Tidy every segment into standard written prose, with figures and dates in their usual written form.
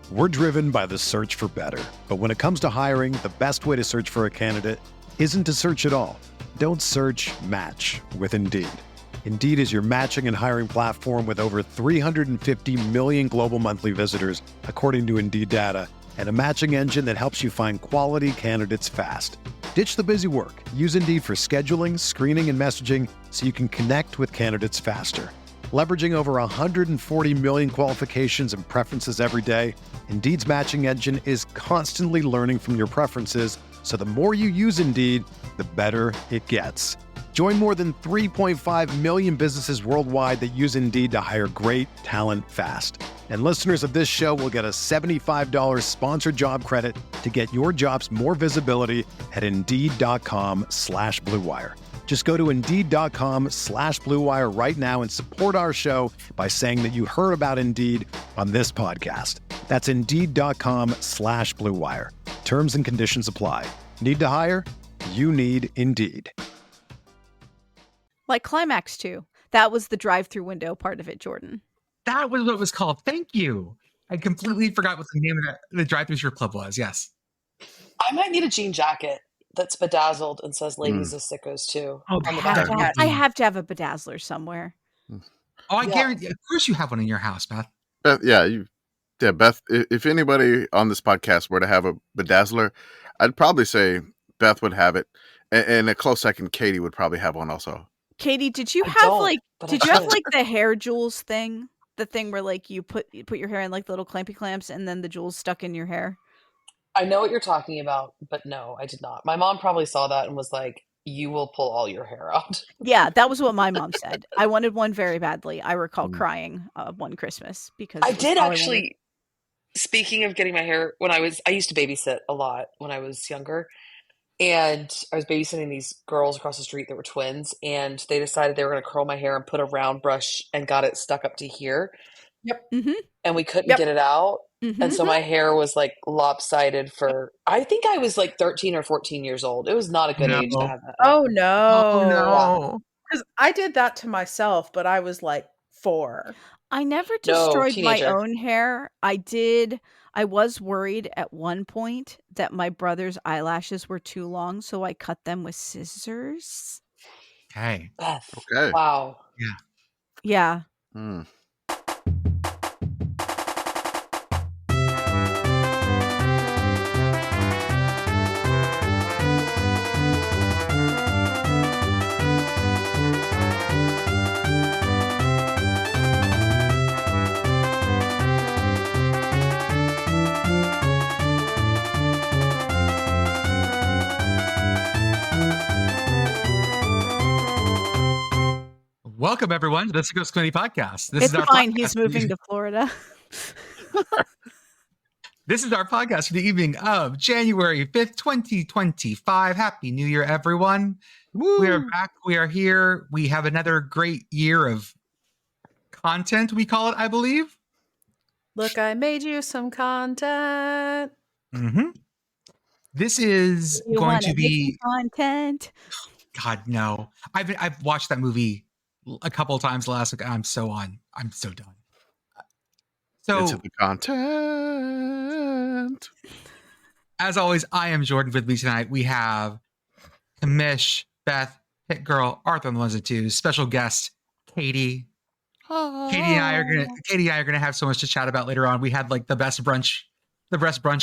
We're driven by the search for better. But when it comes to hiring, the best way to search for a candidate isn't to search at all. Don't search, match with Indeed. Indeed is your matching and hiring platform with over 350 million global monthly visitors, according to Indeed data, and a matching engine that helps you find quality candidates fast. Ditch the busy work. Use Indeed for scheduling, screening, and messaging so you can connect with candidates faster. Leveraging over 140 million qualifications and preferences every day, Indeed's matching engine is constantly learning from your preferences, so the more you use Indeed, the better it gets. Join more than 3.5 million businesses worldwide that use Indeed to hire great talent fast. And listeners of this show will get a $75 sponsored job credit to get your jobs more visibility at Indeed.com/Blue Wire. Just go to Indeed.com/Blue Wire right now and support our show by saying that you heard about Indeed on this podcast. That's Indeed.com/Blue Wire. Terms and conditions apply. Need to hire? You need Indeed. Like Climax 2. That was the drive-through window part of it, Jordan. That was what it was called. Thank you. I completely forgot what the name of the drive-through strip club was. Yes. I might need a jean jacket that's bedazzled and says "Ladies as Sickos" too. Oh, I have to have a bedazzler somewhere. Oh, I guarantee. Of course, you have one in your house, Beth. Beth, Beth. If anybody on this podcast were to have a bedazzler, I'd probably say Beth would have it, and a close second, Katie would probably have one also. Katie, did you have the hair jewels thing? The thing where like you put your hair in like little clampy clamps and then the jewels stuck in your hair? I know what you're talking about, but no, I did not. My mom probably saw that and was like, "You will pull all your hair out." Yeah, that was what my mom said. I wanted one very badly. I recall crying one Christmas because I did actually. Speaking of getting my hair, I used to babysit a lot when I was younger, and I was babysitting these girls across the street that were twins, and they decided they were going to curl my hair and put a round brush and got it stuck up to here. Yep. Mm-hmm. And we couldn't get it out. Mm-hmm. And so my hair was like lopsided I think I was like 13 or 14 years old. It was not a good age to have that. Oh no. Oh no. Because I did that to myself, but I was like 4. I never destroyed my own hair. I was worried at one point that my brother's eyelashes were too long, so I cut them with scissors. Okay. Beth. Okay. Wow. Yeah. Welcome, everyone, to the Sickos Committee podcast. It's fine. He's moving to Florida. This is our podcast for the evening of January 5th, 2025. Happy New Year, everyone. Woo. We are back. We are here. We have another great year of content, we call it, I believe. Look, I made you some content. Mm-hmm. This is going to be content. God, no. I've watched that movie a couple of times last week. I'm so done. So into the content. As always, I am Jordan. With me tonight, we have Commish, Beth Pitt Girl, Arthur on the ones and twos, special guest Katie. Katie and I are gonna have so much to chat about later on. We had like the best brunch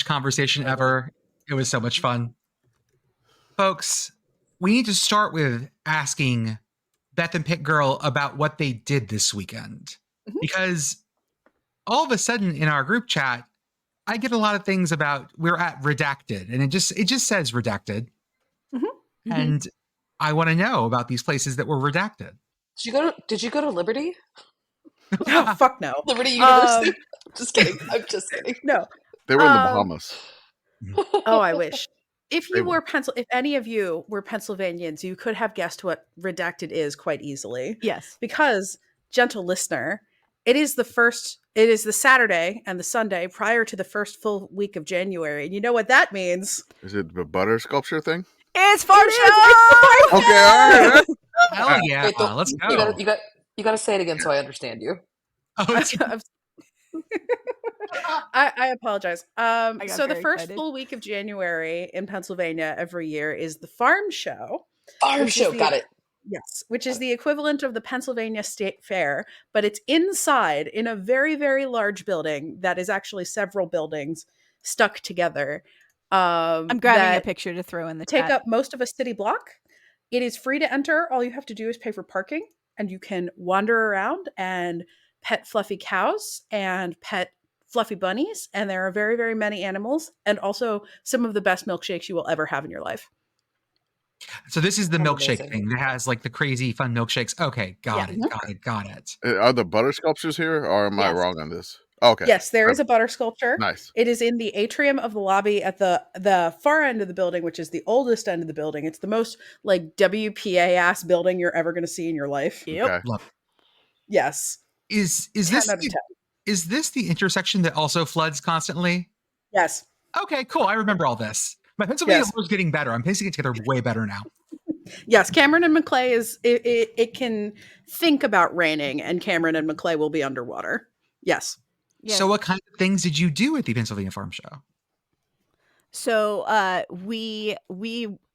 conversation ever. It was so much fun, folks. We need to start with asking Beth and Pitt Girl about what they did this weekend. Mm-hmm. Because all of a sudden in our group chat, I get a lot of things about we're at redacted, and it just says redacted. Mm-hmm. And I want to know about these places that were redacted. Did you go to Liberty? Oh, fuck no. Liberty University? Just kidding. I'm just kidding. No. They were in the Bahamas. Oh, I wish. If any of you were Pennsylvanians, you could have guessed what redacted is quite easily. Yes. Because, gentle listener, it is the Saturday and the Sunday prior to the first full week of January. And you know what that means? Is it the butter sculpture thing? It's fart show! Okay, all right. Hell yeah. Wait, let's go. You got to say it again so I understand you. Oh, I apologize. So the first excited. full week of January in Pennsylvania every year is the Farm Show. Farm Show, got it. Yes, which is the equivalent of the Pennsylvania State Fair, but it's inside in a very, very large building that is actually several buildings stuck together. I'm grabbing a picture to throw in the take chat. up most of a city block. It is free to enter. All you have to do is pay for parking, and you can wander around and pet fluffy cows and pet fluffy bunnies. And there are very, very many animals, and also some of the best milkshakes you will ever have in your life. So this is the That's milkshake amazing. thing that has like the crazy fun milkshakes. Okay, got it. Are the butter sculptures here, or am I Yes. wrong on this? Okay. Yes, there is a butter sculpture. Nice. It is in the atrium of the lobby at the far end of the building, which is the oldest end of the building. It's the most like WPA ass building you're ever going to see in your life. Yep. Okay. Love it. Yes. Is 10 this out of 10. is this the intersection that also floods constantly? Yes. Okay, cool. I remember all this. My Pennsylvania Yes. was getting better. I'm piecing it together way better now. Yes, Cameron and Maclay it can think about raining, and Cameron and Maclay will be underwater. Yes. Yes. So what kind of things did you do at the Pennsylvania Farm Show? So we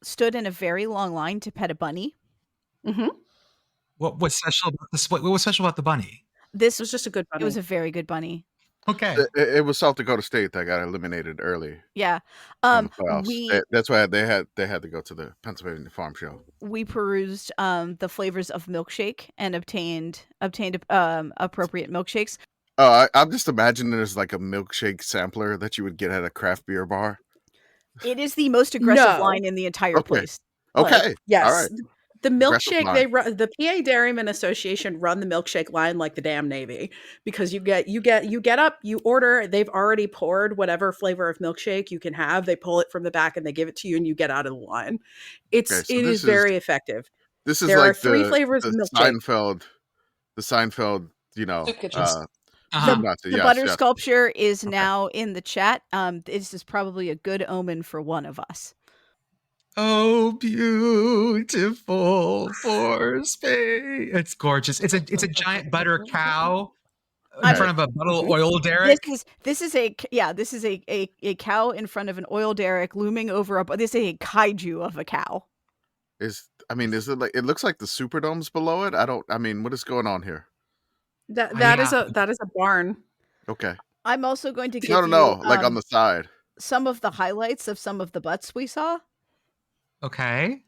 stood in a very long line to pet a bunny. Mm-hmm. What was special about this? What was special about the bunny? This It was just a good bunny. It was a very good bunny. Okay. It was South Dakota State that got eliminated early. Yeah. On the playoffs. That's why they had to go to the Pennsylvania Farm Show. We perused the flavors of milkshake and obtained appropriate milkshakes. Oh, I'm just imagining there's like a milkshake sampler that you would get at a craft beer bar. It is the most aggressive No. line in the entire Okay. place. Okay. Yes. All right. The Aggressive milkshake, line. the PA Dairymen Association run the milkshake line like the damn Navy, because you get up, you order, they've already poured whatever flavor of milkshake you can have. They pull it from the back and they give it to you, and you get out of the line. It is very effective. This is There like are 3 flavors of milkshake. The Seinfeld, Soup kitchens. The butter sculpture is now in the chat. This is probably a good omen for one of us. Oh, beautiful for space. It's gorgeous. It's a giant butter cow in front of a little oil derrick. This is a cow in front of an oil derrick looming over this is a kaiju of a cow. Is it like, it looks like the Superdome's below it? What is going on here? That is a barn. Okay. I'm also going to give like on the side. some of the highlights of some of the butts we saw. Okay.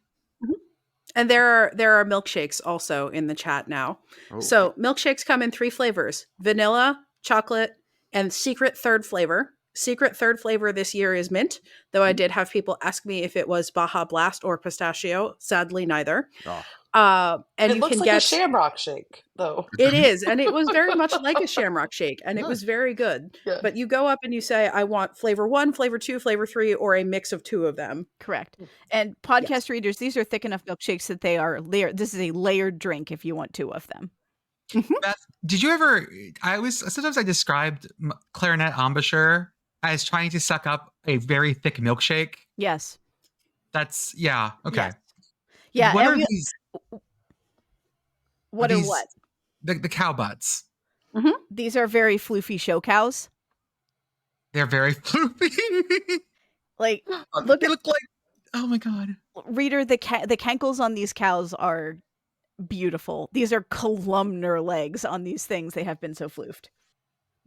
And there are milkshakes also in the chat now. Oh. So milkshakes come in 3 flavors: vanilla, chocolate, and secret third flavor. Secret third flavor this year is mint, though I did have people ask me if it was Baja Blast or pistachio. Sadly, neither. Oh. And it you looks can like get a shamrock shake, though. It is, and it was very much like a shamrock shake, and it was very good. Yeah. But you go up and you say, I want flavor 1, flavor 2, flavor 3, or a mix of 2 of them. Correct. And podcast readers, these are thick enough milkshakes that they are layered. This is a layered drink if you want 2 of them. Beth, did you ever? Sometimes I described clarinet embouchure as trying to suck up a very thick milkshake. Yes. That's okay. Yes. Yeah. What are these? What are what? The cow butts. Mm-hmm. These are very floofy show cows. They're very floofy. Like, they look like. Oh my god. Reader, the cankles on these cows are beautiful. These are columnar legs on these things. They have been so floofed.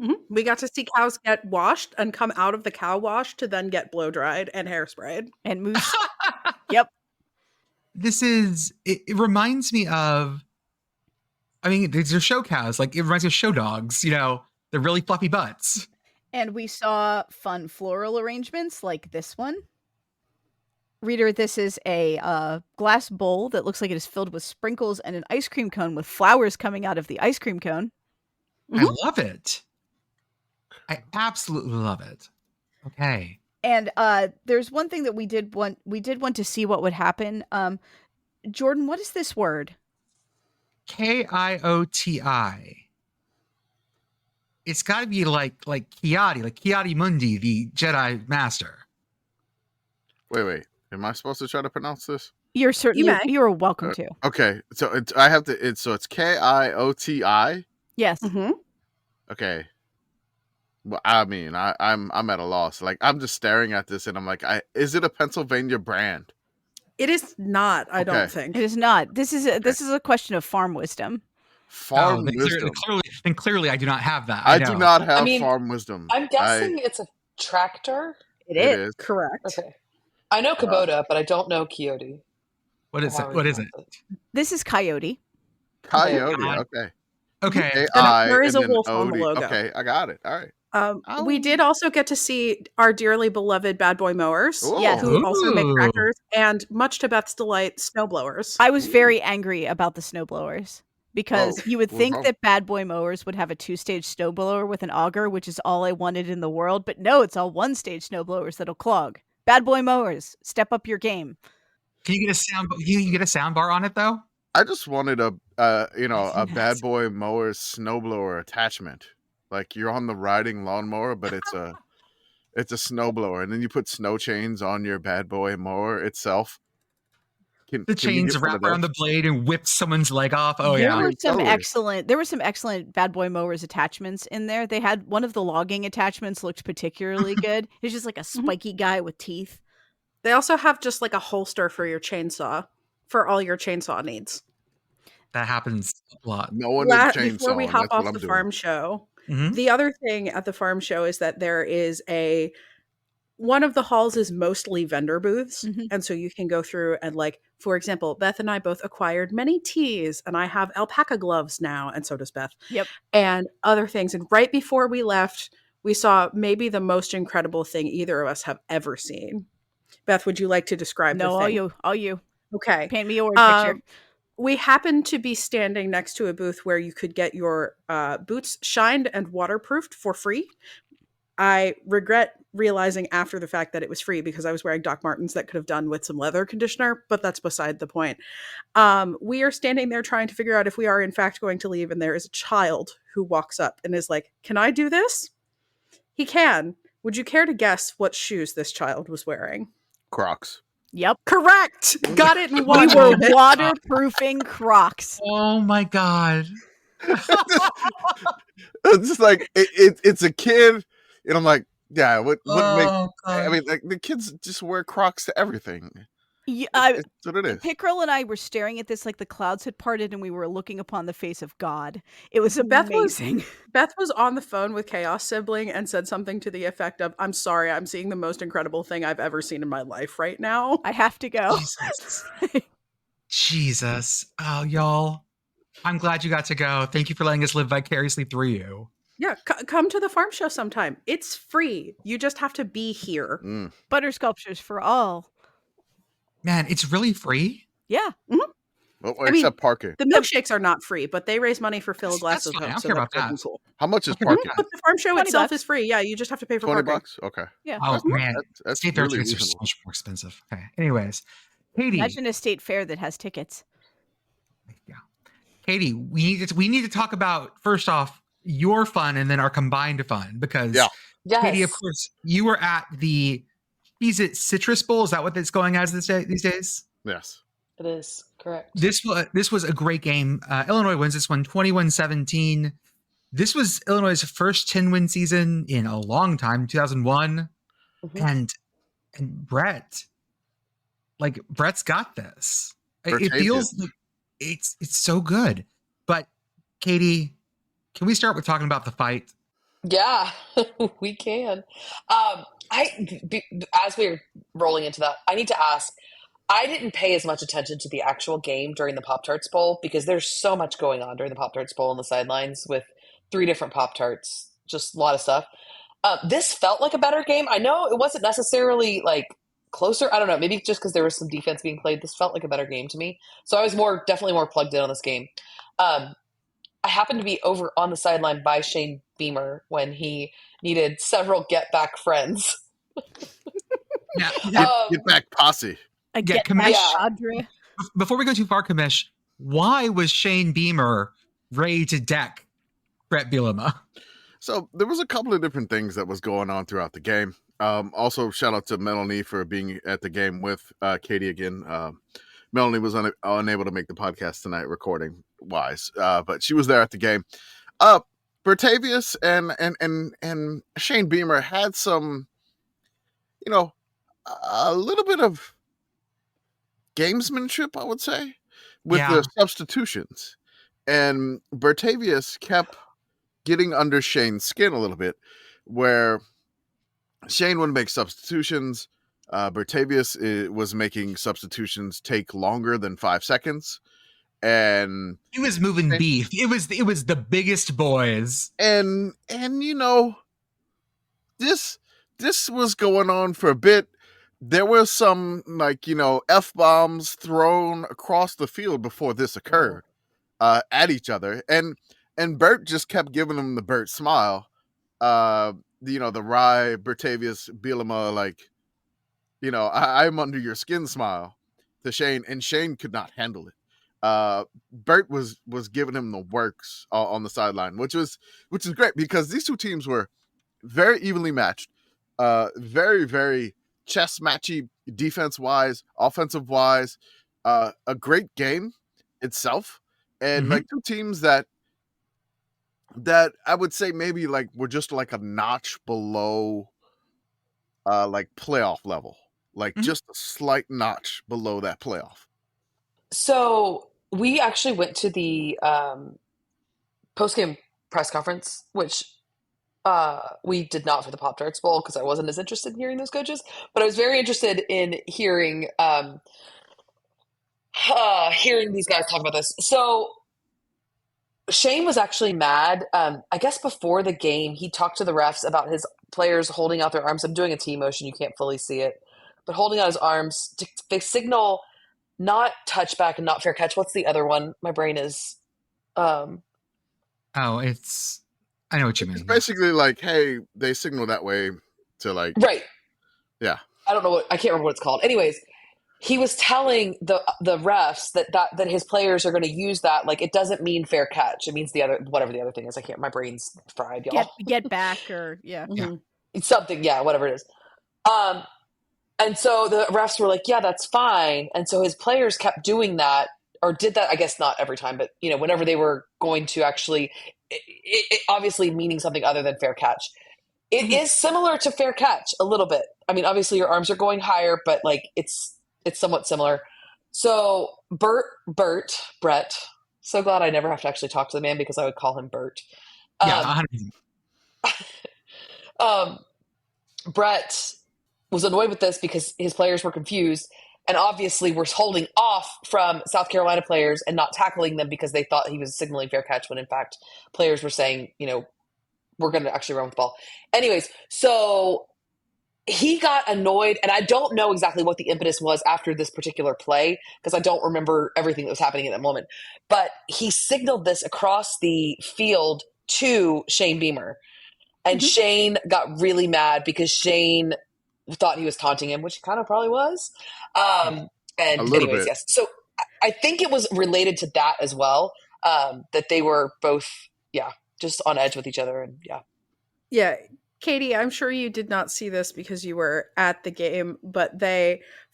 Mm-hmm. We got to see cows get washed and come out of the cow wash to then get blow dried and hairsprayed and moose. Yep. It reminds me of. These are show cows. Like, it reminds me of show dogs. They're really fluffy butts. And we saw fun floral arrangements like this one. Reader, this is a glass bowl that looks like it is filled with sprinkles and an ice cream cone with flowers coming out of the ice cream cone. Mm-hmm. I love it. I absolutely love it. Okay. And there's one thing that we did want to see what would happen. Jordan, what is this word? Kioti. It's got to be like Kiati, like Kiati Mundi, the Jedi Master. Wait. Am I supposed to try to pronounce this? You're certainly you're welcome to. Okay, so it's Kioti. Yes. Mm-hmm. Okay. Well, I mean, I'm at a loss. Like, I'm just staring at this, and I'm like, is it a Pennsylvania brand? It is not, I don't Okay. think. It is not. This is a question of farm wisdom. Farm then wisdom. Clearly, I do not have that. I know. do not have I mean, farm wisdom. I'm guessing it's a tractor. It It is. is. Correct. Okay. I know Kubota, but I don't know Coyote. What is it? However What you is it? pronounce This is Coyote. Coyote. God. Okay. Okay. K-I there is a and then wolf on the O-D. logo. Okay, I got it. All right. We did also get to see our dearly beloved Bad Boy Mowers, Yes. who also make Ooh. tractors, and much to Beth's delight, snowblowers. I was very angry about the snowblowers because you would what's think wrong? that Bad Boy Mowers would have a 2-stage snowblower with an auger, which is all I wanted in the world. But no, it's all 1-stage snowblowers that'll clog. Bad Boy Mowers, step up your game. Can you get a sound? Can you get a sound bar on it though? I just wanted a a think Bad that's- Boy Mower snowblower attachment. Like, you're on the riding lawnmower, but it's a snowblower, and then you put snow chains on your Bad Boy Mower itself. The Can we chains get one wrap of around those? the blade and whip someone's leg off. Oh there yeah. were some Totally. there were some excellent Bad Boy Mowers attachments in there. They had one of the logging attachments looked particularly good. It's just like a spiky guy with teeth. They also have just like a holster for your chainsaw, for all your chainsaw needs. That happens a lot. No one is Before we chainsaw. hop That's what off I'm the doing. farm show, Mhm. the other thing at the farm show is that there is one of the halls is mostly vendor booths. Mhm. And so you can go through and, like, for example, Beth and I both acquired many teas, and I have alpaca gloves now, and so does Beth. Yep. And other things. And right before we left, we saw maybe the most incredible thing either of us have ever seen. Beth, would you like to describe No, the all thing? you. Okay. Paint me a word picture. We happened to be standing next to a booth where you could get your boots shined and waterproofed for free. I regret realizing after the fact that it was free because I was wearing Doc Martens that could have done with some leather conditioner, but that's beside the point. We are standing there trying to figure out if we are in fact going to leave, and there is a child who walks up and is like, "Can I do this?" He can. Would you care to guess what shoes this child was wearing? Crocs. Yep. Correct. Got it in We one were moment. waterproofing Crocs. Oh my god. It's just like it's a kid, and I'm like, yeah. What make? Oh, I God. mean, like, the kids just wear Crocs to everything. Yeah, It's what it is. Pitt Girl and I were staring at this like the clouds had parted and we were looking upon the face of God. It was Beth was- amazing. Beth was on the phone with Chaos Sibling and said something to the effect of, "I'm sorry, I'm seeing the most incredible thing I've ever seen in my life right now." I have to go. Jesus. Jesus. Oh, y'all. I'm glad you got to go. Thank you for letting us live vicariously through you. Yeah, come to the farm show sometime. It's free. You just have to be here. Mm. Butter sculptures for all. Man, it's really free. Yeah. Well, I mean, except parking. The milkshakes are not free, but they raise money for Phil That's Glass of fine. I Hope, don't so care that's about good that. and cool. How much is Okay, parking? But the farm show 20 itself bucks. is free. Yeah, you just have to pay for $20. parking. Okay, Yeah. Oh man, that's state fair really tickets are so reasonable. much more expensive. Okay. Anyways, Katie. Imagine a state fair that has tickets. Yeah. Katie, we need to talk about, first off, your fun and then our combined fun, because Yeah. Yes. Katie, of course, you were at the Cheez-It Citrus Bowl. Is that what it's going as these days? Yes. It is correct. This was a great game. Illinois wins this one 21-17. This was Illinois' first 10-win season in a long time, 2001. Mhm. And Brett's got this. It Bertavious. feels like it's so good. But Katie, can we start with talking about the fight? Yeah, we can. As we're rolling into that, I need to ask. I didn't pay as much attention to the actual game during the Pop Tarts Bowl because there's so much going on during the Pop Tarts Bowl on the sidelines with 3 different Pop Tarts, just a lot of stuff. This felt like a better game. I know it wasn't necessarily like closer. I don't know. Maybe just because there was some defense being played, this felt like a better game to me. So I was definitely more plugged in on this game. I happened to be over on the sideline by Shane Beamer when he needed several get back friends. Now, Get back posse. I Yeah, get Commish. that, Audrey. before we go too far, Commish, why was Shane Beamer ready to deck Brett Bielema? So there was a couple of different things that was going on throughout the game. Also, shout out to Melanie for being at the game with Katie again. Melanie was unable to make the podcast tonight, recording wise, but she was there at the game. Bertavious and Shane Beamer had some, a little bit of gamesmanship, I would say, with the substitutions. And Bertavious kept getting under Shane's skin a little bit, where Shane would make substitutions. Bertavious was making substitutions take longer than 5 seconds. And he was moving beef. It was the biggest boys. And this was going on for a bit. There were some F-bombs thrown across the field before this occurred at each other. And Bert just kept giving him the Bert smile. The wry Bertavious Bielema, I'm under your skin smile to Shane, and Shane could not handle it. Bert was giving him the works on the sideline, which is great because these two teams were very evenly matched, very, very chess matchy defense wise, offensive wise, a great game itself, and two teams that I would say maybe were just a notch below playoff level, just a slight notch below that playoff. So we actually went to the post-game press conference, which we did not for the Pop Tarts Bowl because I wasn't as interested in hearing those coaches, but I was very interested in hearing these guys talk about this. So Shane was actually mad. I guess before the game, he talked to the refs about his players holding out their arms. I'm doing a T motion. You can't fully see it, but holding out his arms they signal not touchback and not fair catch. What's the other one? My brain is. I know what you mean. It's basically hey, they signal that way to right. Yeah. I don't know I can't remember what it's called. Anyways, he was telling the refs that his players are going to use that. It doesn't mean fair catch. It means whatever the other thing is. My brain's fried, y'all. Get back or yeah. It's something. Yeah. Whatever it is. And so the refs were yeah, that's fine. And so his players kept doing that, or did that, I guess not every time, but whenever they were going to actually, it obviously meaning something other than fair catch. It is similar to fair catch a little bit. I mean, obviously your arms are going higher, but it's somewhat similar. So Brett, so glad I never have to actually talk to the man because I would call him Bert. Yeah. Brett was annoyed with this because his players were confused and obviously were holding off from South Carolina players and not tackling them because they thought he was signaling fair catch when in fact players were saying, we're going to actually run with the ball. Anyways, so he got annoyed, and I don't know exactly what the impetus was after this particular play because I don't remember everything that was happening at that moment, but he signaled this across the field to Shane Beamer, and Shane got really mad because Shane thought he was taunting him, which he kind of probably was. And anyways, bit. Yes. So I think it was related to that as well, that they were both, just on edge with each other. And Yeah. Katie, I'm sure you did not see this because you were at the game, but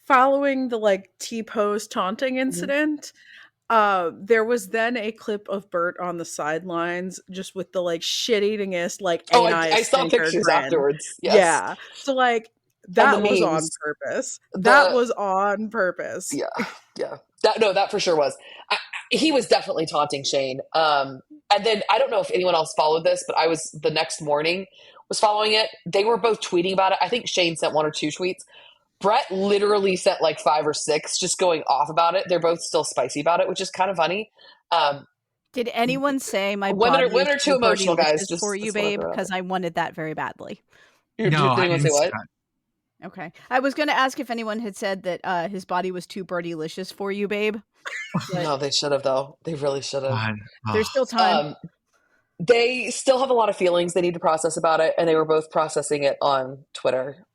following the T-pose taunting incident, there was then a clip of Bert on the sidelines just with the shit-eatingest I saw pictures grin. Afterwards. Yes. Yeah. So that was on purpose. That was on purpose. Yeah. Yeah. That for sure was. He was definitely taunting Shane. And then I don't know if anyone else followed this, but I was the next morning was following it. They were both tweeting about it. I think Shane sent 1 or 2 tweets. Brett literally sent 5 or 6 just going off about it. They're both still spicy about it, which is kind of funny. Did anyone say my women body are too emotional, guys? Just for you, babe? Because I wanted that very badly. No, I didn't say what? Okay. I was going to ask if anyone had said that his body was too birdie-licious for you, babe. But no, they should have, though. They really should have. There's still time. They still have a lot of feelings they need to process about it, and they were both processing it on Twitter,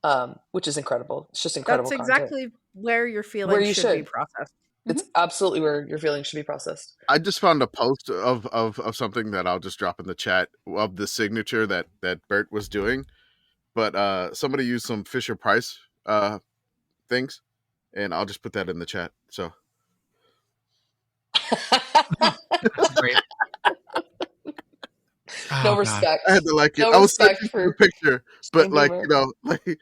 which is incredible. It's just incredible. That's exactly where your feelings should be processed. It's absolutely where your feelings should be processed. I just found a post of something that I'll just drop in the chat of the signature that Bert was doing. But somebody used some Fisher Price things, and I'll just put that in the chat. So great. No Oh, God. respect. I had to like it. No I was respect searching for the for picture, but Shane like, Beamer. like,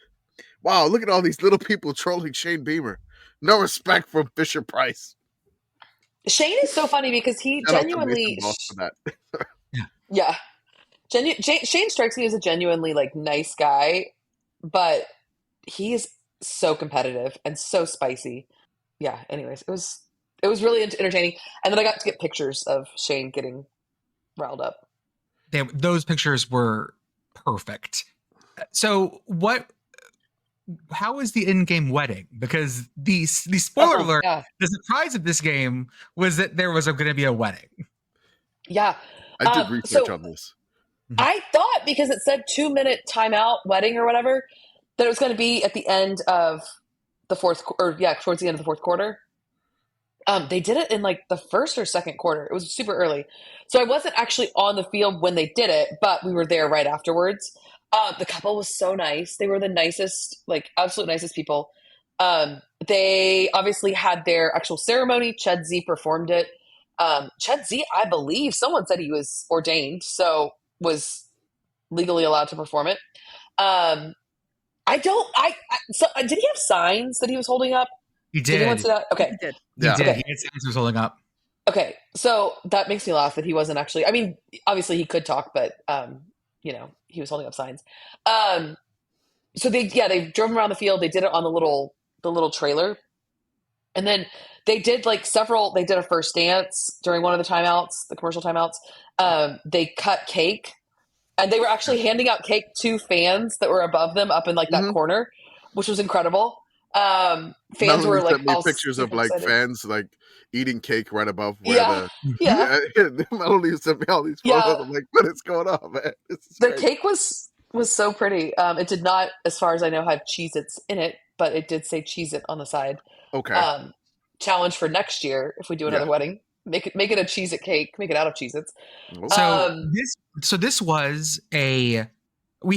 wow, look at all these little people trolling Shane Beamer. No respect from Fisher Price. Shane is so funny because he Shout out to Mason genuinely, Boss for that. yeah, Shane strikes me as a genuinely like nice guy, but he is so competitive and so spicy. Yeah. Anyways, it was really entertaining, and then I got to get pictures of Shane getting riled up. Those pictures were perfect. So how is the in-game wedding? Because the spoiler alert, Yeah. the surprise of this game was that there was going to be a wedding. Yeah. I did research on this. I thought because it said 2-minute timeout wedding or whatever, that it was going to be at the end of the towards the end of the fourth quarter. They did it in like the first or second quarter. It was super early. So I wasn't actually on the field when they did it, but we were there right afterwards. The couple was so nice. They were the nicest, like absolute nicest people. They obviously had their actual ceremony. Ched Z performed it. Ched Z, I believe someone said he was ordained, so was legally allowed to perform it. So did he have signs that he was holding up? He Did anyone see that? Okay. He did. Yeah. He did. Okay. He had signs he was holding up. Okay, so that makes me laugh that he wasn't actually. I mean, obviously he could talk, but he was holding up signs. So they drove him around the field. They did it on the little trailer, and then they did like several. They did a first dance during one of the timeouts, the commercial timeouts. They cut cake, and they were actually handing out cake to fans that were above them, up in like that corner, which was incredible. Fans were like sent me all pictures of like excited. fans like eating cake right above where Yeah. Melody sent me all these photos. I'm like, what is going on, man? The cake was so pretty. It did not, as far as I know, have Cheez-Its in it, but it did say Cheez-It on the side. Okay. Challenge for next year if we do another wedding. Make it a Cheez-It cake. Make it out of Cheez-Its. So this was we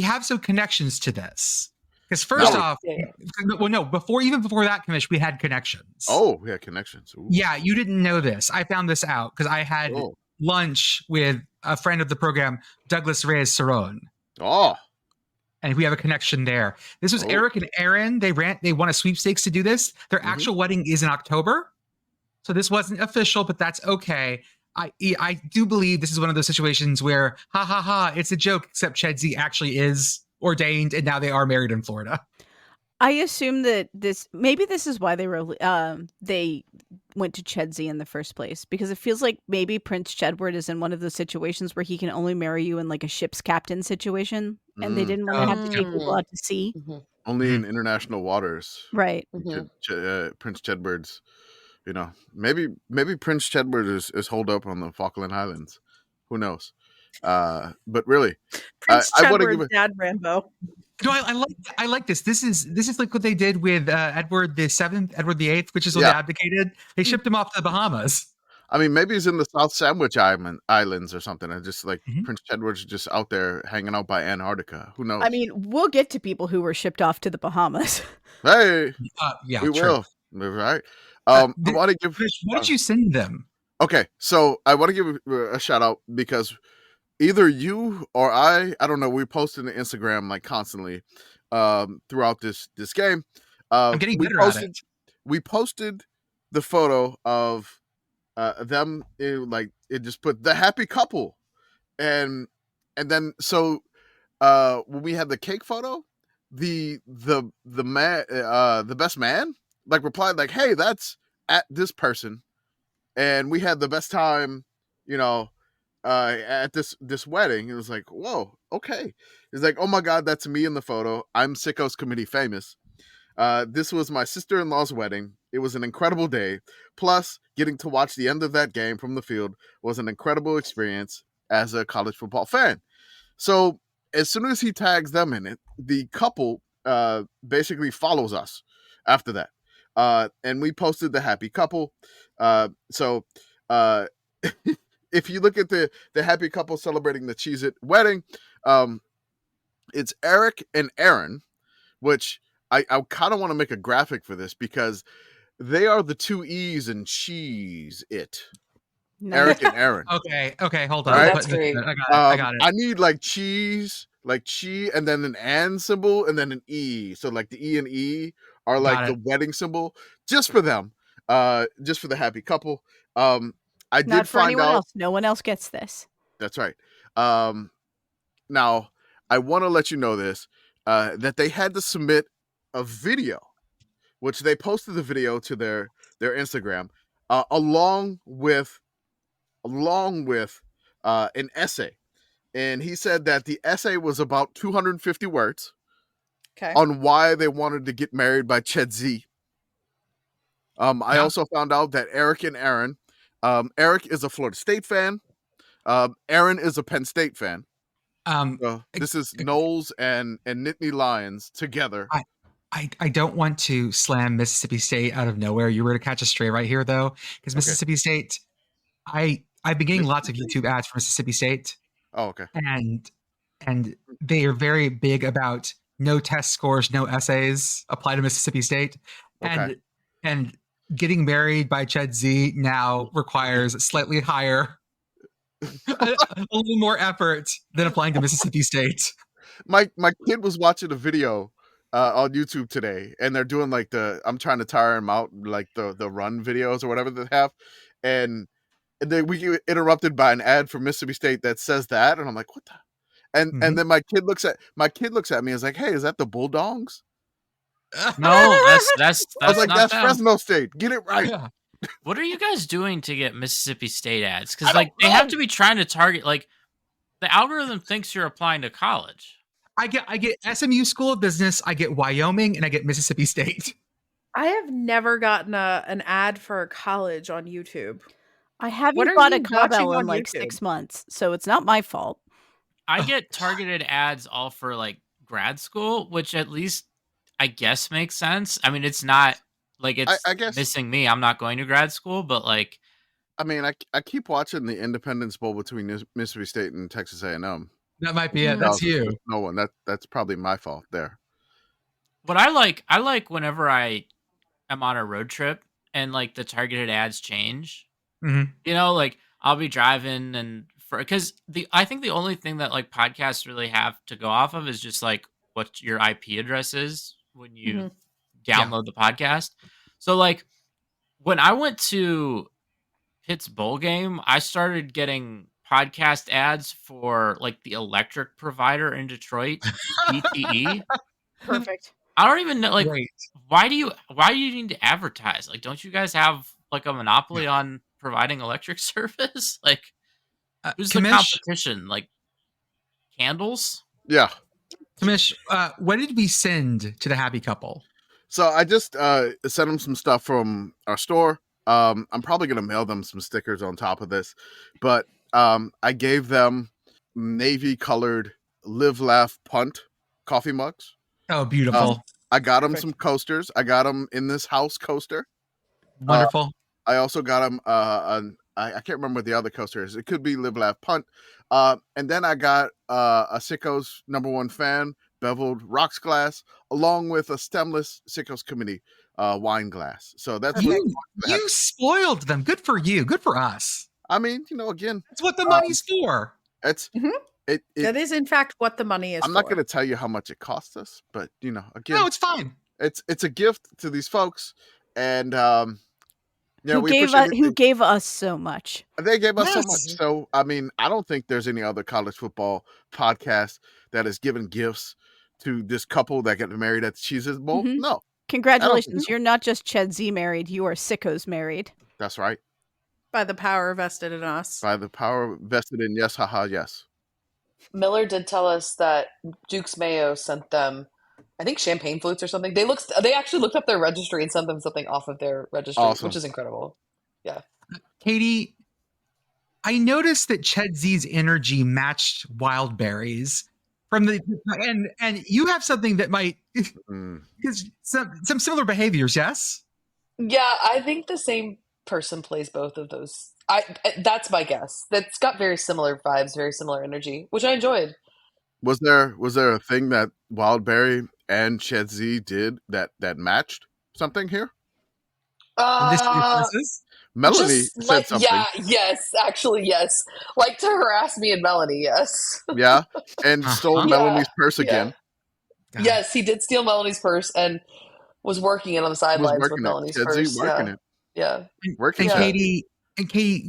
have some connections to this. Because first off, before that, Commish, we had connections. Oh, we had connections. Ooh. Yeah, you didn't know this. I found this out because I had lunch with a friend of the program, Douglas Reyes Cerrone. Oh. And we have a connection there. This was Eric and Aaron. They won a sweepstakes to do this. Their actual wedding is in October. So this wasn't official, but that's okay. I do believe this is one of those situations where, it's a joke, except Ched Z actually is ordained, and now they are married in Florida. I assume that this is why they went to Ched Z in the first place, because it feels like maybe Prince Chedward is in one of those situations where he can only marry you in like a ship's captain situation, and they didn't want to have to take people out to sea. Only in international waters, right? Prince Chedward's, maybe Prince Chedward is holed up on the Falkland Islands. Who knows? But really, Prince I want to give Dad Rambo. No, I like this. This is like what they did with Edward the VII, Edward the VIII, which is when they abdicated. They shipped him off to the Bahamas. I mean, maybe he's in the South Sandwich Islands or something, and just like Prince Edward's just out there hanging out by Antarctica. Who knows? I mean, we'll get to people who were shipped off to the Bahamas. Hey, we true. will. Right. I want to give. What did you send them? Okay, so I want to give a shout out because either you or I don't know, we posted on Instagram like constantly throughout this game. I'm getting better at it. We posted the photo of them, it just put the happy couple, and then so when we had the cake photo, the man, the best man, like replied like, hey, that's at this person, and we had the best time, at this wedding. It was like, whoa, okay. It's like, oh my God, that's me in the photo. I'm Sickos Committee famous. This was my sister-in-law's wedding. It was an incredible day. Plus, getting to watch the end of that game from the field was an incredible experience as a college football fan. So as soon as he tags them in it, the couple basically follows us after that. And we posted the happy couple. So if you look at the happy couple celebrating the Cheez It wedding, it's Eric and Aaron, which I kind of want to make a graphic for this because they are the two E's in Cheez It. No. Eric and Aaron. Okay, hold on. Right? That's great. I got it. I need like cheese, like chi, and then an and symbol, and then an e. So like the e and e are like Got the it. wedding symbol, just for them, just for the happy couple. I did Not for find anyone out. else. No one else gets this. That's right. Now I want to let you know this, that they had to submit a video, which they posted the video to their Instagram, along with an essay. And he said that the essay was about 250 words Okay. on why they wanted to get married by Ched Z. I Yeah. also found out that Eric and Aaron, Eric is a Florida State fan. Aaron is a Penn State fan. So this is Knowles and Nittany Lions together. I don't want to slam Mississippi State out of nowhere. You were to catch a stray right here, though, because Mississippi State, I've been getting lots of YouTube ads for Mississippi State. Oh, okay. And they are very big about no test scores, no essays apply to Mississippi State. Okay. And getting married by Ched Z now requires slightly higher, a little more effort than applying to Mississippi State. My kid was watching a video on YouTube today, and they're doing like I'm trying to tire him out, like the run videos or whatever they have, and then we get interrupted by an ad for Mississippi State that says that, and I'm like, what the? And then my kid looks at me and is like, hey, is that the Bulldogs? No, that's I was like, not that's them. Fresno State. Get it right. Yeah. What are you guys doing to get Mississippi State ads? I Because don't they have know. to be trying to target, like, the algorithm thinks you're applying to college. I get SMU School of Business, I get Wyoming, and I get Mississippi State. I have never gotten an ad for a college on YouTube. I What haven't are bought a you watching cowbell in on like YouTube? 6 months, so it's not my fault. I get targeted ads all for, like, grad school, which at least I guess makes sense. I mean, it's not like it's I guess missing me. I'm not going to grad school, but like, I mean, I keep watching the Independence Bowl between Mississippi State and Texas A&M. That might be it. That's you. No one. That's probably my fault there. what I like whenever I am on a road trip and like the targeted ads change. Mhm. You know, like I'll be driving and because I think the only thing that like podcasts really have to go off of is just like what your IP address is when you download the podcast. So like when I went to Pitt's bowl game, I started getting podcast ads for like the electric provider in Detroit, DTE. Perfect. I don't even know, like, Great. why do you need to advertise? Like, don't you guys have like a monopoly on providing electric service? Like, who's the Commish, competition? Like, candles? Yeah. Commish, what did we send to the happy couple? So I just sent them some stuff from our store. I'm probably gonna mail them some stickers on top of this, but I gave them navy colored Live Laugh Punt coffee mugs. Oh, beautiful. I got them some coasters. I got them in this house coaster. Wonderful. I also got them I can't remember what the other coaster is. It could be Live Laugh Punt. And then I got a Sicko's #1 fan beveled rocks glass, along with a stemless Sicko's Committee wine glass. So that's what You spoiled them. Good for you. Good for us. I mean, again, That's what the money's for. it's That is, in fact, what the money is. I'm not going to tell you how much it cost us, but again, No, it's fine. it's a gift to these folks, and who we gave appreciate who gave us so much? They gave us so much. Yes. So I mean, I don't think there's any other college football podcast that has given gifts to this couple that got married at the Cheez-It Bowl. Mhm. No, Congratulations, so. you're not just Ched Z married, you are Sickos married. that's right. By the power vested in us. By the power vested in yes, haha, yes. Miller did tell us that Duke's Mayo sent them, I think, champagne flutes or something. They actually looked up their registry and sent them something off of their registry, Awesome. which is incredible. Katie, I noticed that Ched Z's energy matched Wildberry's from the and you have something that might Mm. because some similar behaviors, yes? Yeah, I think the same person plays both of those. That's my guess. That's got very similar vibes, very similar energy, which I enjoyed. Was there a thing that Wildberry and Ched Z did that matched something here? And this Uh, is Melanie just said like, something. yeah, yes, actually, yes. Like to harass me and Melanie, yes. Yeah, and stole Uh-huh. Melanie's purse Yeah. again. God. Yes, he did steal Melanie's purse and was working it on the Was sidelines with working it. Melanie's Chedzy purse. working Yeah. it. Yeah. Working And Chedzy. Katie,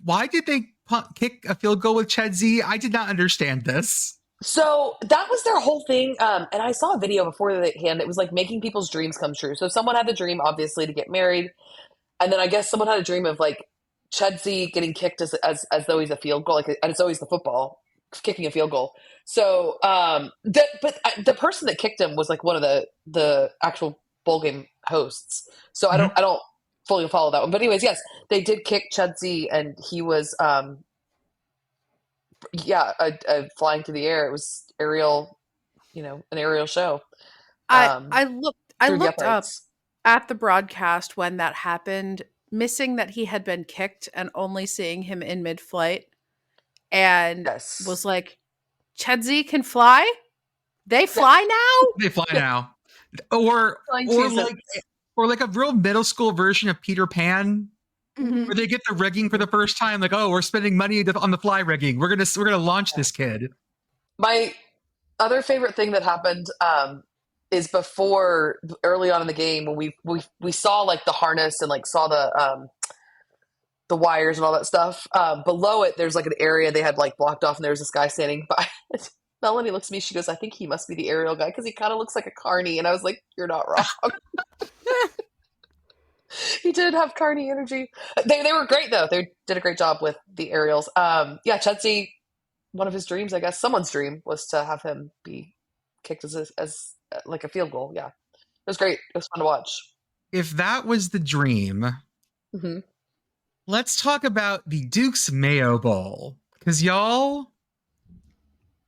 why did they kick a field goal with Chezy? I did not understand this. So that was their whole thing. And I saw a video beforehand. It was like making people's dreams come true. So someone had the dream, obviously, to get married. And then I guess someone had a dream of like Chedsy getting kicked as though he's a field goal, like, and it's always the football kicking a field goal. So, the person that kicked him was like one of the actual bowl game hosts. So I don't fully follow that one. But anyways, yes, they did kick Chedsy, and he was flying through the air. It was aerial, an aerial show. I looked through the up uprights. at the broadcast when that happened, missing that he had been kicked and only seeing him in mid-flight, and Yes. was like, Chedsy can fly? They fly now? They fly now. Or Flying Jesus. like a real middle school version of Peter Pan, Mhm. where they get the rigging for the first time. Like, oh, we're spending money on the fly rigging. We're gonna launch this kid. My other favorite thing that happened is before, early on in the game, when we saw like the harness and like saw the wires and all that stuff. Below it, there's like an area they had like blocked off, and there's this guy standing by. Melanie looks at me. She goes, "I think he must be the aerial guy because he kind of looks like a carny." And I was like, "You're not wrong." He did have carny energy. They were great though. They did a great job with the aerials. Chedsy, one of his dreams, I guess, someone's dream, was to have him be kicked as like a field goal. Yeah, it was great. It was fun to watch. If that was the dream, Mm-hmm. let's talk about the Duke's Mayo Bowl. Because y'all,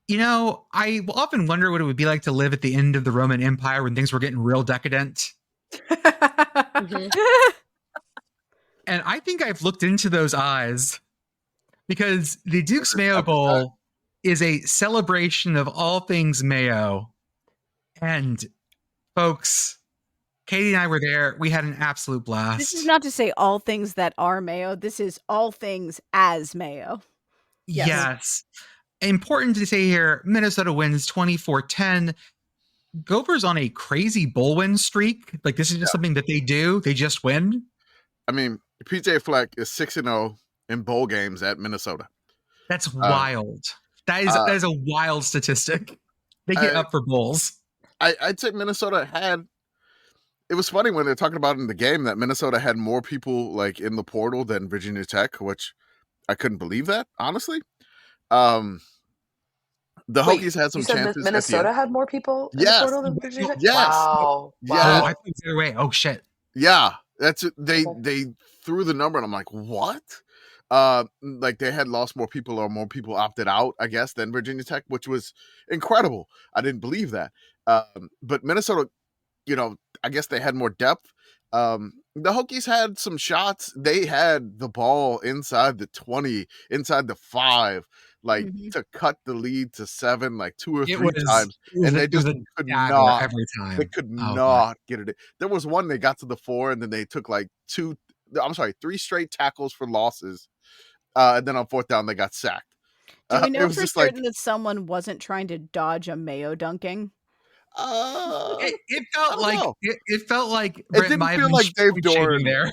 I often wonder what it would be like to live at the end of the Roman Empire when things were getting real decadent. Mm-hmm. And I think I've looked into those eyes, because the Duke's Mayo Bowl is a celebration of all things mayo. And folks, Katie and I were there. We had an absolute blast. This is not to say all things that are mayo. This is all things as mayo. Yes. Important to say here, Minnesota wins 24-10. Gophers on a crazy bowl win streak. Like, this is just something that they do. They just win. I mean, PJ Fleck is 6-0 in bowl games at Minnesota. That's wild. That is a wild statistic. They get up for bowls. I'd say Minnesota had. It was funny when they're talking about in the game that Minnesota had more people like in the portal than Virginia Tech, which I couldn't believe that, honestly. The Hokies had some chances. Minnesota had more people in the portal than Virginia Tech? Yes. Wow. Yeah. Oh, I think the other way. Oh, shit. Yeah. That's it. They threw the number and I'm like, what? Like they had lost more people or more people opted out, I guess, than Virginia Tech, which was incredible. I didn't believe that. But Minnesota, I guess they had more depth. The Hokies had some shots. They had the ball inside the 20, inside the 5, like to cut the lead to 7, like 2 or 3 times. And they just could not every time. They could not get it. There was one they got to the 4, and then they took like 3 straight tackles for losses. And then on 4th down, they got sacked. Do we know for certain that someone wasn't trying to dodge a mayo dunking? It felt like it felt like it didn't feel like Dave Dorn there.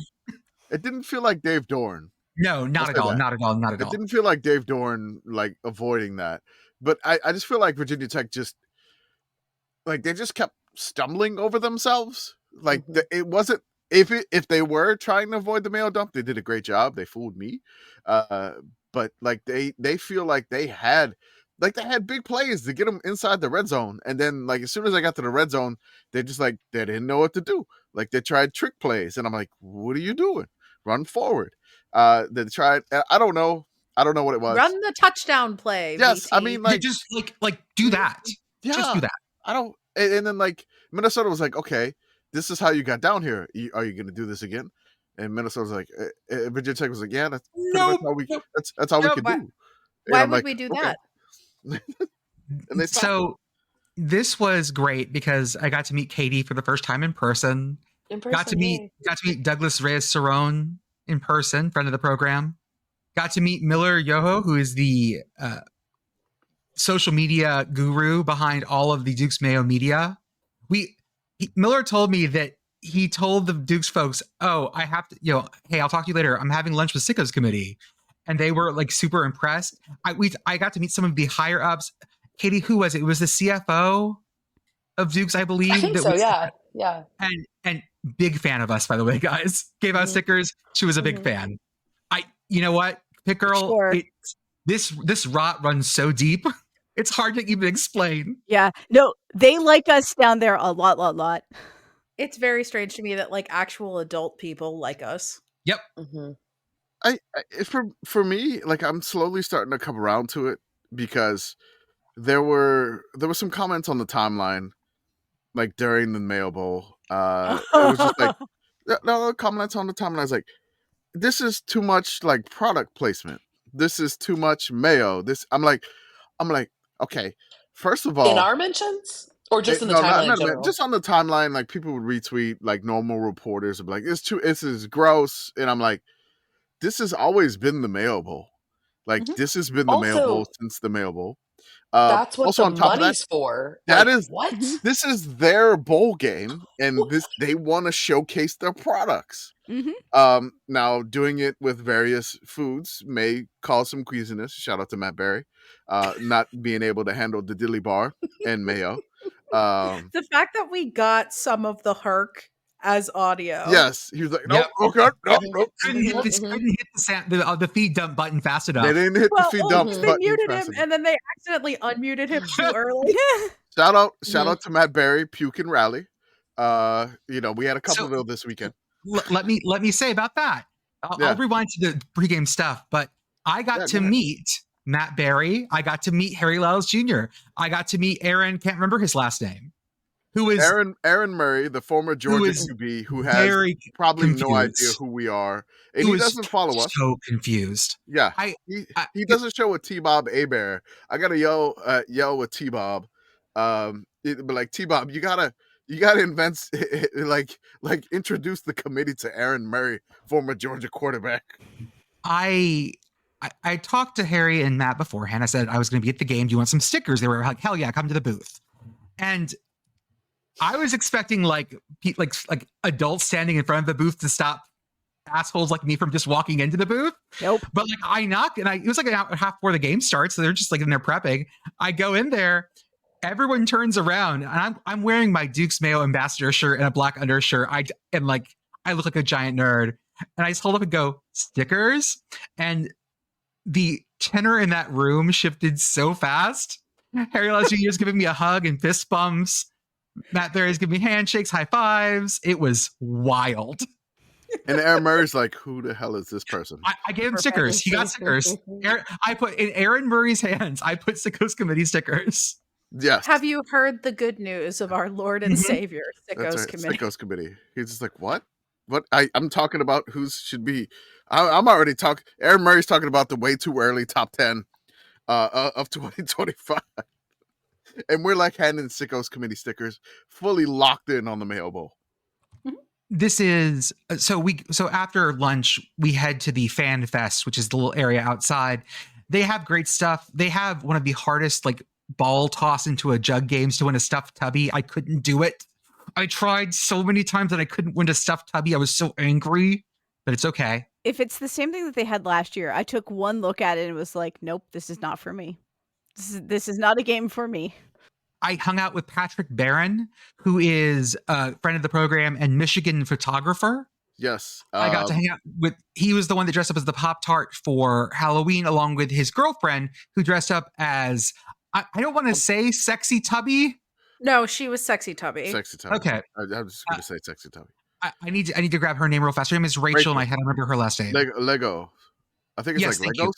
It didn't feel like Dave Dorn. No, not at all. It didn't feel like Dave Dorn like avoiding that. But I just feel like Virginia Tech just like they just kept stumbling over themselves. Like it wasn't if they were trying to avoid the mayo dump, they did a great job. They fooled me. But like they feel like they had big plays to get them inside the red zone. And then like, as soon as I got to the red zone, they didn't know what to do. Like they tried trick plays and I'm like, what are you doing? Run forward. They tried, I don't know what it was. Run the touchdown play. Yes. BT. I mean like, just like do that. Yeah, just do that. And then like Minnesota was like, okay, this is how you got down here. Are you going to do this again? And Minnesota was like, Virginia Tech was like, yeah, that's how we can do. Why would we do that? And so this was great because I got to meet Katie for the first time in person. In person, got to meet Douglas Reyes Cerrone in person, friend of the program. Got to meet Miller Yoho, who is the social media guru behind all of the Dukes Mayo media. Miller told me that he told the Dukes folks, "Oh, I have to, hey, I'll talk to you later. I'm having lunch with Sickos Committee," and they were like super impressed. I got to meet some of the higher ups. Katie, who was it? It was the CFO of Dukes, I believe. I think so. Yeah. And big fan of us, by the way, guys. Gave out stickers. She was a big fan. You know what, Pitt Girl? Sure. This rot runs so deep. It's hard to even explain. Yeah. No, they like us down there a lot. It's very strange to me that like actual adult people like us. Yep. I for me, like I'm slowly starting to come around to it because there were some comments on the timeline, like during the Mayo Bowl. It was just like no comments on the timeline. I was like, this is too much like product placement. This is too much mayo. I'm like, okay. First of all, in our mentions or just in the timeline in general? Just on the timeline, like people would retweet, like normal reporters would be like, this is gross. And I'm like, this has always been the Mayo Bowl. Like this has been the Mayo Bowl since the Mayo Bowl. That's what the money's for. That is what? This is their bowl game, and they want to showcase their products. Now doing it with various foods may cause some queasiness. Shout out to Matt Berry, not being able to handle the dilly bar and mayo. The fact that we got some of the herc as audio. Yes, he was like, nope, okay, nope. Couldn't hit the feed dump button fast enough. They didn't hit the feed dump They button. muted him, and then they accidentally unmuted him too early. Shout out to Matt Berry, Puke and Rally. We had a couple of those this weekend. Let me say about that. I'll rewind to the pregame stuff, but I got to meet Matt Berry. I got to meet Harry Lyles Jr. I got to meet Aaron, can't remember his last name. Who is Aaron Murray, the former Georgia QB, who has probably no idea who we are, and he doesn't follow us. So confused. Yeah, he doesn't show a T-Bob A-Bear. I gotta yell with T-Bob, but like T-Bob, you gotta invent like introduce the committee to Aaron Murray, former Georgia quarterback. I talked to Harry and Matt beforehand. I said I was going to be at the game. Do you want some stickers? They were like, hell yeah, come to the booth. And I was expecting like adults standing in front of the booth to stop assholes like me from just walking into the booth. Nope. But like I knock, and it was like an hour and a half before the game starts, so they're just like in there prepping. I go in there, everyone turns around, and I'm wearing my Dukes Mayo ambassador shirt and a black undershirt. I look like a giant nerd, and I just hold up and go, stickers, and the tenor in that room shifted so fast. Harry Lyles Jr. is giving me a hug and fist bumps. Matt Berry is giving me handshakes, high fives. It was wild. And Aaron Murray's like, who the hell is this person? I gave him stickers. He got stickers. I put in Aaron Murray's hands, I put Sickos Committee stickers. Yes. Have you heard the good news of our Lord and Savior, Sickos Committee? Sickos Committee. He's just like, what? What? I'm talking about who should be. I'm already talking. Aaron Murray's talking about the way too early top 10 of 2025. And we're like handing Sickos Committee stickers, fully locked in on the Mayo Bowl. This is so after lunch we head to the Fan Fest, which is the little area outside. They have great stuff. They have one of the hardest like ball toss into a jug games to win a stuffed Tubby. I couldn't do it. I tried so many times that I couldn't win a stuffed Tubby. I was so angry, but it's okay. If it's the same thing that they had last year, I took one look at it and was like, nope, this is not for me. This is not a game for me. I hung out with Patrick Barron, who is a friend of the program and Michigan photographer. Yes. I got to hang out with, he was the one that dressed up as the Pop Tart for Halloween, along with his girlfriend, who dressed up as, I don't want to say sexy Tubby. No, she was sexy Tubby. Sexy Tubby. Okay. I'm just going to say sexy Tubby. I need to grab her name real fast. Her name is Rachel, and I can't remember her last name. Lego. I think it's like Legos.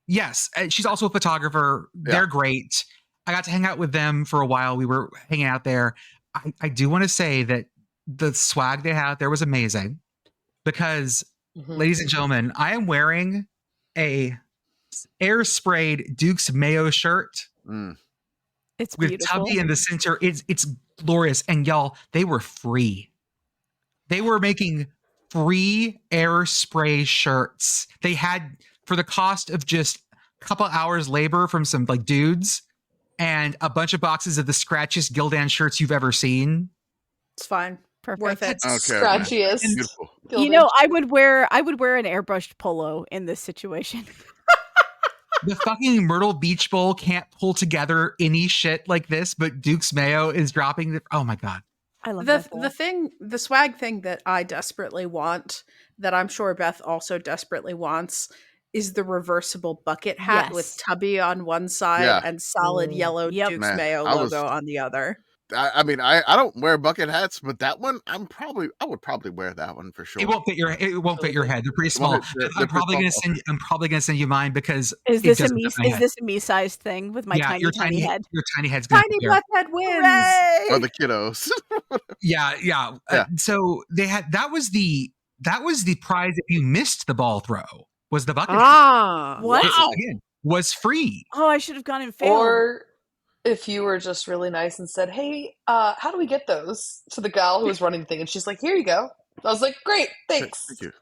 Yes. She's also a photographer. Yeah. They're great. I got to hang out with them for a while. We were hanging out there. I do want to say that the swag they had there was amazing because, ladies and gentlemen, I am wearing a air sprayed Dukes Mayo shirt. It's with beautiful. Tubby in the center. It's glorious. And y'all, they were free. They were making free air spray shirts. They had, for the cost of just a couple hours labor from some like dudes and a bunch of boxes of the scratchiest Gildan shirts you've ever seen. It's fine. Perfect. Worth it. Okay. Scratchiest. Beautiful. You know, I would wear an airbrushed polo in this situation. The fucking Myrtle Beach Bowl can't pull together any shit like this, but Duke's Mayo is dropping the. Oh my god! I love the swag thing that I desperately want, that I'm sure Beth also desperately wants, is the reversible bucket hat with Tubby on one side and solid yellow Duke's Mayo logo on the other. I mean, I don't wear bucket hats, but that one I would probably wear that one for sure. It won't fit your head. They're pretty small. I'm probably gonna send you mine because is this a me sized thing with my tiny head? Your tiny head's tiny butt head wins. Hooray! For the kiddos. Yeah. So that was the prize if you missed the ball throw, was the bucket. What? Again, was free. Oh, I should have gone and failed. Or if you were just really nice and said, "Hey, how do we get those?" to the gal who was running the thing, and she's like, "Here you go." I was like, "Great, thanks." Thank you.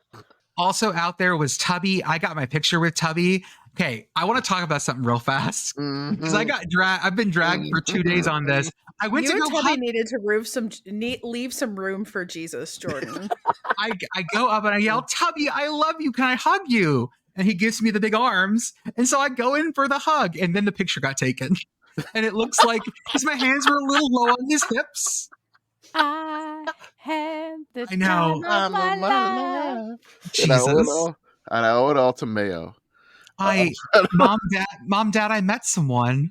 Also out there was Tubby. I got my picture with Tubby. Okay, I want to talk about something real fast because I've been dragged for 2 days on this. I went to go. Tubby needed to leave some room for Jesus, Jordan. I go up and I yell, "Tubby, I love you. Can I hug you?" And he gives me the big arms, and so I go in for the hug, and then the picture got taken. And it looks like because my hands were a little low on his hips. I had the I know. time of my life. Jesus. And I owe it all to Mayo. Mom, Dad, I met someone.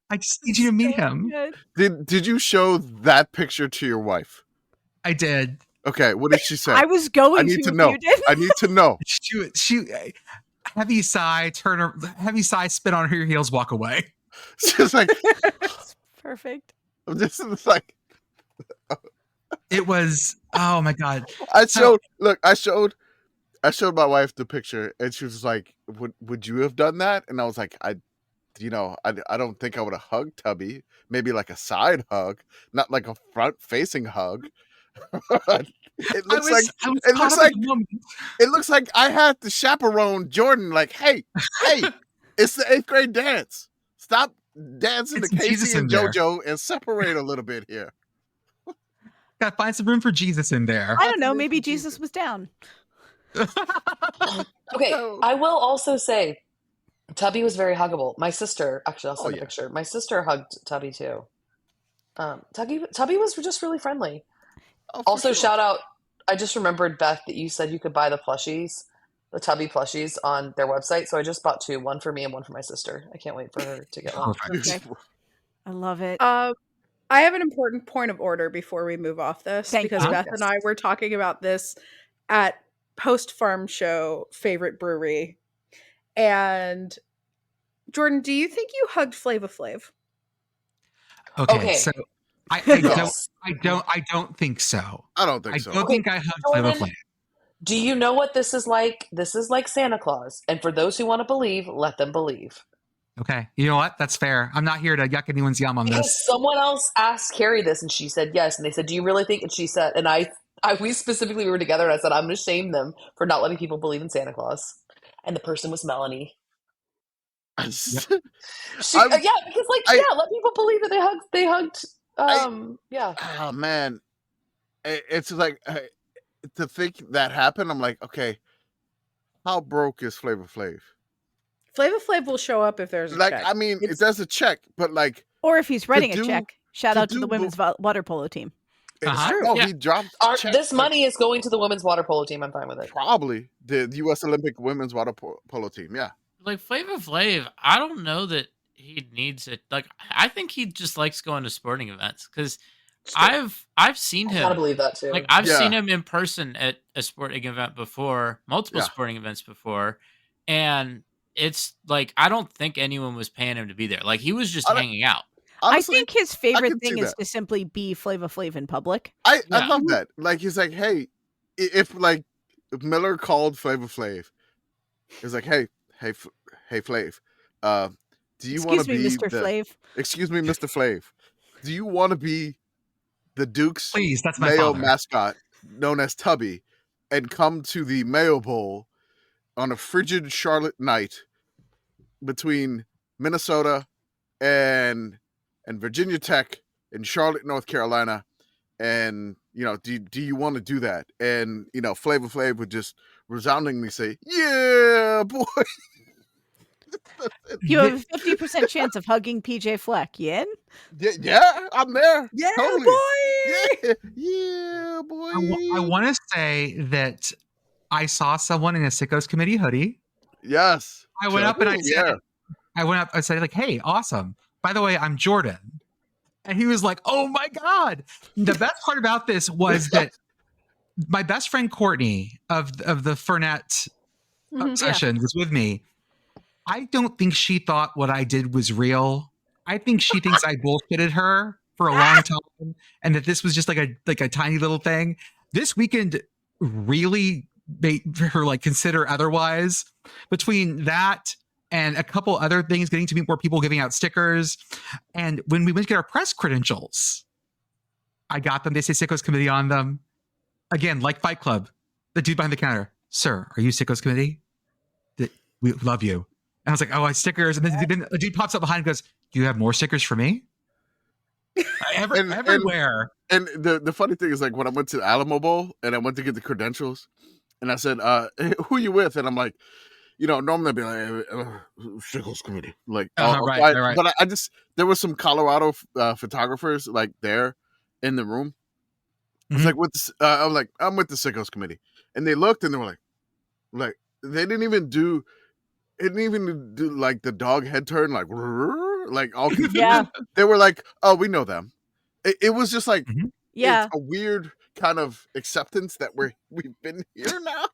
I just need you to meet him. Did you show that picture to your wife? I did. Okay, what did she say? I was going I need to know. I need to know. She heavy sigh, heavy sigh, spit on her heels, walk away. She's like, perfect. This is like, it was. Oh my god! I showed my wife the picture, and she was like, "Would you have done that?" And I was like, I don't think I would have hugged Tubby. Maybe like a side hug, not like a front-facing hug. It looks like I had to chaperone Jordan. Like, hey, it's the 8th grade dance. Stop dancing to Casey and JoJo and separate a little bit here. Gotta find some room for Jesus in there. I don't know. Maybe Jesus was down. Okay, I will also say, Tubby was very huggable. My sister, actually, I'll send a picture. My sister hugged Tubby too. Tubby was just really friendly. Also, shout out, I just remembered, Beth, that you said you could buy the plushies, the Tubby plushies on their website. So I just bought 2, one for me and one for my sister. I can't wait for her to get one. Okay. I love it. I have an important point of order before we move off this, because Beth and I were talking about this at Post Farm Show Favorite Brewery. And Jordan, do you think you hugged Flava Flav? Okay. So I don't think so. I don't think so. I don't think I hugged Flava Flav. Do you know what this is like? This is like Santa Claus. And for those who want to believe, let them believe. Okay. You know what? That's fair. I'm not here to yuck anyone's yum on this. Someone else asked Carrie this, and she said yes. And they said, "Do you really think?" And she said, and we specifically were together, and I said, "I'm going to shame them for not letting people believe in Santa Claus." And the person was Melanie. Because let people believe that they hugged. Oh man, it's like to think that happened. I'm like, okay, how broke is Flava Flav? Flava Flav will show up if there's a check. I mean, if there's a check, but like, or if he's writing a check. Shout out to the women's water polo team. He dropped. This money is going to the women's water polo team. I'm fine with it. Probably the U.S. Olympic women's water polo team. Yeah. Like Flava Flav, I don't know that he needs it. Like, I think he just likes going to sporting events because I've seen him. I gotta believe that too. Like, I've seen him in person at a sporting event before, multiple sporting events before, and it's like I don't think anyone was paying him to be there. Like, he was just hanging out. Honestly, I think his favorite thing is to simply be Flava Flav in public. I love that. Like, he's like, hey, if Miller called Flava Flav, he's like, hey, Flav, do you want to be Mr. Flav? Excuse me, Mr. Flav. Do you want to be the Duke's Please, that's my Mayo father. mascot known as Tubby, and come to the Mayo Bowl on a frigid Charlotte night between Minnesota and Virginia Tech in Charlotte, North Carolina. And, do you want to do that? And, Flava Flav would just resoundingly say, yeah, boy. You have a 50% chance of hugging PJ Fleck. You in? Yeah, I'm there. Yeah, Totally. boy. Yeah, boy. I want to say that I saw someone in a Sickos Committee hoodie. Yes. I went up and I said, like, hey, awesome. By the way, I'm Jordan. And he was like, oh my God. The best part about this was that my best friend Courtney of the Fernet session was with me. I don't think she thought what I did was real. I think she thinks I bullshitted her for a long time, and that this was just like a tiny little thing. This weekend really made her like consider otherwise. Between that and a couple other things, getting to meet more people, giving out stickers, and when we went to get our press credentials, I got them. They say Sickos Committee on them. Again, like Fight Club, the dude behind the counter. Sir, are you Sickos Committee? We love you. And I was like, oh, I stickers. And then a dude pops up behind and goes, do you have more stickers for me? Everywhere. And the funny thing is, like, when I went to the Alamo Bowl and I went to get the credentials, and I said, hey, who are you with? And I'm like, normally I'd be like, Sickos Committee. Like, right. But I just, there was some Colorado photographers, like, there in the room. I was like, I'm with the Sickos Committee. And they looked and they were like, they didn't even do like the dog head turn, like all confused. Yeah. They were like, oh, we know them. It was just like, Yeah, it's a weird kind of acceptance that we've been here now.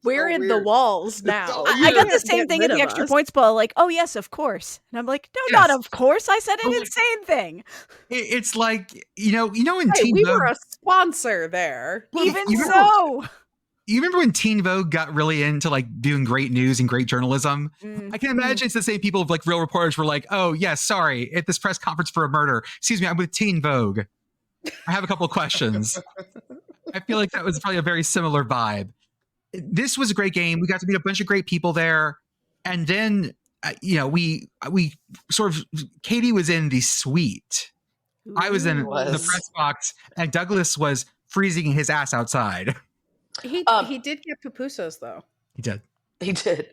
We're in the walls now. so I got the Get same thing rid at the of extra us. points ball. Like, oh yes, of course. And I'm like, no, Yes. not of course. I said an Oh, insane thing. It's like, in Hey, Teen we Vogue, were a sponsor there. Even you so. you remember when Teen Vogue got really into like doing great news and great journalism? I can imagine it's the same people, like real reporters were like, oh yeah, sorry, at this press conference for a murder. Excuse me, I'm with Teen Vogue. I have a couple of questions. I feel like that was probably a very similar vibe. This was a great game. We got to meet a bunch of great people there. And then, we sort of, Katie was in the suite. I was in the press box, and Douglas was freezing his ass outside. He did get pupusas though. He did. He did.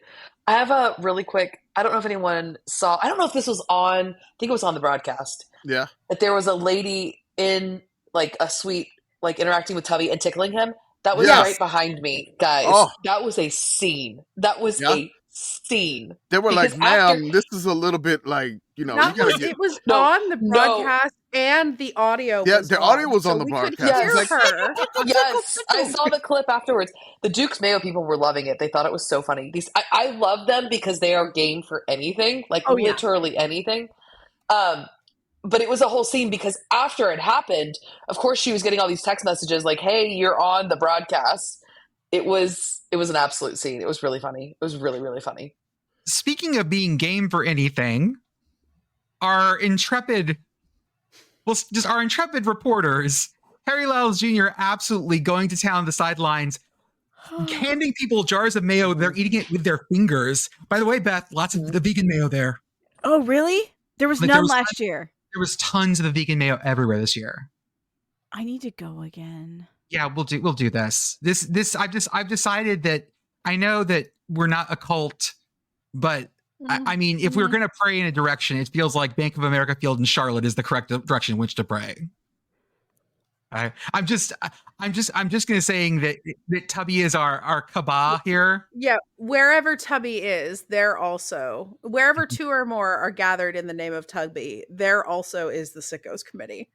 I have a really quick, I don't know if anyone saw, I don't know if this was on, I think it was on the broadcast. Yeah. That there was a lady in like a suite, like interacting with Tubby and tickling him. That was right behind me, guys. Oh. That was a scene. That was a scene. They were Because like, ma'am, this is a little bit like, you Not gotta was, get. it was on the broadcast and the audio. Yeah, was the on, audio was on so the we could broadcast. hear It's like, her. Yes, I saw the clip afterwards. The Duke's Mayo people were loving it. They thought it was so funny. I love them because they are game for anything, like literally anything. But it was a whole scene because after it happened, of course, she was getting all these text messages like, "Hey, you're on the broadcast." It was an absolute scene. It was really funny. It was really, really funny. Speaking of being game for anything, our intrepid reporters, Harry Lyles Jr. absolutely going to town the sidelines, handing people jars of mayo. They're eating it with their fingers. By the way, Beth, lots of the vegan mayo there. Oh, really? There was none last year. There was tons of the vegan mayo everywhere this year. I need to go again. Yeah, we'll do this. This I've decided that I know that we're not a cult, but I mean, if we're going to pray in a direction, it feels like Bank of America Field in Charlotte is the correct direction in which to pray. I'm just going to saying that Tubby is our Kaaba here. Yeah, wherever Tubby is, there also, wherever two or more are gathered in the name of Tubby, there also is the Sickos Committee.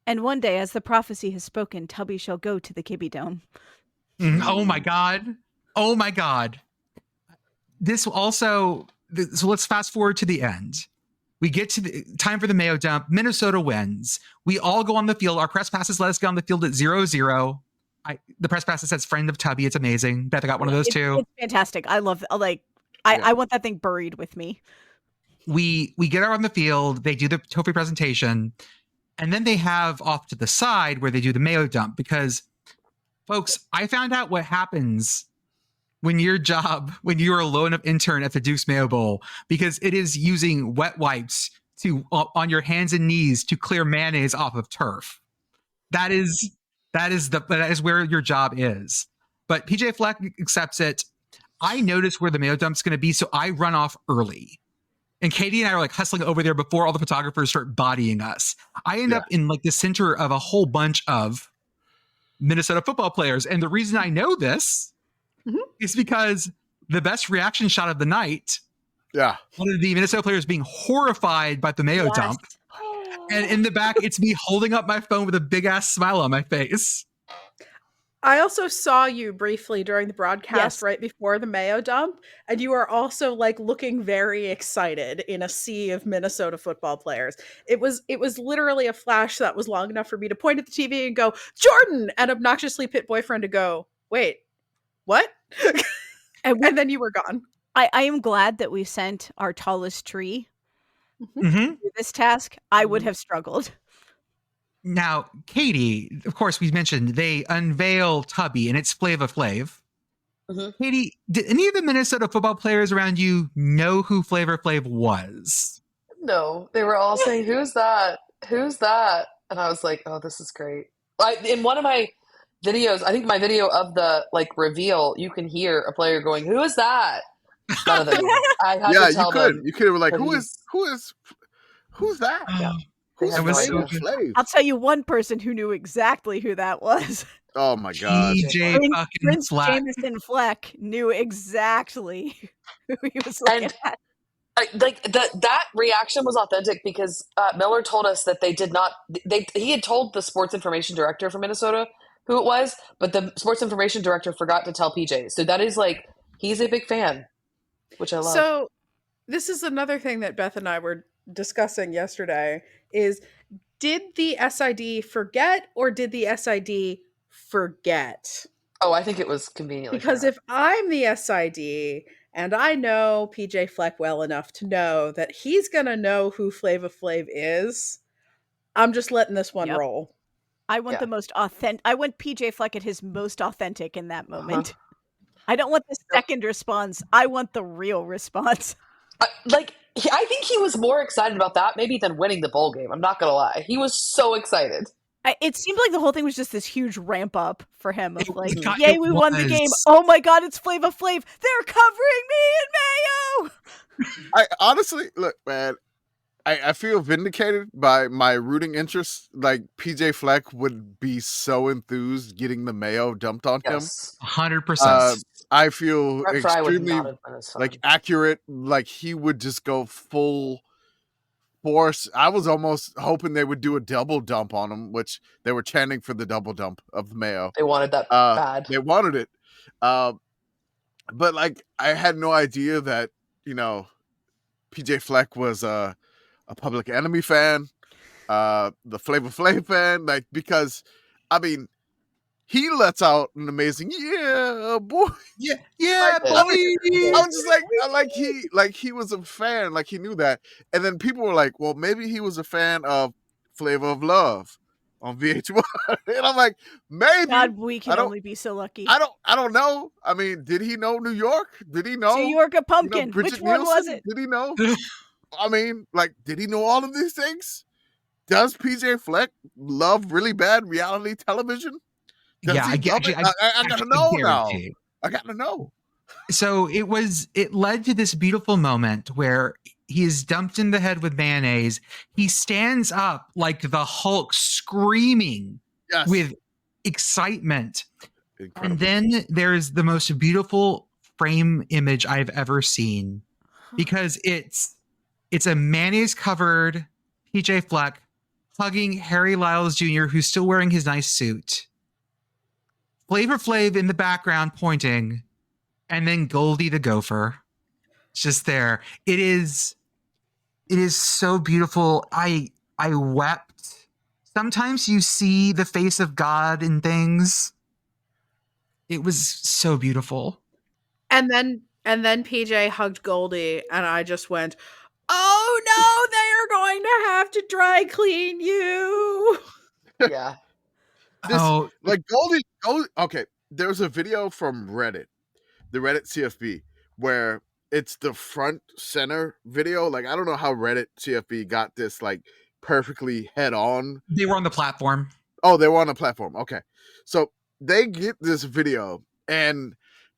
And one day, as the prophecy has spoken, Tubby shall go to the Kibby Dome. Oh my God. Oh my God. This also, so let's fast forward to the end. We get to the time for the mayo dump. Minnesota wins. We all go on the field. Our press passes let us go on the field at 0-0. The press passes says friend of Tubby. It's amazing. Beth, I got one of those too. It's fantastic. I love I want that thing buried with me. We get out on the field. They do the trophy presentation. And then they have off to the side where they do the mayo dump because Folks, I found out what happens when you're a low enough intern at the Duke's Mayo Bowl, because it is using wet wipes on your hands and knees to clear mayonnaise off of turf. That is where your job is. But PJ Fleck accepts it. I notice where the Mayo dump's going to be, so I run off early. And Katie and I are like hustling over there before all the photographers start bodying us. I end up in like the center of a whole bunch of Minnesota football players. And the reason I know this is because the best reaction shot of the night, one of the Minnesota players being horrified by the Mayo dump. And in the back, it's me holding up my phone with a big ass smile on my face. I also saw you briefly during the broadcast right before the Mayo dump, and you are also like looking very excited in a sea of Minnesota football players. It was literally a flash that was long enough for me to point at the TV and go, Jordan, and obnoxiously Pitt boyfriend to go, wait, what? and then you were gone. I am glad that we sent our tallest tree to this task. I would have struggled. Now, Katie, of course, we mentioned they unveil Tubby and it's Flava Flav. Katie, did any of the Minnesota football players around you know who Flava Flav was? No, they were all saying, "Who's that? Who's that?" And I was like, "Oh, this is great." In one of my videos, I think my video of the like reveal, you can hear a player going, "Who is that?" None of them. I had to tell them. You could have like, who's that? Yeah. I'll tell you one person who knew exactly who that was. Oh my god! Prince Jameson Fleck knew exactly who he was looking at. That reaction was authentic because Miller told us that they did not. He had told the sports information director for Minnesota who it was, but the sports information director forgot to tell PJ. So that is like he's a big fan, which I love. So this is another thing that Beth and I were discussing yesterday is, did the SID forget or did the SID forget? Oh, I think it was conveniently because if I'm the SID and I know PJ Fleck well enough to know that he's gonna know who Flava Flav is, I'm just letting this one roll. I want the most authentic. I want PJ Fleck at his most authentic in that moment. I don't want the second response. I want the real response. I think he was more excited about that maybe than winning the bowl game. I'm not going to lie. He was so excited. It seemed like the whole thing was just this huge ramp up for him of like, yay, we won the game. Oh my God, it's Flava Flav. They're covering me in Mayo. I honestly, look, man, I feel vindicated by my rooting interest. Like PJ Fleck would be so enthused getting the Mayo dumped on him. 100%. I feel extremely like accurate. Like he would just go full force. I was almost hoping they would do a double dump on him, which they were chanting for the double dump of the Mayo. They wanted that bad. They wanted it. But like I had no idea that, PJ Fleck was a Public Enemy fan, the Flava Flav fan, like because I mean he lets out an amazing boy. Yeah, boy. I was just like he was a fan, like he knew that. And then people were like, well, maybe he was a fan of Flavor of Love on VH1. And I'm like, maybe. God, we can only be so lucky. I don't know. I mean, did he know New York? Did he know New York a Pumpkin? Which one was it? Did he know? I mean, like, did he know all of these things? Does PJ Fleck love really bad reality television? I gotta know now. I gotta know. So it led to this beautiful moment where he is dumped in the head with mayonnaise. He stands up like the Hulk screaming with excitement. Incredible. And then there's the most beautiful frame image I've ever seen because it's a mayonnaise covered PJ Fleck hugging Harry Lyles Jr., who's still wearing his nice suit. Flava Flav in the background pointing, and then Goldy the gopher just there. It is so beautiful. I wept. Sometimes you see the face of God in things. It was so beautiful. And then PJ hugged Goldy, and I just went, oh no, they are going to have to dry clean you. Yeah. This Oh, like Goldie. Okay, there's a video from Reddit, the Reddit CFB, where it's the front center video. Like I don't know how Reddit CFB got this like perfectly head on. they were on the platform. Oh, they were on a platform. Okay, so they get this video, and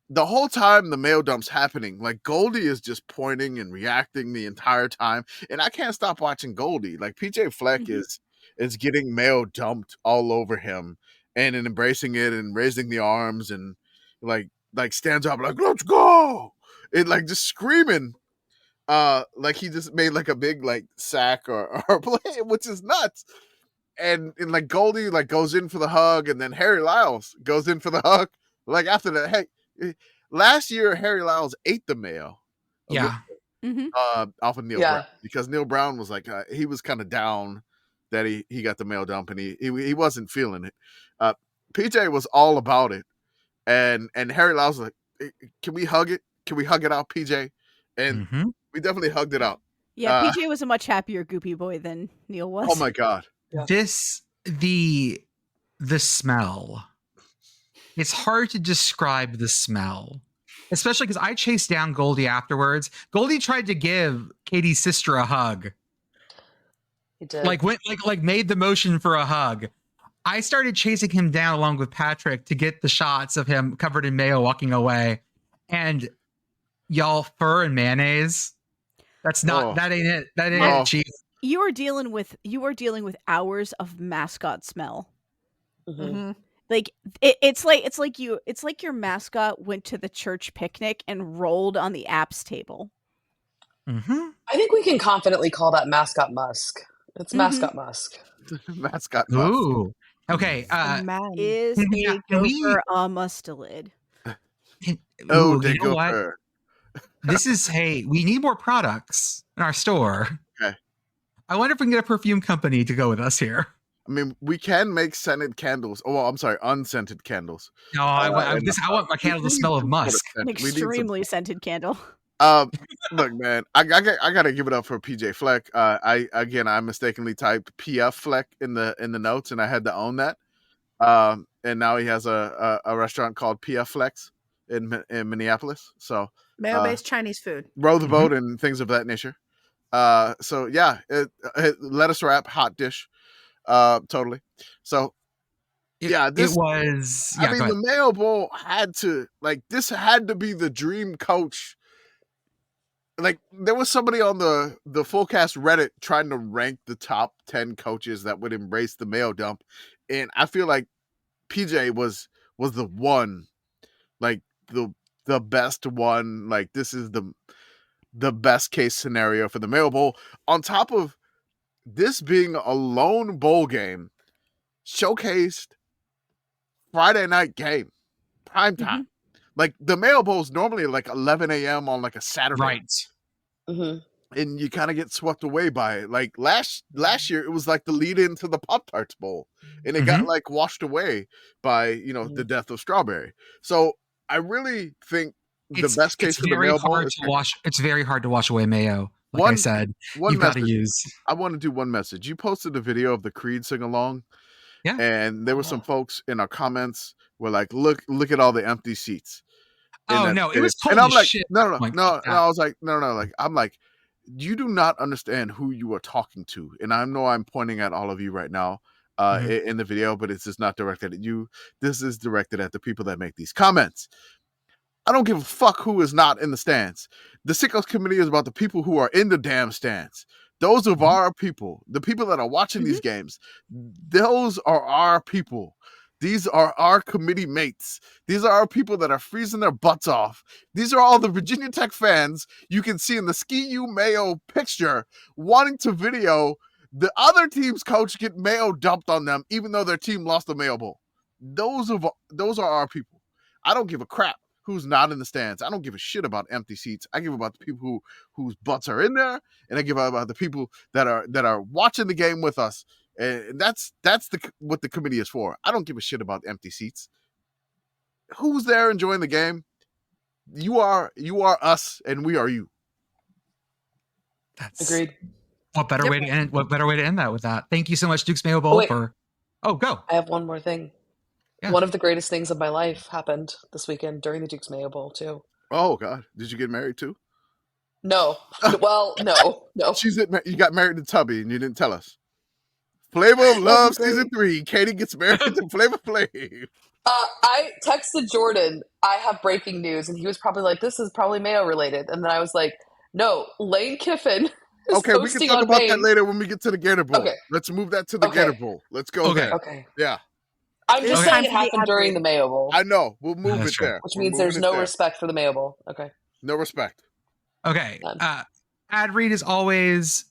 the whole time the mail dump's happening, like Goldie is just pointing and reacting the entire time, and I can't stop watching Goldie. Like PJ Fleck is getting mail dumped all over him, and embracing it and raising the arms and like stands up like let's go, and like just screaming, like he just made like a big like sack or play, which is nuts. And like Goldie like goes in for the hug, and then Harry Lyles goes in for the hug. Like after that, hey, last year Harry Lyles ate the mail. Yeah. Off of Neil Brown, because Neil Brown was like he was kind of down that he got the mail dump, and he wasn't feeling it. PJ was all about it, and Harry Lyles was like, hey, can we hug it? Can we hug it out, PJ? And we definitely hugged it out. Yeah, PJ was a much happier Goopy boy than Neil was. Oh my god. Yeah. The smell. It's hard to describe the smell, especially because I chased down Goldie afterwards. Goldie tried to give Katie's sister a hug. He did. Like went like made the motion for a hug. I started chasing him down along with Patrick to get the shots of him covered in mayo walking away. And y'all, fur and mayonnaise. That ain't it. That ain't it, Chief. You are dealing with hours of mascot smell. Like it's like your mascot went to the church picnic and rolled on the apps table. I think we can confidently call that mascot musk. It's mascot musk. Mascot musk. Ooh. Okay. Is a gopher a mustelid? Oh, you know what? This is we need more products in our store. Okay. I wonder if we can get a perfume company to go with us here. I mean, we can make scented candles. Oh, well, I'm sorry, unscented candles. No, I want my candle to smell of musk. An extremely scented candle. Look, man, I gotta give it up for PJ Fleck. I mistakenly typed PF Fleck in the notes, and I had to own that. And now he has a restaurant called PF Flex in Minneapolis. So mayo-based Chinese food, row the boat and things of that nature. So yeah, lettuce wrap, hot dish, totally. So yeah, this was. Yeah, I mean, the Mayo Bowl had to this had to be the dream coach. Like there was somebody on the Fullcast Reddit trying to rank the top 10 coaches that would embrace the mail dump, and I feel like PJ was the one, like the best one. Like this is the best case scenario for the Mayo Bowl. On top of this being a lone bowl game, showcased Friday night game, prime time. Like the Mayo Bowl is normally like 11 a.m. on like a Saturday, right? And you kind of get swept away by it. Like last year, it was like the lead into the Pop Tarts Bowl, and it got like washed away by the death of Strawberry. So I really think the best case for the Mayo Bowl is it's very hard to wash away mayo. Like I said, you've got to use. I want to do one message. You posted a video of the Creed sing along, and there were some folks in our comments were like, "Look at all the empty seats." Oh no, it was cold and I'm like, shit. no. I was like, no. Like I'm like, you do not understand who you are talking to, and I know I'm pointing at all of you right now in the video, but it's just not directed at you. This is directed at the people that make these comments. I don't give a fuck who is not in the stands. The Sickos Committee is about the people who are in the damn stands. Those are our people. The people that are watching these games, those are our people. These are our committee mates. These are our people that are freezing their butts off. These are all the Virginia Tech fans you can see in the Ski-U-Mayo picture wanting to video the other team's coach get mayo dumped on them, even though their team lost the Mayo Bowl. Those are our people. I don't give a crap who's not in the stands. I don't give a shit about empty seats. I give about the people whose butts are in there, and I give about the people that are watching the game with us. And that's what the committee is for. I don't give a shit about empty seats. Who's there enjoying the game? You are us, and we are you. That's agreed. What better way to end? What better way to end that with that? Thank you so much, Duke's Mayo Bowl. Go. I have one more thing. Yeah. One of the greatest things of my life happened this weekend during the Duke's Mayo Bowl too. Oh God, did you get married too? No, well, no. You got married to Tubby and you didn't tell us. Flavor of Love That'd be season 3. Katie gets married to Flava Flav. I texted Jordan, I have breaking news, and he was probably like, this is probably Mayo related. And then I was like, no, Lane Kiffin is Okay, we can posting talk on about Maine. that later when we get to the Gator Bowl. Okay. Let's move that to the Okay. Gator Bowl. Let's go Okay. there. Okay. Yeah, I'm just Okay. saying it Time for the happened ad during read. the Mayo Bowl, I know. We'll move That's it true. there. which We're means there's moving it no there. respect for the Mayo Bowl. Okay. No respect. Okay. None. Ad read is always,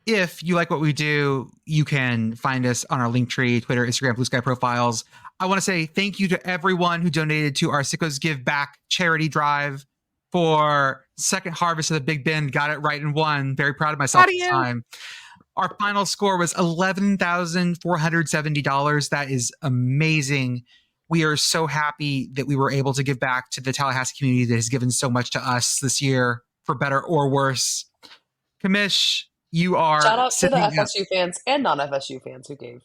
if you like what we do, you can find us on our Linktree, Twitter, Instagram, Blue Sky profiles. I want to say thank you to everyone who donated to our Sickos Give Back charity drive for second harvest of the Big Ben. Got it right and won. Very proud of myself Proud of this you. time. Our final score was $11,470. That is amazing. We are so happy that we were able to give back to the Tallahassee community that has given so much to us this year, for better or worse. Commish, you are Shout out to the sitting at- FSU fans and non-FSU fans who gave.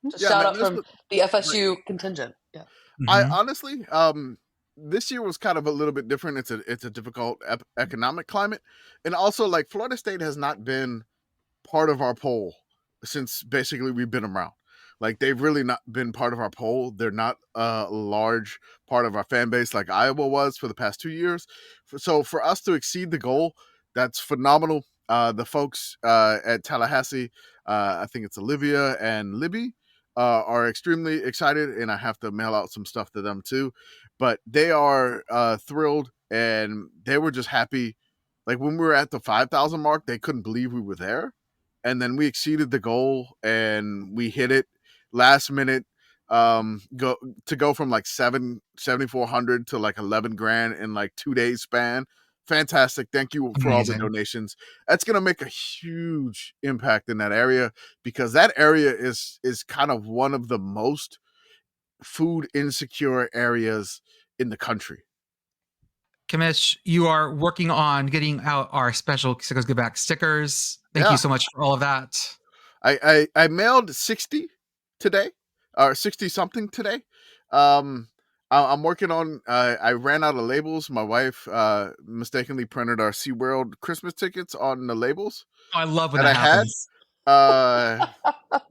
Just Yeah, shout man, out this from was- the FSU contingent. Yeah. I Mhm. honestly, this year was kind of a little bit different. It's a difficult economic climate, and also like Florida State has not been part of our poll since basically we've been around. Like they've really not been part of our poll. They're not a large part of our fan base like Iowa was for the past 2 years. So for us to exceed the goal, that's phenomenal. The folks at Tallahassee, I think it's Olivia and Libby, are extremely excited, and I have to mail out some stuff to them too. But they are thrilled, and they were just happy. Like when we were at the 5,000 mark, they couldn't believe we were there. And then we exceeded the goal, and we hit it last minute. Go from like 7,400 to like 11 grand in like 2 days span. Fantastic. Thank you for all the Amazing. donations. That's going to make a huge impact in that area, because that area is kind of one of the most food insecure areas in the country. Commish, you are working on getting out our special Sickos Give Back stickers. Thank Yeah. you so much for all of that. I mailed 60 today, or 60 something today. I'm working on, I ran out of labels. My wife mistakenly printed our SeaWorld Christmas tickets on the labels Oh, I love when that that I had. happens.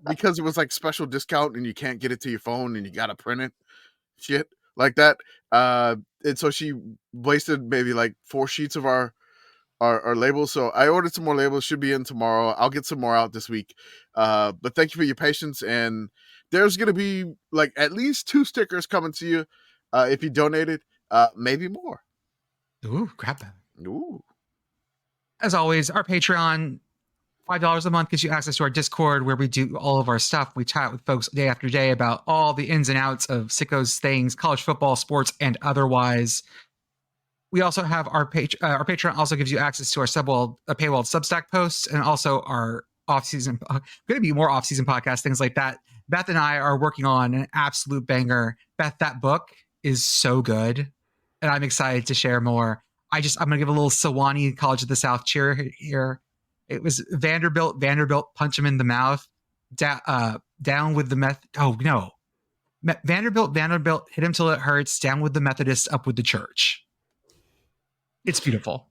Because it was like special discount and you can't get it to your phone and you got to print it. Shit like that. And so she wasted maybe like 4 sheets of our labels. So I ordered some more labels, should be in tomorrow. I'll get some more out this week. But thank you for your patience. And there's going to be like at least 2 stickers coming to you if you donated, maybe more. Ooh, grab that. Ooh. As always, our Patreon, $5 a month gives you access to our Discord where we do all of our stuff. We chat with folks day after day about all the ins and outs of Sickos things, college football, sports, and otherwise. We also have our Patreon also gives you access to our paywall Substack posts, and also our off-season, going to be more off-season podcasts, things like that. Beth and I are working on an absolute banger. Beth, that book is so good, and I'm excited to share more. I'm going to give a little Sewanee College of the South cheer here. It was Vanderbilt, punch him in the mouth. Down with the meth. Oh, no. Vanderbilt, hit him till it hurts. Down with the Methodists, up with the church. It's beautiful.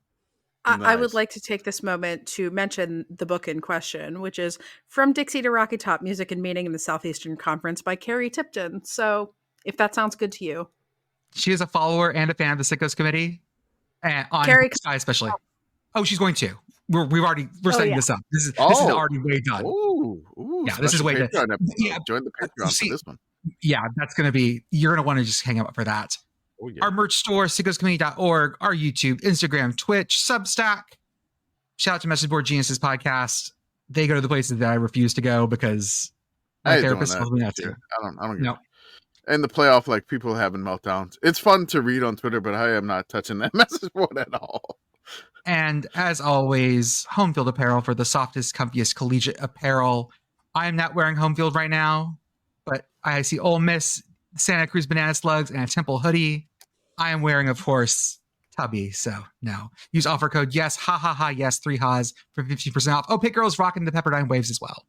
I would Nice. like to take this moment to mention the book in question, which is From Dixie to Rocky Top, Music and Meaning in the Southeastern Conference by Carrie Tipton. So if that sounds good to you. She is a follower and a fan of the Sickos Committee. And on Carrie- Sky especially. Oh, she's going to. We're setting yeah. this up. This is Oh. already way done. Ooh, Yeah, this is special way done. Patreon episode. Yeah. Join the Patreon See- for this one. Yeah, that's going to be, you're going to want to just hang out for that. Oh, yeah. Our merch store, sickoscommittee.org, our YouTube, Instagram, Twitch, Substack. Shout out to Message Board Geniuses podcast. They go to the places that I refuse to go because I my ain't doing therapist that tells me not this to. year. I don't get No. it. And the playoff, like people having meltdowns. It's fun to read on Twitter, but I am not touching that message board at all. And as always, home field apparel for the softest, comfiest collegiate apparel. I am not wearing home field right now, but I see Ole Miss, Santa Cruz Banana Slugs, and a Temple hoodie. I am wearing, of course, Tubby. So no, use offer code yes, yes, 3 ha's for 50% off. Oh, Pit Girl's rocking the Pepperdine waves as well.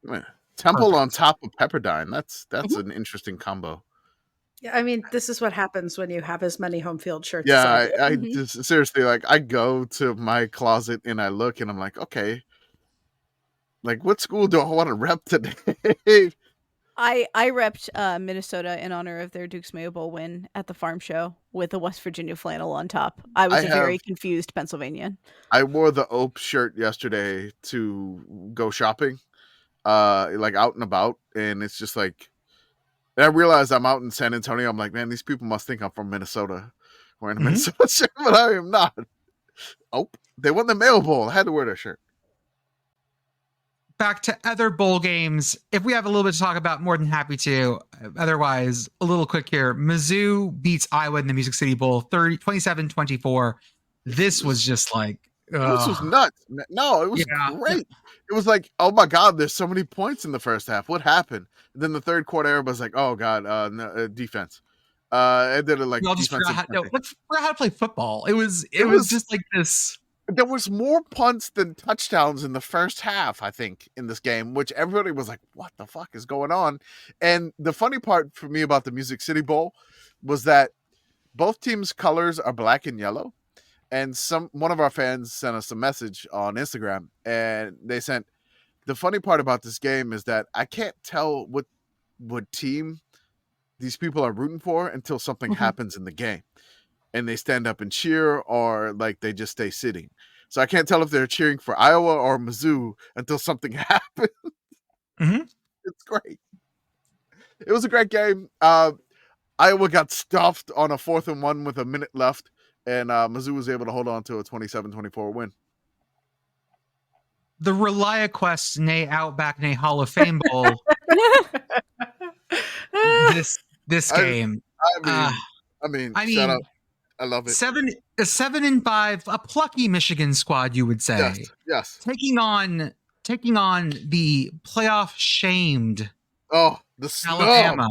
Man, Temple Perfect. on top of Pepperdine. That's Mm-hmm. an interesting combo. I mean, this is what happens when you have as many home field shirts as Yeah, I I do. just seriously, like, I go to my closet and I look and I'm like, okay, like, what school do I want to rep today? I repped Minnesota in honor of their Duke's Mayo Bowl win at the farm show with a West Virginia flannel on top. I was a very confused Pennsylvanian. I wore the Ope shirt yesterday to go shopping, like out and about, and it's just like, and I realized I'm out in San Antonio. I'm like, man, these people must think I'm from Minnesota, wearing a Minnesota shirt, but I am not. Oh, they won the Mayo Bowl. I had to wear their shirt. Back to other bowl games. If we have a little bit to talk about, more than happy to. Otherwise, a little quick here. Mizzou beats Iowa in the Music City Bowl 27-24. This was just like... This was nuts. No, it was great. It was like, oh my God, there's so many points in the first half. What happened? And then the third quarter, everybody's like, oh God, no, defense. And then like, we all just forgot how to play football. It was just like this... There was more punts than touchdowns in the first half, I think, in this game, which everybody was like, what the fuck is going on? And the funny part for me about the Music City Bowl was that both teams' colors are black and yellow. And one of our fans sent us a message on Instagram, and they sent, the funny part about this game is that I can't tell what team these people are rooting for until something happens in the game. And they stand up and cheer, or like they just stay sitting. So I can't tell if they're cheering for Iowa or Mizzou until something happens. It's great. It was a great game. Iowa got stuffed on a 4th and 1 with a minute left, and Mizzou was able to hold on to a 27-24 win. The Reliaquest nay Outback nay Hall of Fame Bowl. this game. I mean, shut up. I love it. 7-5, a plucky Michigan squad, you would say. Yes. Taking on the playoff shamed Alabama.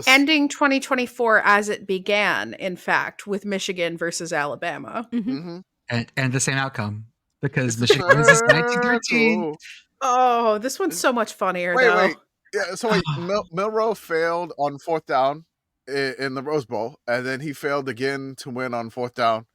Ending 2024 as it began, in fact, with Michigan versus Alabama. And the same outcome, because Michigan wins this 1913. Oh, this one's so much funnier, though. Wait. Yeah, so Milroe failed on 4th down in the Rose Bowl, and then he failed again to win on 4th down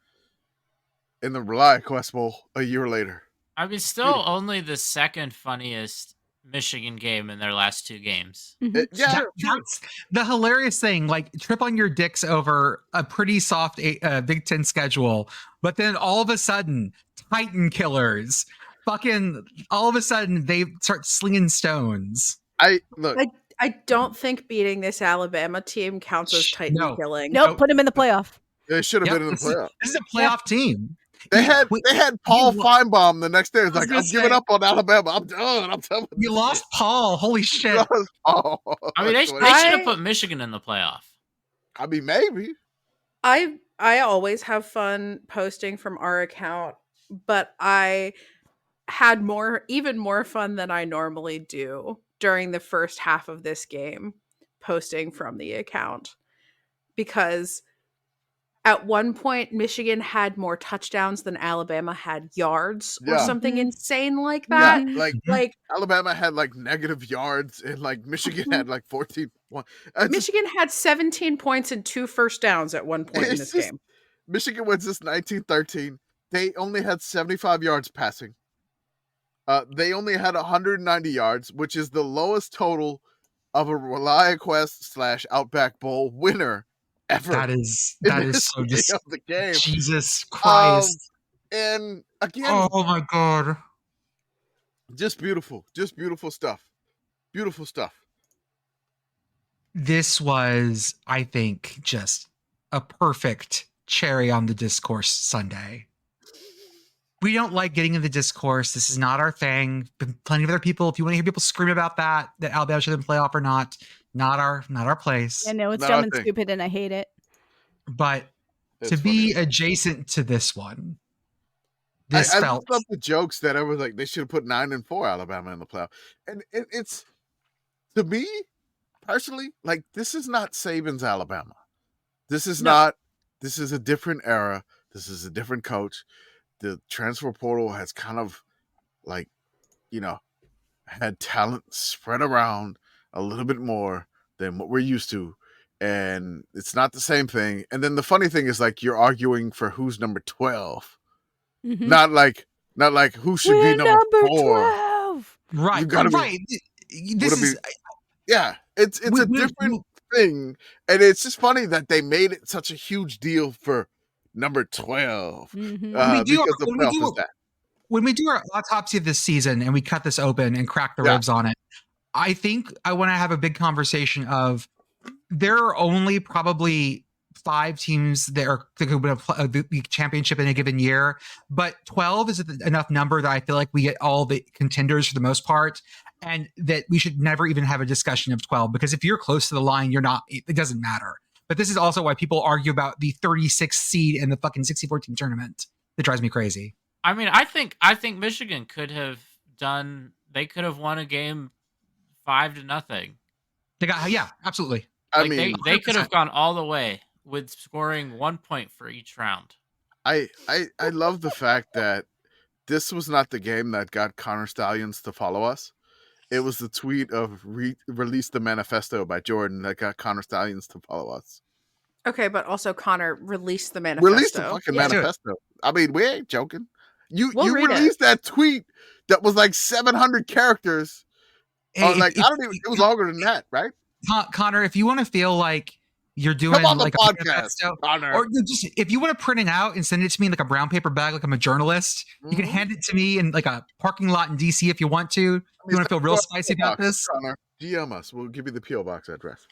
in the Reliaquest Bowl a year later. I mean, still only the second funniest Michigan game in their last 2 games. That's the hilarious thing. Like, trip on your dicks over a pretty soft Big Ten schedule, but then all of a sudden, Titan killers, fucking all of a sudden they start slinging stones. I don't think beating this Alabama team counts as Titan killing. Nope, put him in the playoff. They should have been in the playoff. This is a playoff team. They had Paul Feinbaum the next day. It's like, I'm giving up on Alabama. I'm done. I'm telling you. You lost Paul. Holy shit. I mean, they should have put Michigan in the playoff. I mean, maybe. I always have fun posting from our account, but I had even more fun than I normally do during the first half of this game posting from the account, because at one point Michigan had more touchdowns than Alabama had yards or something insane like that. Yeah, like Alabama had like negative yards, and like Michigan had like 14. Michigan had 17 points and 2 first downs at one point in this game. Michigan wins this 19-13. They only had 75 yards passing. They only had 190 yards, which is the lowest total of a Reliaquest / Outback Bowl winner ever. That is so just of the game. Jesus Christ. And again, oh my God, just beautiful stuff. Beautiful stuff. This was, I think, just a perfect cherry on the discourse Sunday. We don't like getting into the discourse. This is not our thing. Plenty of other people, if you want to hear people scream about that Alabama should have been playoff or not our place. I know it's dumb and stupid, and I hate it. But to be adjacent to this one, I love the jokes that I was like, they should have put 9-4 Alabama in the playoff, and it's, to me personally, like, this is not Saban's Alabama. This is not. This is a different era. This is a different coach. The transfer portal has kind of, like, had talent spread around a little bit more than what we're used to. and it's not the same thing. And then the funny thing is, like, you're arguing for who's number 12, Mhm. not like who should be We're number 4. 12. Right. You gotta be- right. This would it is be- Yeah, it's a different thing, and it's just funny that they made it such a huge deal for number 12 Mhm. because the playoff is that. when we do our autopsy of this season and we cut this open and crack the ribs on it, I think I want to have a big conversation of there are only probably 5 teams that could win the championship in a given year, but 12 is enough number that I feel like we get all the contenders for the most part, and that we should never even have a discussion of 12, because if you're close to the line, it doesn't matter. But this is also why people argue about the 36th seed in the fucking 64 team tournament. That drives me crazy. I mean, I think Michigan could have won a game 5-0. Absolutely. Like, they could have gone all the way with scoring 1 point for each round. I love the fact that this was not the game that got Connor Stallions to follow us. It was the tweet of release the manifesto by Jordan that got Connor Stallions to follow us. Okay, but also Connor released the manifesto. Release the fucking manifesto. I mean, we ain't joking. You it. released that tweet that was like 700 characters. Hey, it was longer than that, right? Connor, if you want to feel like you're doing like a manifesto, or just if you want to print it out and send it to me in like a brown paper bag, like I'm a journalist, you can hand it to me in like a parking lot in DC if you want to. You want to feel real spicy about this? Connor, DM us. We'll give you the P.O. Box address.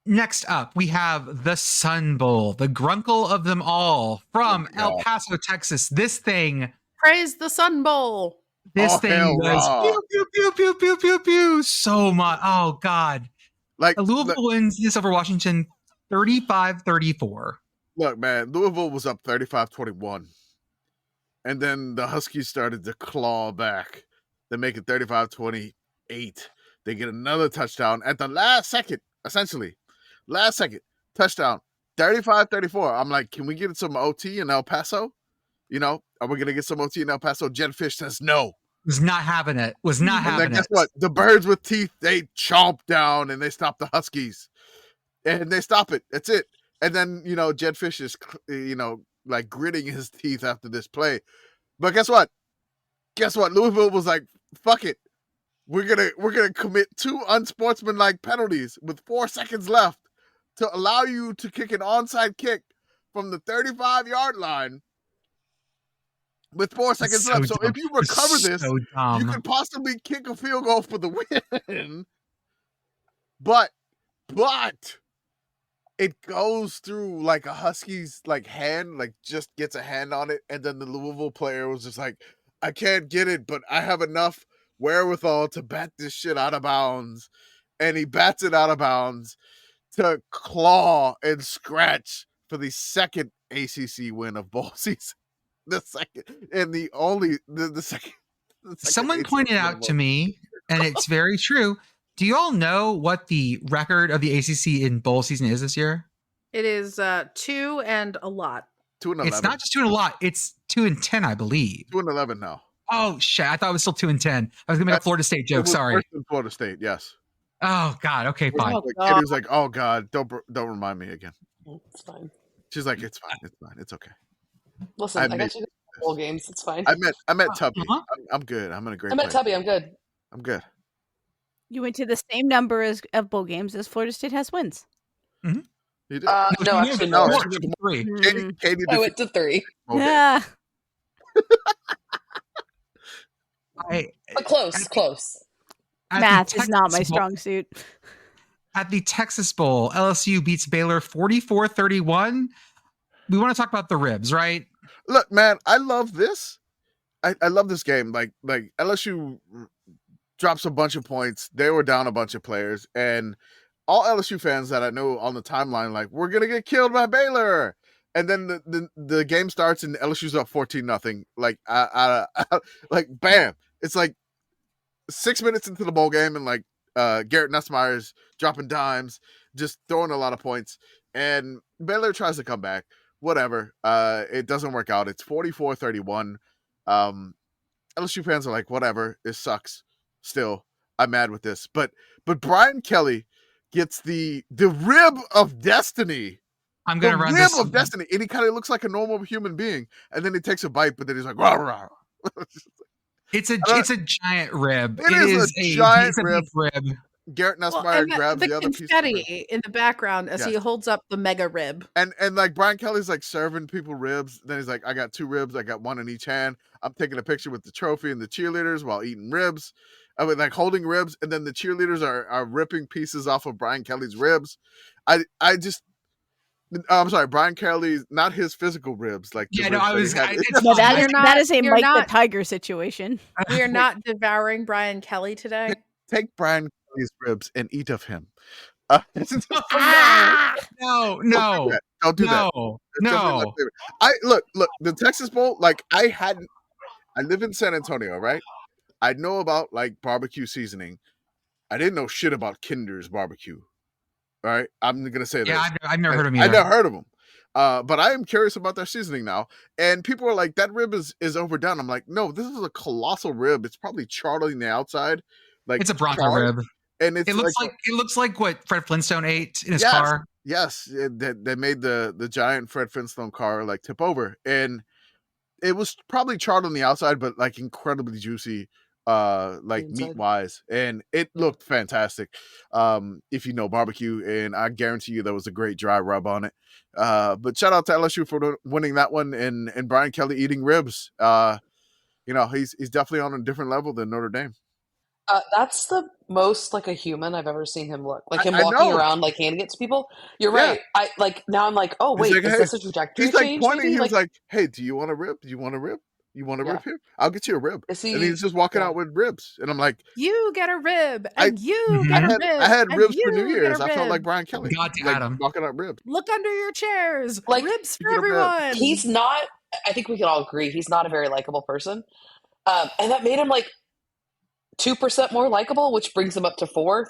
Next up, we have the Sun Bowl, the grunkle of them all, from El Paso, Texas. This thing, praise the Sun Bowl. This thing was pew, pew, pew, pew, pew, pew, so much. Oh, God. Like Louisville wins this over Washington 35-34. Look, man, Louisville was up 35-21. And then the Huskies started to claw back. They make it 35-28. They get another touchdown at the last second, essentially. Last second, touchdown, 35-34. I'm like, can we get some OT in El Paso? You know, are we going to get some OT in El Paso? Jetfish says no. Was not having it. And guess what? The birds with teeth, they chomp down and they stop the Huskies. And they stop it. That's it. And then, you know, Jetfish is, you know, like gritting his teeth after this play. But guess what? Louisville was like, fuck it. We're gonna commit 2 unsportsmanlike penalties with 4 seconds left to allow you to kick an onside kick from the 35-yard line with 4 seconds left. So if you recover this, you could possibly kick a field goal for the win. But it goes through like a Husky's like hand, like just gets a hand on it, and then the Louisville player was just like, I can't get it, but I have enough wherewithal to bat this shit out of bounds. And he bats it out of bounds to claw and scratch for the second ACC win of bowl season. The second and the only the second. Someone ACC pointed out to me, and it's very true. Do you all know what the record of the ACC in bowl season is this year? It is 2 and a lot. 2-11. It's not just 2 and a lot. It's 2-10, I believe. 2-11 now. Oh shit! I thought it was still 2-10. I was gonna make a Florida State joke. Sorry. Worse than Florida State, yes. Oh God. Okay, fine. Katie was like, "Oh God, don't remind me again." It's fine. She's like, "It's fine. It's fine. It's okay." Listen, I got you bowl games. It's fine. I met Tubby. I'm good. I'm in a great. I met Tubby. I'm good. I'm good. You went to the same number of bowl games as Florida State has wins. Mm-hmm. You did. No, actually, no. Katie I went to 3. Yeah. But close. Math is not my strong suit. At the Texas Bowl, LSU beats Baylor 44-31. We want to talk about the ribs, right? Look, man, I love this. I love this game. Like LSU drops a bunch of points. They were down a bunch of players, and all LSU fans that I know on the timeline, like, we're gonna get killed by Baylor. And then the game starts and LSU's up 14-0. Like, like bam! It's like 6 minutes into the bowl game, and like Garrett Nussmeier's dropping dimes, just throwing a lot of points. And Baylor tries to come back. Whatever. It doesn't work out. It's 44-31. LSU fans are like, whatever. It sucks. Still, I'm mad with this. But Brian Kelly gets the rib of destiny. I'm gonna run rib this. of destiny, and he kind of looks like a normal human being, and then he takes a bite, but then he's like, rah, rah. It's a giant rib. It is a giant big rib. rib. Garrett Nussmeier grabs the other piece of rib. confetti in the background as he holds up the mega rib. And like Brian Kelly's like serving people ribs. Then he's like, I got 2 ribs. I got 1 in each hand. I'm taking a picture with the trophy and the cheerleaders while eating ribs. I mean, like holding ribs. And then the cheerleaders are ripping pieces off of Brian Kelly's ribs. I'm sorry, Brian Kelly's, not his physical ribs. Like that is a Mike the Tiger situation. We are not devouring Brian Kelly today. Take Brian Kelly's ribs and eat of him. No. Don't do that. No. I look, the Texas Bowl, like I live in San Antonio, right? I know about like barbecue seasoning. I didn't know shit about Kinder's barbecue. All right, I'm gonna say that. Yeah, I've never heard of them either. I never heard of them. But I am curious about their seasoning now. And people are like, that rib is overdone. I'm like, no, this is a colossal rib. It's probably charred on the outside. Like it's a Bronco rib. And it looks like what Fred Flintstone ate in his car. Yes, they made the giant Fred Flintstone car like tip over, and it was probably charred on the outside, but like incredibly juicy, like meat wise, and it looked fantastic. If you know barbecue, and I guarantee you there was a great dry rub on it. But shout out to LSU for winning that one, and Brian Kelly eating ribs. He's definitely on a different level than Notre Dame. That's the most like a human I've ever seen him look. Like him walking around, like handing it to people. You're right. I'm like, oh wait, is this a trajectory change? He's like pointing. He was like, hey, do you want a rib? Do you want a rib? You want a rib here? I'll get you a rib. And he's just walking out with ribs. And I'm like, you get a rib. And you get a rib. I had ribs for New Year's. I felt like Brian Kelly. God to Adam. Walking out ribs. Look under your chairs. Like, ribs for everyone. He's not, I think we can all agree, he's not a very likable person. And that made him like 2% more likable, which brings him up to 4%,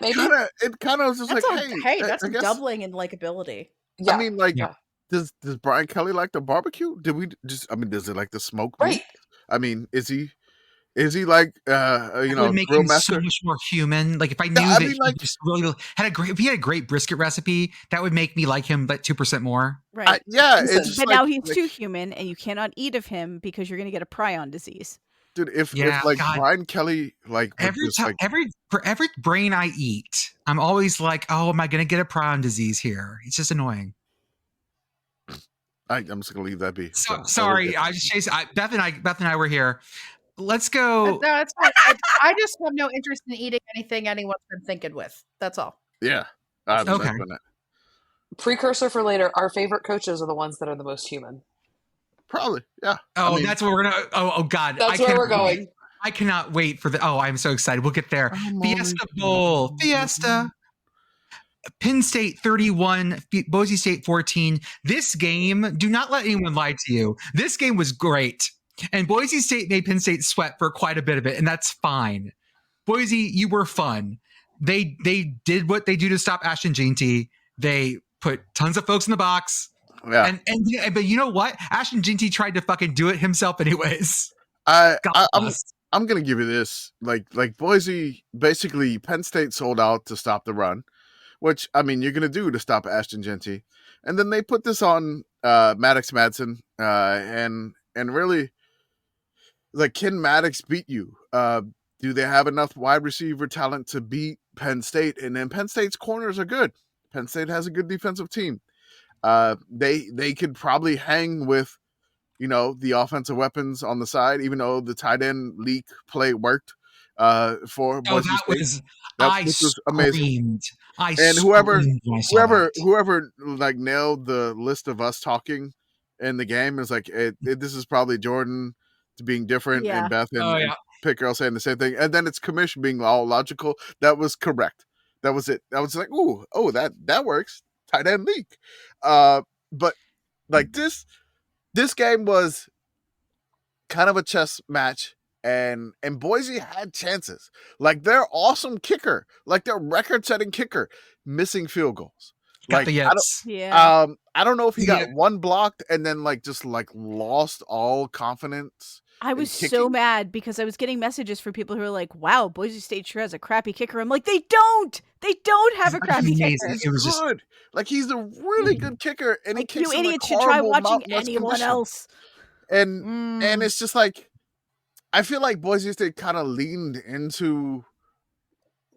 maybe. It kind of was just that's a doubling in likability. Yeah. I mean, does Brian Kelly like the barbecue? Does it like the smoke? Right. Meat? I mean, is he like would make grill him master? so much more human? Like if I knew he just really if he had a great brisket recipe, that would make me like him like 2% more. Right. But now he's too human, and you cannot eat of him because you're going to get a prion disease. Dude, if Brian Kelly for every brain I eat, I'm always like, oh, am I going to get a prion disease here? It's just annoying. I'm just gonna leave that be. Sorry, I just chased. Beth and I were here. Let's go. No, it's fine. I just have no interest in eating anything anyone's been thinking with. That's all. Yeah. Okay. Precursor for later. Our favorite coaches are the ones that are the most human. Probably, yeah. That's what we're gonna. Oh God, that's where we're going. I cannot wait for the. Oh, I'm so excited. We'll get there. Fiesta Bowl. Fiesta. Penn State 31, Boise State 14. This game, do not let anyone lie to you. This game was great. And Boise State made Penn State sweat for quite a bit of it, and that's fine. Boise, you were fun. They did what they do to stop Ashton Jeanty. They put tons of folks in the box. Yeah. But you know what? Ashton Jeanty tried to fucking do it himself anyways. I'm gonna give you this. Like Boise, basically Penn State sold out to stop the run. Which, I mean, you're going to do to stop Ashton Jeanty. And then they put this on Maddox Madsen. And really, like, can Maddox beat you? Do they have enough wide receiver talent to beat Penn State? And then Penn State's corners are good. Penn State has a good defensive team. They could probably hang with, the offensive weapons on the side, even though the tight end leak play worked for Boise State. That was amazing. And whoever like nailed the list of us talking in the game is like, this is probably Jordan being different and Beth and Pitt Girl saying the same thing. And then it's Commish being all logical. That was correct. That was it. I was like, that works. Tight end leak. But like this game was kind of a chess match. And Boise had chances. Like their awesome kicker, like their record-setting kicker, missing field goals. Got like the I don't know if he got one blocked and then just lost all confidence I was and so kicking. mad because I was getting messages from people who were like, "Wow, Boise State sure has a crappy kicker." I'm like, "They don't. They don't have a crappy amazing. kicker." It was just Good. Like he's a really good kicker, and he Like, you kicks in like idiots should try horrible watching Mountain West anyone conditions. else. And it's just like, I feel like Boise State kind of leaned into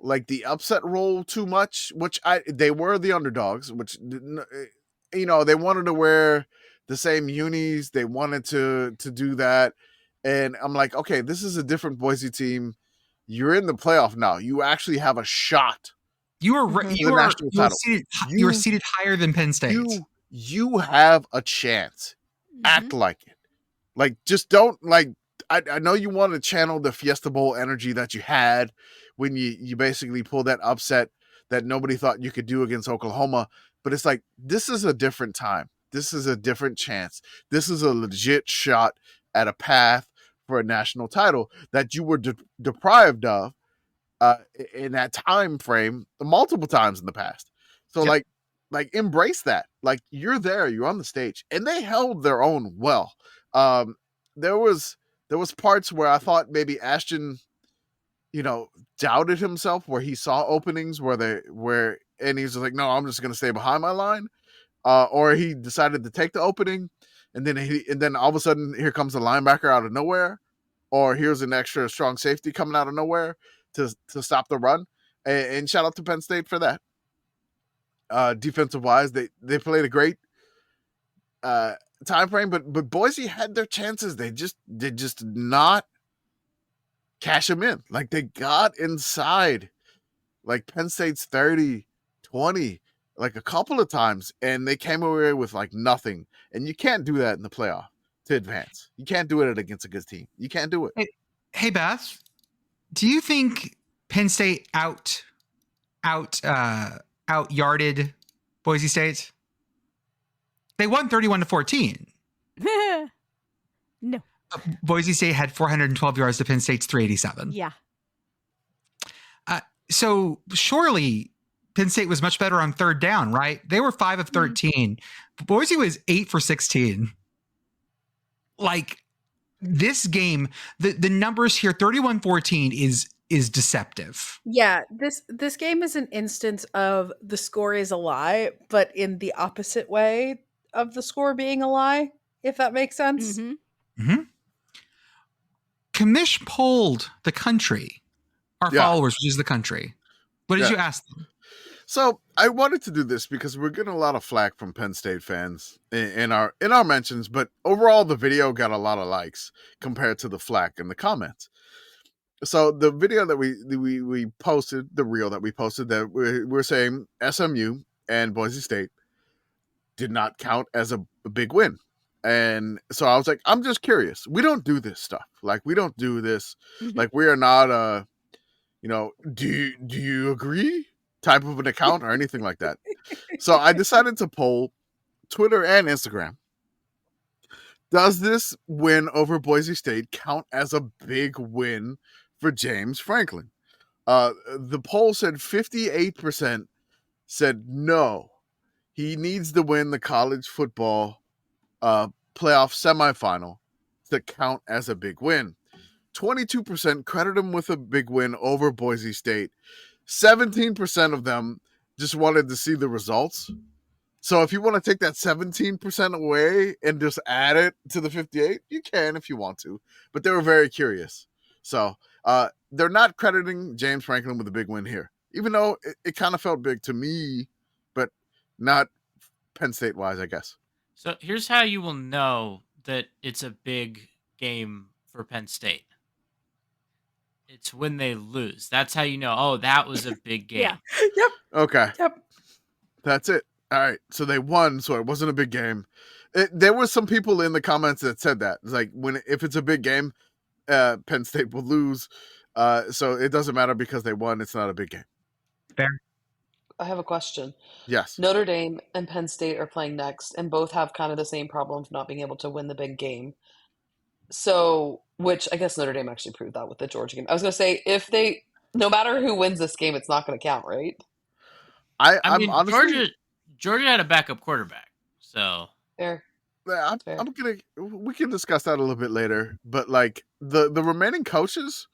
like the upset role too much, which they were the underdogs, which they wanted to wear the same unis, they wanted to do that, and I'm like, okay, this is a different Boise team. You're in the playoff now. You actually have a shot. You were national title. You were seated higher than Penn State. You have a chance. Act like it. Like, just don't like. I know you want to channel the Fiesta Bowl energy that you had when you basically pulled that upset that nobody thought you could do against Oklahoma. But it's like, this is a different time. This is a different chance. This is a legit shot at a path for a national title that you were deprived of in that time frame multiple times in the past. So like embrace that. Like, you're there, you're on the stage, and they held their own well. There was parts where I thought maybe Ashton, doubted himself, where he saw openings and he's like, no, I'm just going to stay behind my line. Or he decided to take the opening, and then all of a sudden here comes a linebacker out of nowhere, or here's an extra strong safety coming out of nowhere to stop the run. And shout out to Penn State for that. Defensive wise, they played a great time frame, but Boise had their chances. They just did not cash them in. Like, they got inside like Penn State's 30-20 like a couple of times, and they came away with like nothing. And you can't do that in the playoff to advance. You can't do it against a good team. You can't do it. Hey Beth, do you think Penn State out yarded Boise State? They won 31-14. No. Boise State had 412 yards to Penn State's 387. Yeah. So surely Penn State was much better on third down, right? They were 5 of 13. Boise was 8 for 16. Like, this game, the numbers here, 31-14 is deceptive. Yeah, this game is an instance of the score is a lie, but in the opposite way of the score being a lie, if that makes sense. Commish polled the country, our followers, which is the country. What did you ask them? So I wanted to do this because we're getting a lot of flack from Penn State fans in our mentions, but overall the video got a lot of likes compared to the flack in the comments. So the video that we posted, the reel that we posted, that we're saying SMU and Boise State did not count as a big win. And so I was like, I'm just curious. We don't do this stuff. Like, we don't do this. Like, we are not do you agree type of an account or anything like that. So I decided to poll Twitter and Instagram. Does this win over Boise State count as a big win for James Franklin? The poll said 58% said no. He needs to win the college football playoff semifinal to count as a big win. 22% credit him with a big win over Boise State. 17% of them just wanted to see the results. So if you want to take that 17% away and just add it to the 58, you can if you want to. But they were very curious. So they're not crediting James Franklin with a big win here, even though it kind of felt big to me, but not Penn State wise, I guess. So here's how you will know that it's a big game for Penn State. It's when they lose. That's how you know, oh, that was a big game. Yeah. Yep. Okay. Yep. That's it. All right. So they won, so it wasn't a big game. There were some people in the comments that said that. It's like, if it's a big game, Penn State will lose. So it doesn't matter because they won. It's not a big game. Fair. I have a question. Yes. Notre Dame and Penn State are playing next, and both have kind of the same problem of not being able to win the big game. So, which I guess Notre Dame actually proved that with the Georgia game. I was going to say, no matter who wins this game, it's not going to count, right? I mean, honestly, Georgia had a backup quarterback, so Fair. We can discuss that a little bit later, but like the remaining coaches,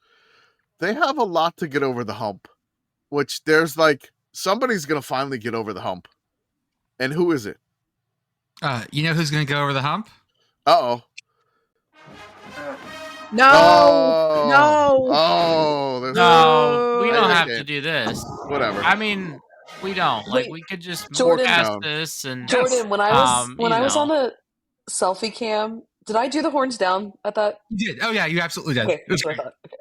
they have a lot to get over the hump, which there's like somebody's gonna finally get over the hump. And who is it? You know who's going to go over the hump? Uh-oh. No. Oh, No, we don't I have can't. to do this. Whatever. I mean, we don't. Like, Wait, we could just Jordan- forecast this and Jordan, when I was you on know. the selfie cam, did I do the horns down at that? You did. Oh, yeah, you absolutely did. Okay, It was that's what I great. thought. Okay.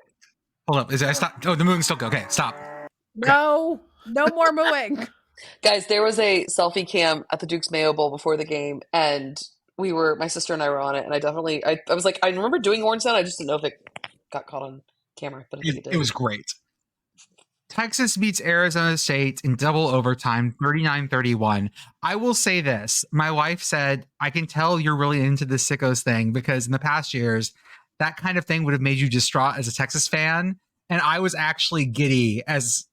Hold up. Is I stop? Oh, the moving still go. Okay, stop. No more mooing. Guys, there was a selfie cam at the Duke's Mayo Bowl before the game, and my sister and I were on it, and I was like, I remember doing horn sound, I just didn't know if it got caught on camera, but I think it did. It was great. Texas beats Arizona State in double overtime, 39-31. I will say this. My wife said, I can tell you're really into the sickos thing because in the past years, that kind of thing would have made you distraught as a Texas fan. And I was actually giddy as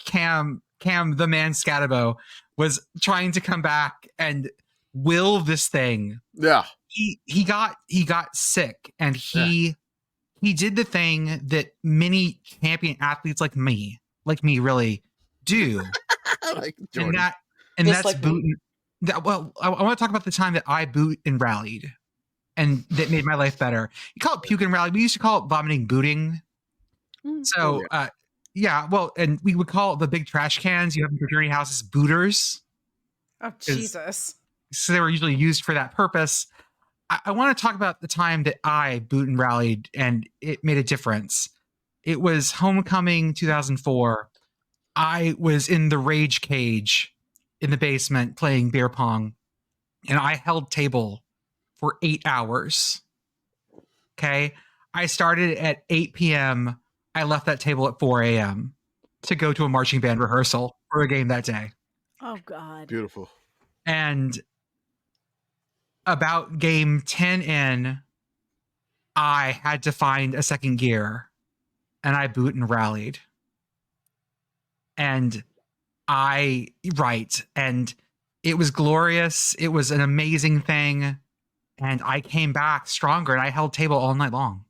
Cam, the man SKATTEBO, was trying to come back and will this thing. Yeah. He got sick, and he did the thing that many champion athletes like me really do. Like Jordan. And Just that's like me. booting. Well, I want to talk about the time that I boot and rallied, and that made my life better. You call it puke and rally. We used to call it vomiting booting. So, well, and we would call the big trash cans you have in fraternity houses booters. Oh, Jesus. So they were usually used for that purpose. I want to talk about the time that I boot and rallied, and it made a difference. It was homecoming 2004. I was in the rage cage in the basement playing beer pong, and I held table for 8 hours. Okay. I started at 8 p.m. I left that table at 4 a.m. to go to a marching band rehearsal for a game that day. Oh, God. Beautiful. And about game 10 in, I had to find a second gear, and I boot and rallied. And and it was glorious. It was an amazing thing. And I came back stronger, and I held table all night long.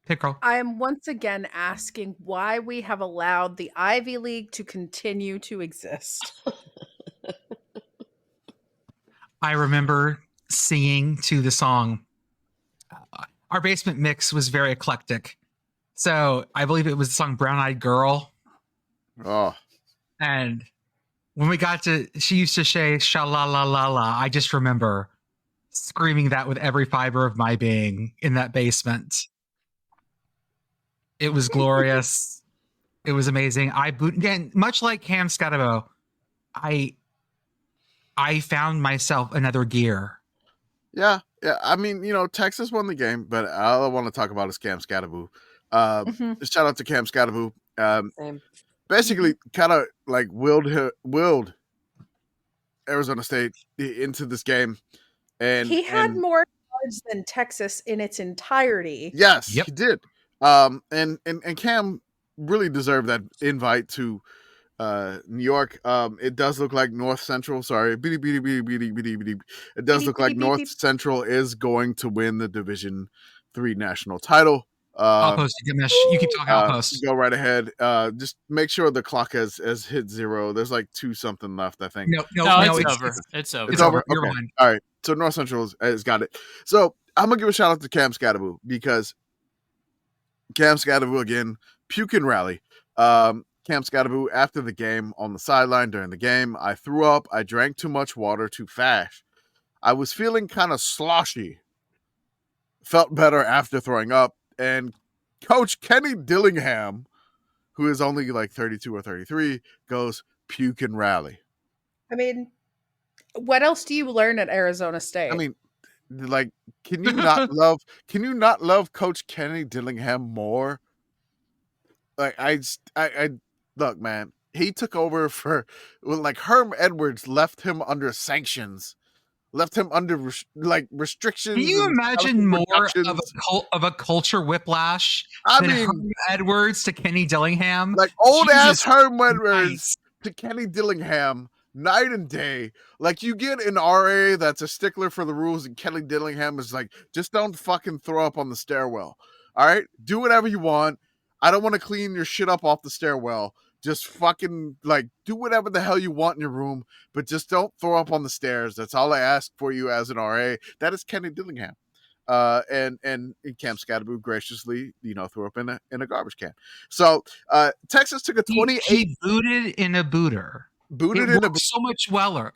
Pick Girl. I am once again asking why we have allowed the Ivy League to continue to exist. I remember singing to the song. Our basement mix was very eclectic. So I believe it was the song Brown Eyed Girl. Oh. And when we got to, she used to say, sha la la la la. I just remember screaming that with every fiber of my being in that basement. It was glorious. It was amazing. Again, much like Cam SKATTEBO, I found myself another gear. Yeah. I mean, Texas won the game, but all I want to talk about is Cam SKATTEBO. Shout out to Cam SKATTEBO. Same. Basically, kind of like willed Arizona State into this game, and he had more yards than Texas in its entirety. Yes, Yep. he did. And Cam really deserved that invite to New York. It does look like North Central. Sorry, it does look like North Central is going to win the Division III national title. I'll post it, Commish. You keep talking. I'll post. Go right ahead. Just make sure the clock has hit 0. There's like 2 something left, I think. No, it's over. It's over. It's over. You're Okay. behind. All right. So North Central has got it. So I'm gonna give a shout out to Cam SKATTEBO because Cam SKATTEBO again, puke and rally. Cam SKATTEBO after the game on the sideline during the game. I threw up. I drank too much water too fast. I was feeling kind of sloshy. Felt better after throwing up. And Coach Kenny Dillingham, who is only like 32 or 33, goes puke and rally. I mean, what else do you learn at Arizona State? I mean, like, can you not love Coach Kenny Dillingham more? Like, I look, man, he took over like Herm Edwards left him under sanctions. Left him under restrictions. Can you imagine more reductions. of a culture whiplash I than mean, Herm Edwards to Kenny Dillingham? like old ass Jesus Herm Edwards Christ. to Kenny Dillingham night and day. Like, you get an RA that's a stickler for the rules, and Kelly Dillingham is like, just don't fucking throw up on the stairwell. All right, do whatever you want. I don't want to clean your shit up off the stairwell. Just fucking like do whatever the hell you want in your room, but just don't throw up on the stairs. That's all I ask for you as an RA. That is Kenny Dillingham. And Cam SKATTEBO graciously, threw up in a garbage can. So Texas took a 28. He booted in a booter. Booted it in a so much Weller.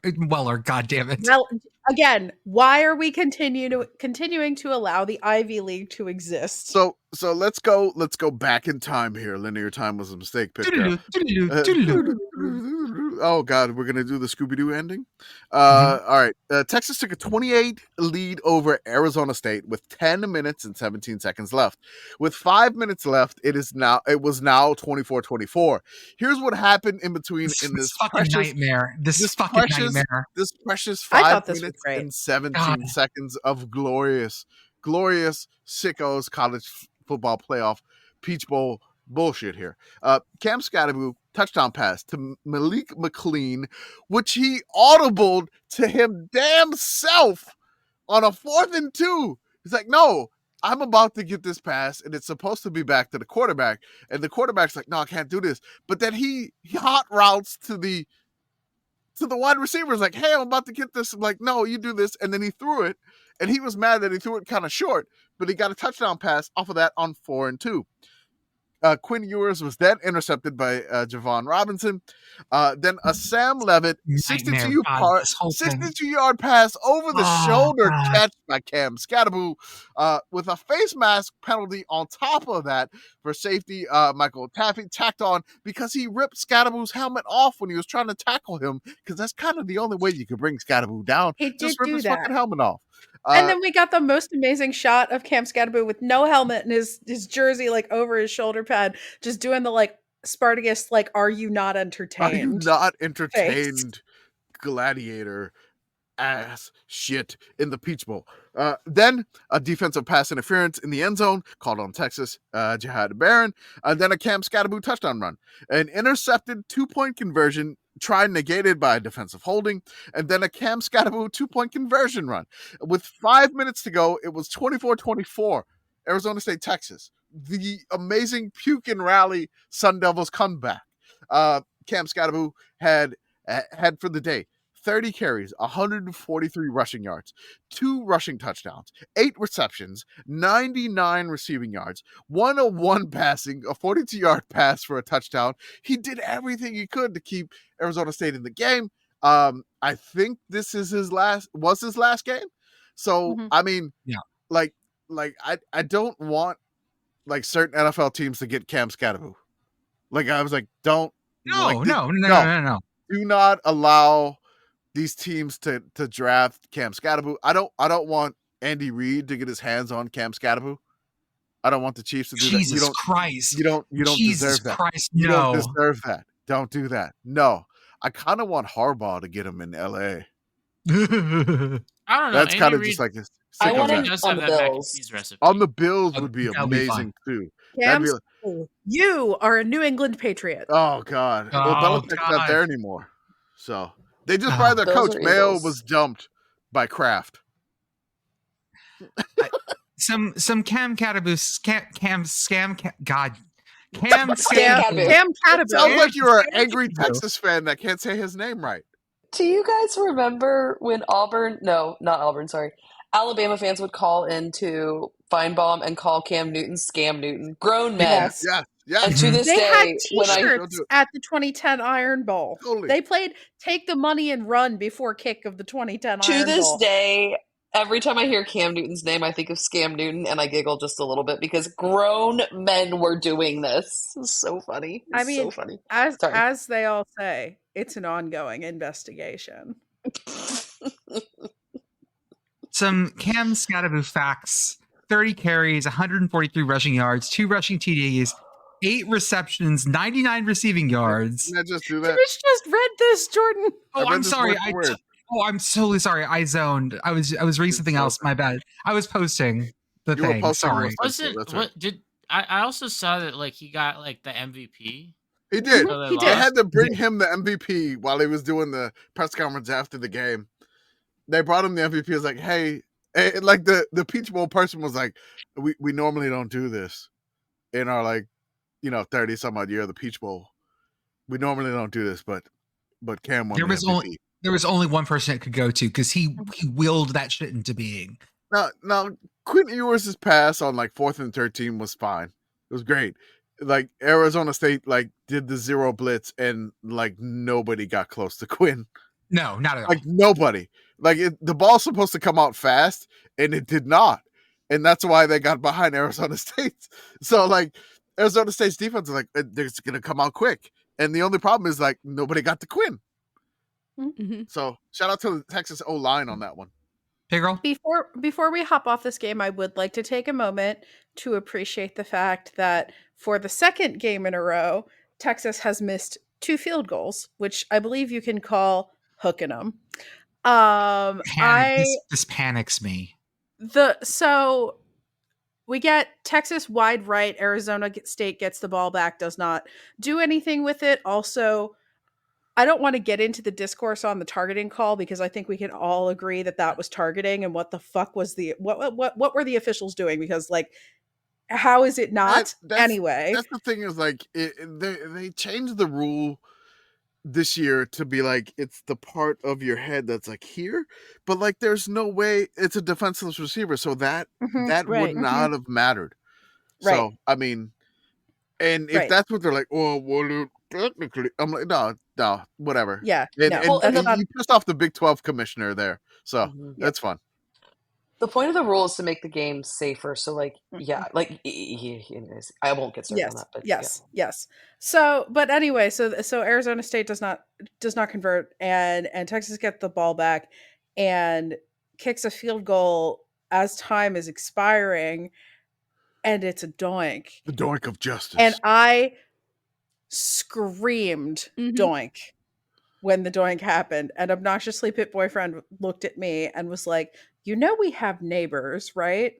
God damn it. Well, again, why are we continuing to allow the Ivy League to exist? So let's go back in time here. Linear time was a mistake, Pitt Girl. Oh God, we're gonna do the Scooby-Doo ending. All right. Texas took a 28 lead over Arizona State with 10 minutes and 17 seconds left. With 5 minutes left, it was now 24-24. Here's what happened in between in this fucking nightmare. This fucking nightmare. This precious 5 minutes and 17 seconds of glorious sickos college football playoff Peach Bowl bullshit here. Cam SKATTEBO touchdown pass to Malik McLean, which he audibled to him damn self on a 4th and 2. He's like, no, I'm about to get this pass, and it's supposed to be back to the quarterback. And the quarterback's like, no, I can't do this. But then he hot routes to the wide receivers like, hey, I'm about to get this. I'm like, no, you do this. And then he threw it, and he was mad that he threw it kind of short, but he got a touchdown pass off of that on 4 and 2. Quinn Ewers was then intercepted by Javon Robinson. Then a Sam Levitt 62-yard pass over the shoulder catch by Cam SKATTEBO with a face mask penalty on top of that for safety. Michael Taffy tacked on because he ripped SKATTEBO's helmet off when he was trying to tackle him, because that's kind of the only way you could bring SKATTEBO down. He Just did rip do his that. fucking helmet off. And then we got the most amazing shot of Cam SKATTEBO with no helmet and his jersey like over his shoulder pad, just doing the like Spartacus, like, are you not entertained? Are you not entertained, gladiator ass shit in the Peach Bowl. Then a defensive pass interference in the end zone called on Texas, Jihad Barron. Then a Cam SKATTEBO touchdown run. An intercepted 2-point conversion tried negated by a defensive holding, and then a Cam SKATTEBO 2-point conversion run. With 5 minutes to go, it was 24-24, Arizona State, Texas. The amazing puke and rally Sun Devils comeback. Cam SKATTEBO had for the day 30 carries, 143 rushing yards, 2 rushing touchdowns, 8 receptions, 99 receiving yards, 101 passing, a 42-yard pass for a touchdown. He did everything he could to keep Arizona State in the game. I think this is his last game. So, I mean, yeah, like I don't want like certain NFL teams to get Cam SKATTEBO. Like, I was like, no. Do not allow these teams to draft Cam SKATTEBO. I don't want Andy Reid to get his hands on Cam SKATTEBO. I don't want the Chiefs to do that. Jesus Christ. You don't deserve that. Christ, you don't deserve that. Don't do that. No. I kind of want Harbaugh to get him in LA. I don't know. That's kind of just like this. I want him on the Bills. On the Bills would be amazing too. You are a New England Patriot. Oh God. Well, Belichick's not there anymore. So they just fired their coach. Mayo was dumped by Kraft. Some Cam SKATTEBO Cam SKATTEBO. Sounds like you're an angry Texas fan that can't say his name right. Do you guys remember when Alabama fans would call into Feinbaum and call Cam Newton Scam Newton? Grown men. Yes. And to this they day, had t-shirts at the 2010 Iron Bowl. Totally. They played "Take the Money and Run" before kick of the 2010 Iron Bowl. To this day, every time I hear Cam Newton's name, I think of Scam Newton, and I giggle just a little bit because grown men were doing this. It's so funny. So funny. As they all say, it's an ongoing investigation. Some Cam SKATTEBO facts: 30 carries, 143 rushing yards, 2 rushing TDs, 8 receptions, 99 receiving yards. Can I just do that? Commish just read this, Jordan. Oh, I'm sorry. I'm so sorry. I zoned. I was reading something else. My bad. I was posting the thing. Sorry. I also saw that like he got like the MVP He did. So He They did. had to bring him the MVP while he was doing the press conference after the game. They brought him the MVP. It was like, hey, like the Peach Bowl person was like, we normally don't do this in our 30 some odd year of the Peach Bowl. We normally don't do this, but Cam won the MVP. There was only one person it could go to because he willed that shit into being. Now Quinn Ewers' pass on 4th and 13 was fine. It was great. Arizona State did the zero blitz and nobody got close to Quinn. No, not at all. Nobody. The ball's supposed to come out fast and it did not. And that's why they got behind Arizona State. So Arizona State's defense is they're going to come out quick. And the only problem is nobody got to Quinn. Mm-hmm. So shout out to the Texas O-line on that one. Hey, girl. Before we hop off this game, I would like to take a moment to appreciate the fact that for the second game in a row, Texas has missed 2 field goals, which I believe you can call hooking them. This panics me. So we get Texas wide right. Arizona State gets the ball back, does not do anything with it. Also, I don't want to get into the discourse on the targeting call because I think we can all agree that was targeting, and what the fuck was what were the officials doing? Because how is it not? Anyway, that's the thing is they changed the rule this year to be it's the part of your head that's here, but there's no way it's a defenseless receiver, so that would not have mattered. Right. So I mean, and if that's what they're well, technically, I'm no, whatever. Yeah, and no, you pissed off the Big 12 commissioner there, so that's fun. The point of the rule is to make the game safer. So, anyways, I won't get started on that. But yes. So, but anyway, so Arizona State does not convert, and Texas gets the ball back and kicks a field goal as time is expiring, and it's a doink. The doink of justice. And I screamed doink when the doink happened, and obnoxiously Pit Boyfriend looked at me and was like, we have neighbors, right?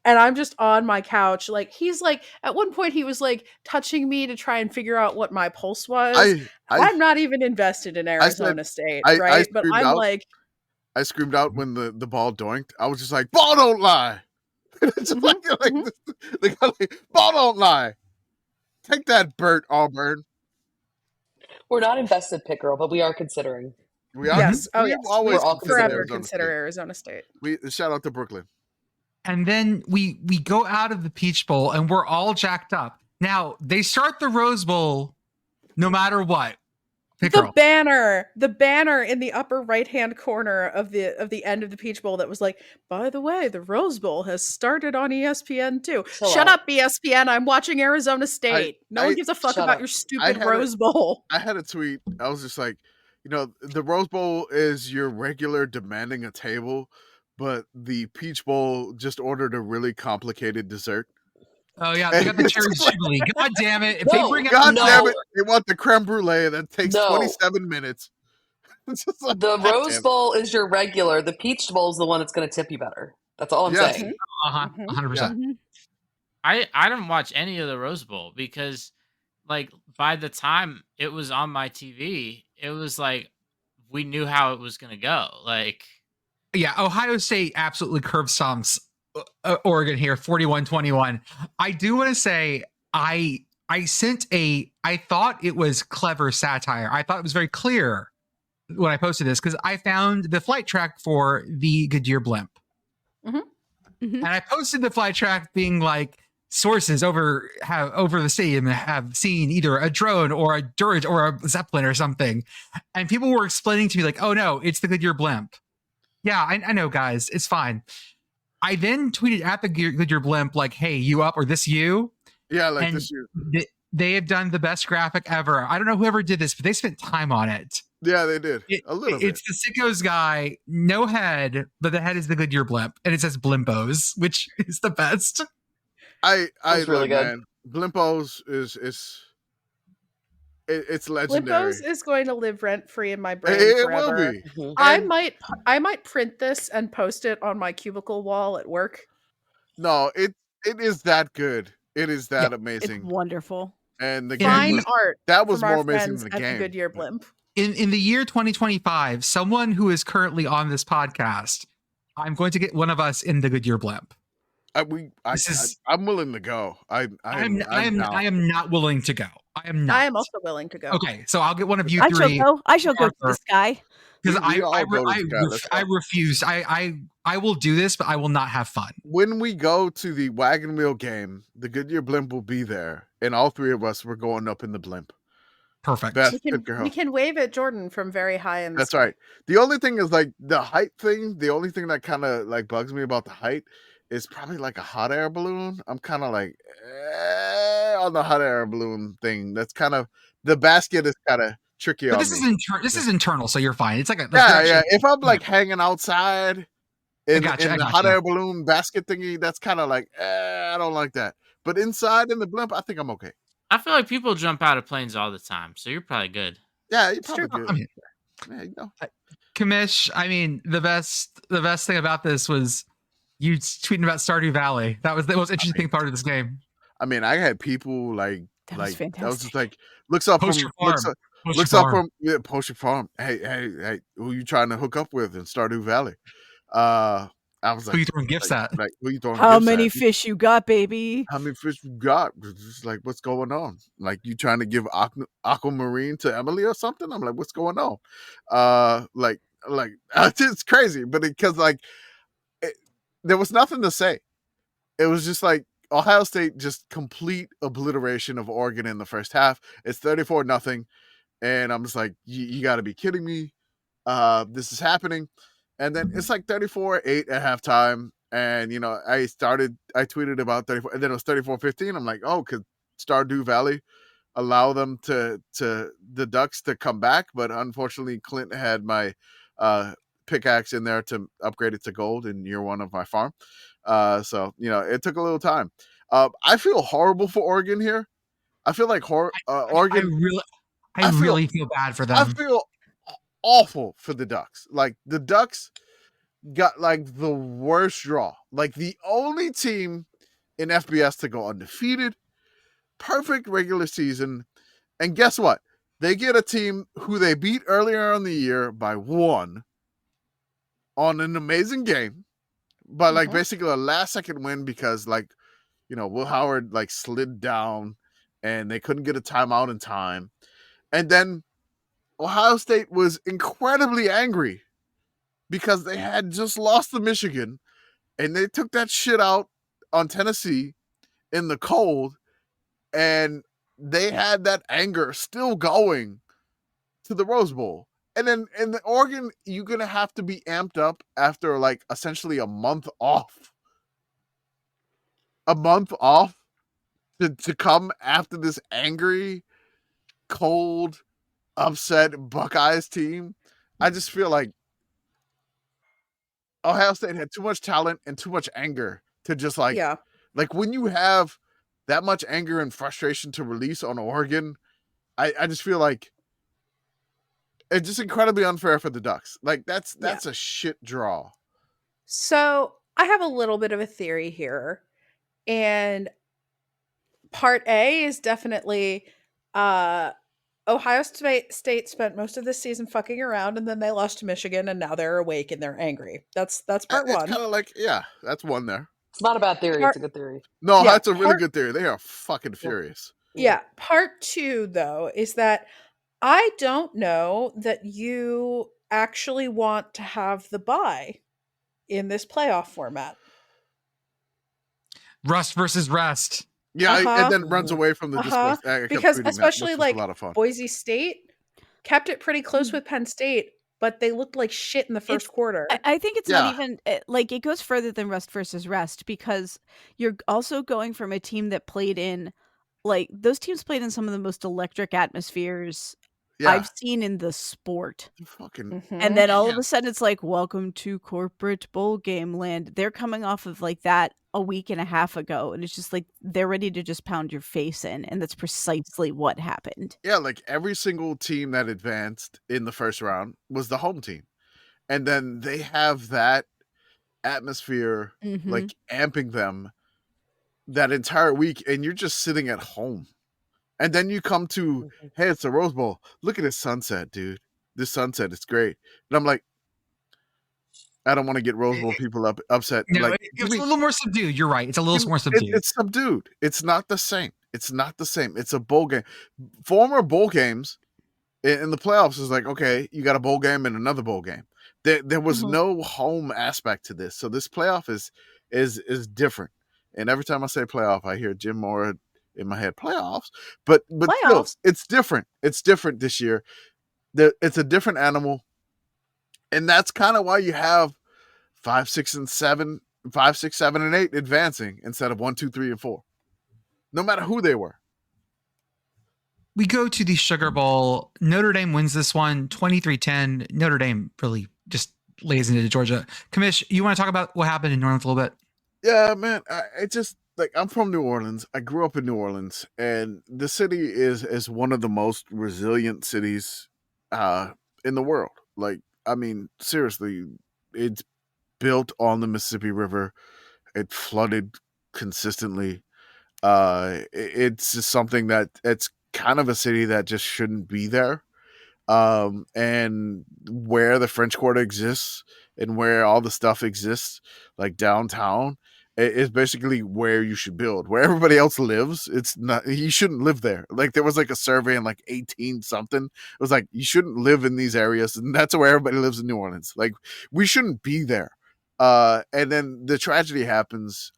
And I'm just on my couch. He's at one point he was touching me to try and figure out what my pulse was. I'm not even invested in Arizona State, right? But I'm I screamed out when the ball doinked. I was just like, ball don't lie. It's ball don't lie. Take that, Bert Auburn. We're not invested, Pit Girl, but we are considering. We are. Yes. Oh, yes. Always forever consider Arizona State. We shout out to Brooklyn. And then we go out of the Peach Bowl and we're all jacked up. Now they start the Rose Bowl, no matter what. The banner in the upper right-hand corner of the end of the Peach Bowl that was by the way, the Rose Bowl has started on ESPN too. Shut up, ESPN! I'm watching Arizona State. No one gives a fuck about your stupid Rose Bowl. I had a tweet. I was just the Rose Bowl is your regular demanding a table, but the Peach Bowl just ordered a really complicated dessert. Oh yeah, they got the cherry jubilee. God damn it! Damn it! They want the creme brulee that takes 27 minutes. The Rose Bowl is your regular. The Peach Bowl is the one that's going to tip you better. That's all I'm saying. 100%. I didn't watch any of the Rose Bowl because, by the time it was on my TV, it was we knew how it was going to go. Yeah, Ohio State absolutely curb stomps Oregon here, 41-21. I do want to say I thought it was clever satire. I thought it was very clear when I posted this because I found the flight track for the Goodyear blimp. And I posted the flight track being sources over the stadium have seen either a drone or a dirge or a Zeppelin or something. And people were explaining to me oh no, it's the Goodyear blimp. Yeah, I know, guys, it's fine. I then tweeted at the Goodyear blimp hey, you up or this you? Yeah, this you. They have done the best graphic ever. I don't know whoever did this, but they spent time on it. Yeah, they did. A little bit. It's the Sickos guy, no head, but the head is the Goodyear blimp, and it says BLIMPOS, which is the best. I really good. Man, BLIMPOS it's legendary. BLIMPOS is going to live rent free in my brain forever. It will be. I might print this and post it on my cubicle wall at work. No, it is that good. It is that amazing. It's wonderful. And the Fine game art that was from more our amazing friends than the at the game. Goodyear Blimp. In the year 2025, someone who is currently on this podcast, I'm going to get one of us in the Goodyear Blimp. I'm willing to go. I am not willing to go. I am not. I am also willing to go. Okay, so I'll get one of you I three. shall go to the sky. Because We all go to Sky. Let's I go. refuse. I will do this, but I will not have fun. When we go to the Wagon Wheel game, the Goodyear Blimp will be there, and all three of us were going up in the blimp. Perfect. Beth, We can wave at Jordan from very high in the That's sky. right. The only thing is like the height thing. The only thing that kind of like bugs me about the height is probably like a hot air balloon. I'm kind of like on the hot air balloon thing. That's kind of the basket is kind of tricky But on this me. this is internal, so you're fine. It's like Yeah. If I'm like hanging outside in I the hot air balloon basket thingy, that's kind of like I don't like that. But inside in the blimp, I think I'm okay. I feel like people jump out of planes all the time, so you're probably good. Yeah, you're probably good. I mean, Yeah, you know. Commish, I mean, the best thing about this was you tweeting about Stardew Valley. That was the most interesting part of this game. I mean, I had people like That was fantastic. that was just like looks up Post from your farm. Post your farm. Hey, who you trying to hook up with in Stardew Valley? I was like, Who you throwing gifts at? Like, who you throwing How gifts many at? fish you got, baby? How many fish you got? Just like, what's going on? Like, you trying to give aquamarine to Emily or something? I'm like, what's going on? Like it's crazy, but because there was nothing to say. It was just like Ohio State just complete obliteration of Oregon in the first half. It's 34-0, and I'm just like, you got to be kidding me. This is happening. And then it's like 34-8 at halftime. And, I tweeted about 34, and then it was 34-15. I'm like, oh, could Stardew Valley allow them to the Ducks to come back? But unfortunately, Clint had my pickaxe in there to upgrade it to gold in year one of my farm. So, it took a little time. I feel horrible for Oregon here. I feel like Oregon. I really feel bad for them. I feel awful for the Ducks. Like the Ducks got like the worst draw. Like the only team in FBS to go undefeated, perfect regular season, and guess what? They get a team who they beat earlier in the year by 1 on an amazing game, but like basically a last second win because Will Howard like slid down and they couldn't get a timeout in time. And then Ohio State was incredibly angry because they had just lost to Michigan and they took that shit out on Tennessee in the cold, and they had that anger still going to the Rose Bowl. And then in the Oregon, you're going to have to be amped up after like essentially a month off. A month off to come after this angry, cold, upset Buckeyes team. I just feel like Ohio State had too much talent and too much anger to just like when you have that much anger and frustration to release on Oregon, I just feel like it's just incredibly unfair for the Ducks. Like that's a shit draw. So I have a little bit of a theory here, and part A is definitely Ohio State spent most of this season fucking around, and then they lost to Michigan, and now they're awake and they're angry. That's part one. It's kind of like, that's one there. It's not a bad theory. It's a good theory. No, that's a really good theory. They are fucking furious. Yeah. Part 2, though, is that I don't know that you actually want to have the bye in this playoff format. Rust versus rest. Yeah, and then runs away from the discourse. Because especially like a lot of fun. Boise State kept it pretty close with Penn State, but they looked like shit in the first quarter. I think it's not even like it goes further than rust versus rest, because you're also going from a team that played in like those teams played in some of the most electric atmospheres I've seen in the sport. Fucking and then all of a sudden it's like, welcome to corporate bowl game land. They're coming off of like that a week and a half ago, and it's just like they're ready to just pound your face in, and that's precisely what happened. Yeah, like every single team that advanced in the first round was the home team, and then they have that atmosphere like amping them that entire week, and you're just sitting at home And then you come to, hey, it's the Rose Bowl. Look at this sunset, dude. This sunset is great. And I'm like, I don't want to get Rose Bowl people upset. No, Like, it's a little more subdued. You're right. It's a little more subdued. It's subdued. It's not the same. It's not the same. It's a bowl game. Former bowl games in the playoffs is like, okay, you got a bowl game and another bowl game. There was no home aspect to this. So this playoff is different. And every time I say playoff, I hear Jim Mora in my head, playoffs. But still, it's different. It's different this year. It's a different animal. And that's kind of why you have 5, 6, and 7, 5, 6, 7, and 8 advancing instead of 1, 2, 3, and 4. No matter who they were. We go to the Sugar Bowl. Notre Dame wins this one, 23-10. Notre Dame really just lays into Georgia. Commish, you want to talk about what happened in New Orleans a little bit? Yeah, man. I'm from New Orleans. I grew up in New Orleans, and the city is one of the most resilient cities in the world. Like, I mean, seriously, it's built on the Mississippi River. It flooded consistently. It's just something that it's kind of a city that just shouldn't be there. And where the French Quarter exists and where all the stuff exists, like downtown, is basically where you should build. Where everybody else lives, it's not, you shouldn't live there. Like, there was like a survey in like 18 something. It was like, you shouldn't live in these areas. And that's where everybody lives in New Orleans. Like, we shouldn't be there. And then the tragedy happens,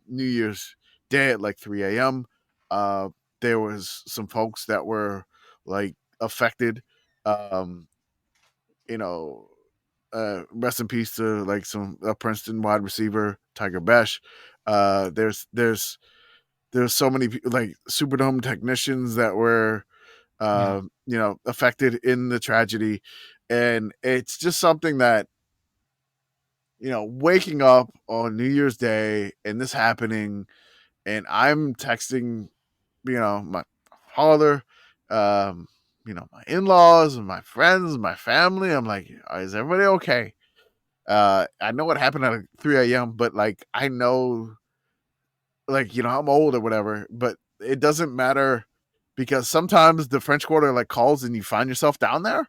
New Year's Day at like 3 a.m. There was some folks that were like affected. Rest in peace to like some Princeton wide receiver, Tiger Besh. There's so many like Superdome technicians that were affected in the tragedy, and it's just something that, waking up on New Year's Day and this happening, and I'm texting, my father, my in-laws and my friends, my family. I'm like, is everybody okay? I know what happened at 3 a.m., but like, I know, like, I'm old or whatever, but it doesn't matter, because sometimes the French Quarter like calls and you find yourself down there.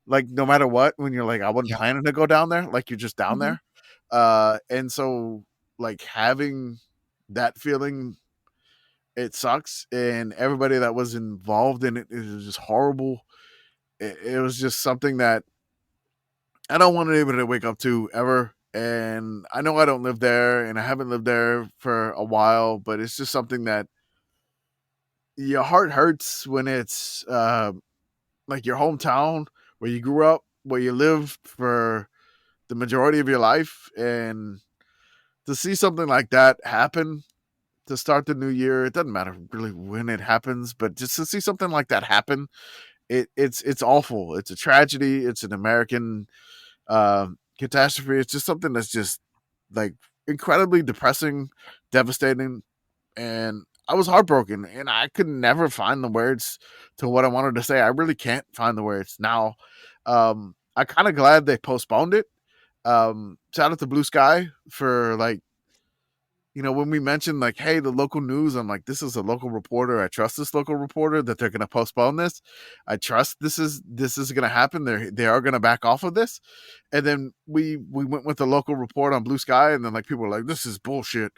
Like, no matter what, when you're like, I wasn't planning to go down there, like, you're just down there. And so like having that feeling, it sucks. And everybody that was involved in it, it was just horrible. It was just something that I don't want anybody to wake up to ever. And I know I don't live there, and I haven't lived there for a while, but it's just something that your heart hurts when it's like your hometown, where you grew up, where you lived for the majority of your life, and to see something like that happen to start the new year, it doesn't matter really when it happens, but just to see something like that happen, it's awful. It's a tragedy. It's an American catastrophe. It's just something that's just like incredibly depressing, devastating, and I was heartbroken, and I could never find the words to what I wanted to say. I really can't find the words now. I'm kind of glad they postponed it. Shout out to Blue Sky for like, when we mentioned like, hey, the local news, I'm like, this is a local reporter. I trust this local reporter that they're going to postpone this. I trust this is going to happen. They are going to back off of this. And then we went with the local report on Blue Sky, and then like people were like, this is bullshit.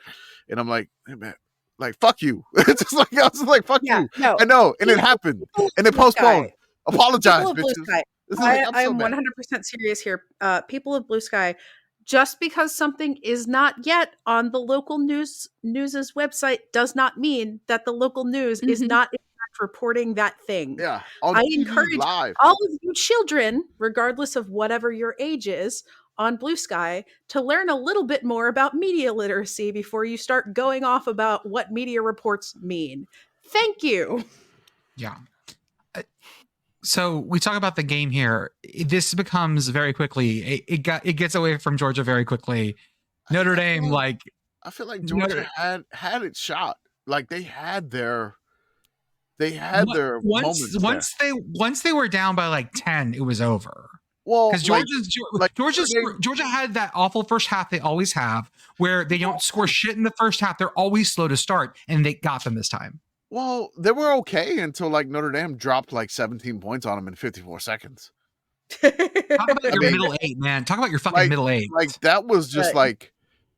And I'm like, hey man, like, fuck you. It's just like, I was like, fuck you. No, I know. And it happened. And it postponed. Apologize, bitches. I am 100% serious here. People of Blue Sky, just because something is not yet on the local news's website does not mean that the local news is not in fact reporting that thing. Yeah. I encourage all of you children, regardless of whatever your age is, on Blue Sky, to learn a little bit more about media literacy before you start going off about what media reports mean. Thank you. Yeah. So we talk about the game here. This becomes very quickly. It gets away from Georgia very quickly. Notre Dame, I feel like Georgia had it shot. Like they had their moments. Once they were down by like 10, it was over. Well, because Georgia had that awful first half they always have, where they don't score shit in the first half. They're always slow to start, and they got them this time. Well, they were okay until like Notre Dame dropped like 17 points on them in 54 seconds. Talk about your mean, middle eight, man. Talk about your fucking middle eight. Like that was just Right. like,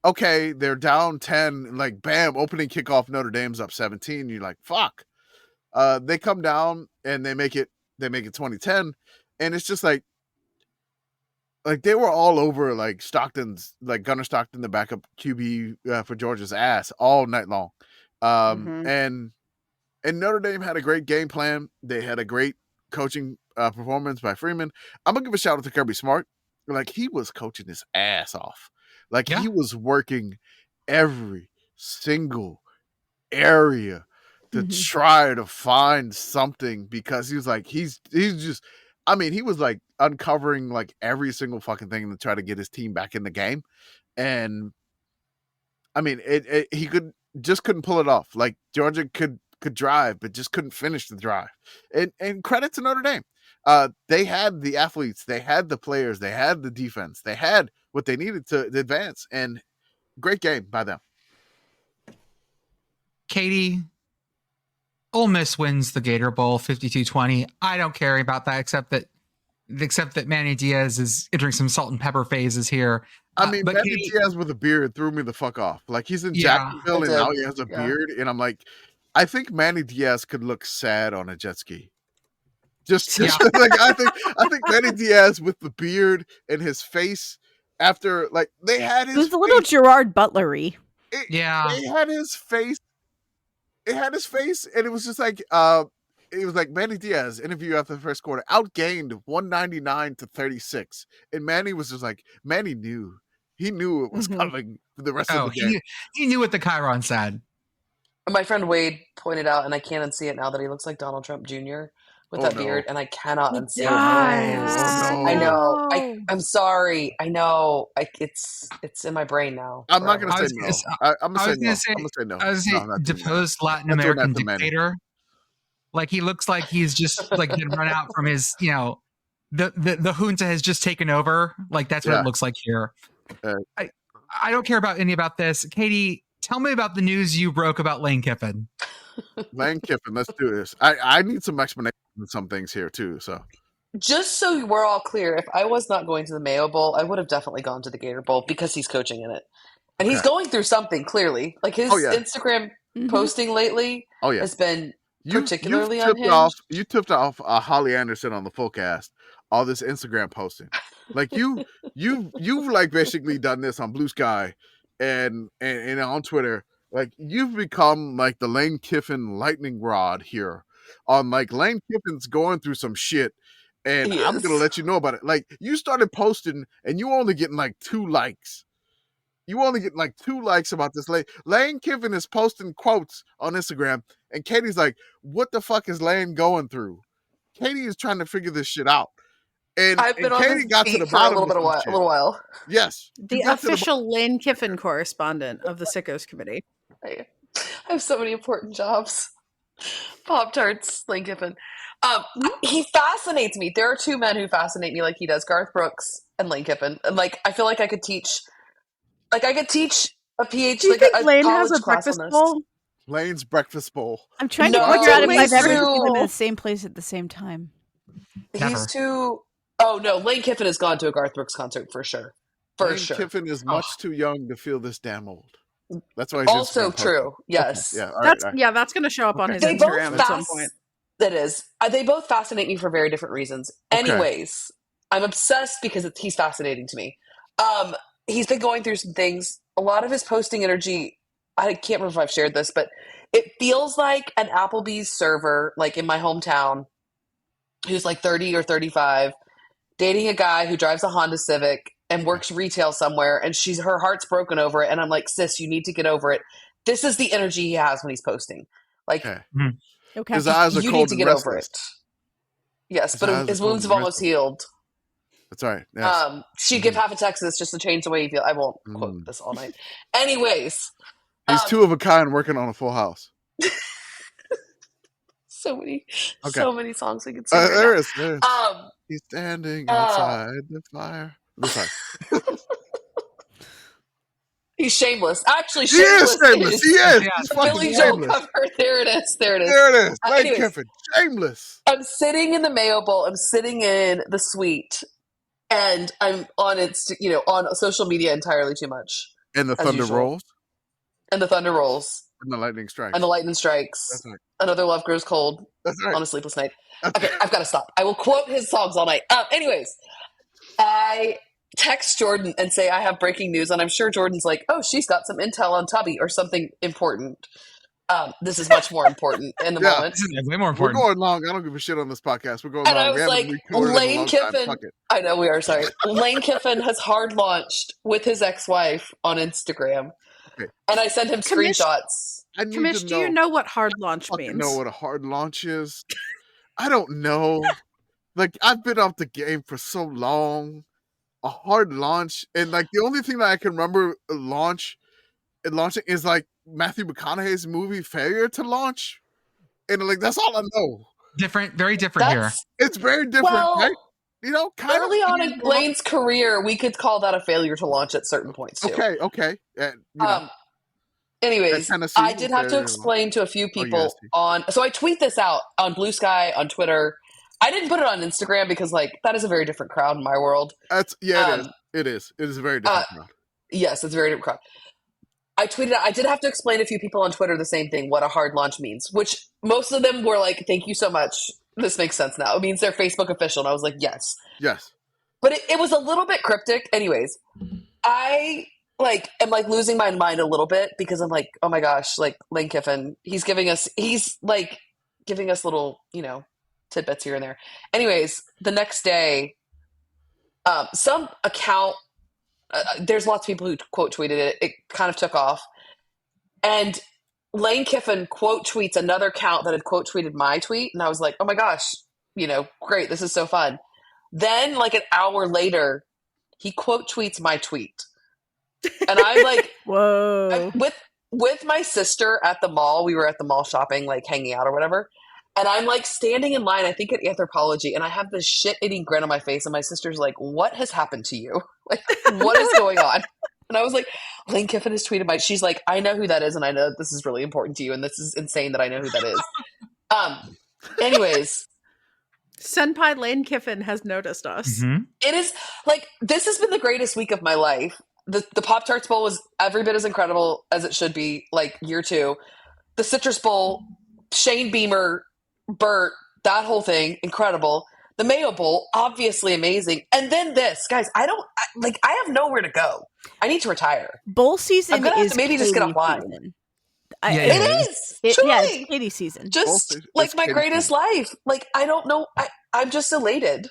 okay, they're down 10, like bam, opening kickoff, Notre Dame's up 17. You're like, fuck. They come down and they make it 2010, and it's just like they were all over like Stockton's, like Gunnar Stockton, the backup QB for Georgia's ass all night long. And Notre Dame had a great game plan. They had a great coaching performance by Freeman. I'm gonna give a shout out to Kirby Smart. Like he was coaching his ass off. Like he was working every single area to try to find something, because he was like, he's just, I mean, he was like uncovering like every single fucking thing to try to get his team back in the game. And I mean, he couldn't pull it off. Like Georgia could drive, but just couldn't finish the drive. And credit to Notre Dame. They had the athletes, they had the players, they had the defense, they had what they needed to advance, and great game by them. Katie, Ole Miss wins the Gator Bowl 52-20. I don't care about that, except that Manny Diaz is entering some salt and pepper phases here. I mean, but Manny Katie, Diaz with a beard threw me the fuck off. Like he's in Jacksonville and now he has a beard, and I'm like, I think Manny Diaz could look sad on a jet ski. Just like I think Manny Diaz with the beard and his face after like they had his. It was a little Gerard Butlery. They had his face. It had his face, and it was just like it was like Manny Diaz interview after the first quarter, outgained 199-36, and Manny was just like, Manny knew. He knew it was coming for the rest of the game. He knew what the Chiron said. My friend Wade pointed out, and I can't unsee it now, that he looks like Donald Trump Jr. with that beard, and I cannot unsee it. I know. I'm sorry. I know. It's in my brain now. I'm not going to say no. I'm going to say no. I was going to say deposed Latin American dictator. Like he looks like he's just like been run out from his, the junta has just taken over. Like that's what it looks like here. I don't care about this. Katie, tell me about the news you broke about Lane Kiffin. Lane Kiffin, let's do this. I need some explanation on some things here too. So just so we're all clear, if I was not going to the Mayo Bowl, I would have definitely gone to the Gator Bowl because he's coaching in it. And he's going through something, clearly. Like his Instagram posting lately has been particularly unhinged. You tipped off Holly Anderson on the Fullcast all this Instagram posting. Like you've like basically done this on Blue Sky and on Twitter. Like you've become like the Lane Kiffin lightning rod here on like Lane Kiffin's going through some shit, and I'm gonna let you know about it. Like you started posting and you only getting like 2 likes. You only get like 2 likes about this. Lane Kiffin is posting quotes on Instagram, and Katie's like, "What the fuck is Lane going through?" Katie is trying to figure this shit out, and I've been Katie got to the bottom a little while. Yes, the official Lane Kiffin correspondent of the Sickos Committee. I have so many important jobs. Pop Tarts, Lane Kiffin. He fascinates me. There are 2 men who fascinate me like he does: Garth Brooks and Lane Kiffin. And like, I feel like I could teach. Like I could teach a PhD. Do you think Lane has a breakfast bowl? Lane's breakfast bowl. I'm trying to figure out if I've ever seen them in the same place at the same time. He's too. Oh no, Lane Kiffin has gone to a Garth Brooks concert for sure. Lane Kiffin is much too young to feel this damn old. That's why he's also true. Yes. Okay. Yeah. That's going to show up on his Instagram at some point. That is. They both fascinate me for very different reasons. Okay. Anyways, I'm obsessed because he's fascinating to me. He's been going through some things. A lot of his posting energy, I can't remember if I've shared this, but it feels like an Applebee's server, like in my hometown, who's like 30 or 35, dating a guy who drives a Honda Civic and works retail somewhere, and her heart's broken over it. And I'm like, sis, you need to get over it. This is the energy he has when he's posting. Like, his eyes are you cold need to get over it. Yes, but his wounds have almost healed. That's right. Yes. She'd give half of Texas just to change the way you feel. I won't quote this all night. Anyways. He's 2 of a kind working on a full house. So many songs we could sing. There is. He's standing outside the fire. He's shameless. Actually, He is shameless. shameless. He is. Yeah. He's The fucking Billy Joel shameless. cover. There it is. There it is. There it is. Lane Anyways. Kiffin. Shameless. I'm sitting in the Mayo Bowl. I'm sitting in the suite, and I'm on on social media entirely too much. And the as thunder usual. rolls. And the thunder rolls. And the lightning strikes. And the lightning strikes. That's right. Another love grows cold That's right. on a sleepless night. That's Okay, I've got to stop. I will quote his songs all night. Anyways, I text Jordan and say I have breaking news, and I'm sure Jordan's like, "Oh, she's got some intel on Tubby or something important." This is much more important in the moment. This is way more We're important. going long. I don't give a shit on this podcast. We're going And long. I We was haven't like, recorded in a Lane long time. Kiffin. Fuck it. I know we are, sorry. Lane Kiffin has hard launched with his ex-wife on Instagram. Okay. And I sent him Commish- screenshots. I need Commish, to do you know what hard launch fucking means? know what a hard launch is. I don't know. Like, I've been off the game for so long. A hard launch, and like the only thing that I can remember launching is like Matthew McConaughey's movie Failure to Launch, and like that's all I know. Different, very different here. It's very different, Well, right? You know, kind Early of on in Lane's career, we could call that a failure to launch at certain points too. Okay. You know, Anyways, Tennessee I did have to failure to explain to a few people yes. on. So I tweet this out on Blue Sky, on Twitter. I didn't put it on Instagram because, like, that is a very different crowd in my world. it is. It is. It is a very different crowd. Yes, it's a very different crowd. I tweeted out. I did have to explain to a few people on Twitter the same thing, what a hard launch means, which most of them were like, "Thank you so much. This makes sense now." It means they're Facebook official. And I was like, yes. Yes. But it was a little bit cryptic. Anyways, I am losing my mind a little bit because I'm like, oh my gosh, like Lane Kiffin, he's giving us little, tidbits here and there. Anyways, the next day, some account, there's lots of people who quote tweeted it. It kind of took off. And Lane Kiffin quote tweets another account that had quote tweeted my tweet. And I was like, oh my gosh, great. This is so fun. Then like an hour later, he quote tweets my tweet. And I'm like, Whoa. With my sister at the mall, we were at the mall shopping, like hanging out or whatever. And I'm like standing in line, I think at Anthropology, and I have this shit-eating grin on my face. And my sister's like, what has happened to you? Like, what is going on? And I was like, Lane Kiffin has tweeted she's like, I know who that is. And I know that this is really important to you. And this is insane that I know who that is. Anyways. Senpai Lane Kiffin has noticed us. Mm-hmm. It is like, this has been the greatest week of my life. The Pop Tarts Bowl was every bit as incredible as it should be, like year 2. The Citrus Bowl, Shane Beamer, Bert, that whole thing, incredible. The Mayo Bowl, obviously amazing. And then this, guys, I have nowhere to go. I need to retire. Bowl season I'm gonna have is to maybe just get Katie offline. season. Yeah, It is. Truly. Yeah, it's Katie season. Just Both- like it's my Katie greatest life. Like, I don't know. I'm just elated.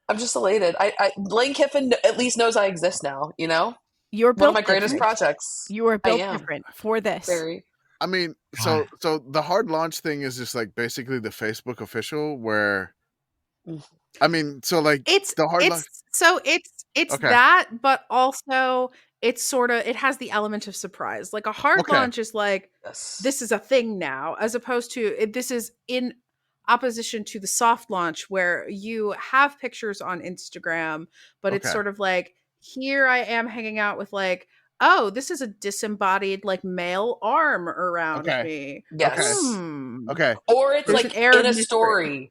Lane Kiffin at least knows I exist now, You're One built of my greatest different. projects. You are built am. different for this. Very. I mean, so the hard launch thing is just like basically the Facebook official where I mean, so like It's the hard launch. It's Okay. that, but also it's sort of, it has the element of surprise. Like a hard Okay. launch is like, Yes. this is a thing now, as opposed to this is in opposition to the soft launch where you have pictures on Instagram, but it's Okay. sort of like, here I am hanging out with like, oh, this is a disembodied like male arm around Okay. me. Yes. Okay. Or it's There's like an air in of a mystery. story.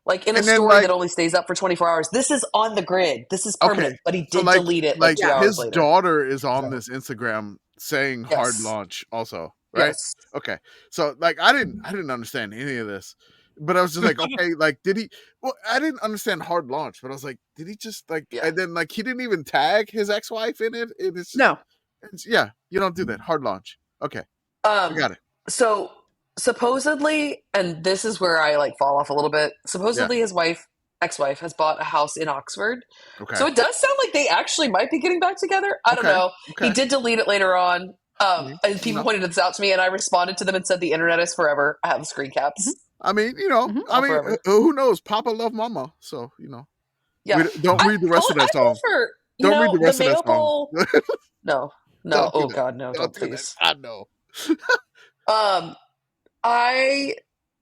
Like in a And then, story like- that only stays up for 24 hours. This is on the grid. This is permanent. Okay. But he So did delete it like 2 hours his later. daughter is on this Instagram saying hard Yes. launch also, right? Yes. Okay. So like I didn't understand any of this. But I was just like, okay, like did he well, I didn't understand hard launch, but I was like, did he just like Yeah. and then like he didn't even tag his ex-wife in it? It's No. yeah, you don't do that. Hard launch. Okay. I got it. So supposedly, and this is where I like fall off a little bit. Supposedly his ex-wife has bought a house in Oxford. Okay. So it does sound like they actually might be getting back together. I don't Okay. know. Okay. He did delete it later on. And people No. pointed this out to me, and I responded to them and said, "The internet is forever." I have the screen caps. I mean, you know, Mhm. I mean, Forever. who knows? Papa love mama, so you know. Yeah. Don't read the rest of that I song. prefer, Don't read the rest of Mayo that song. Bowl. No. Don't do Oh that. God, no! Don't do please. that. I know.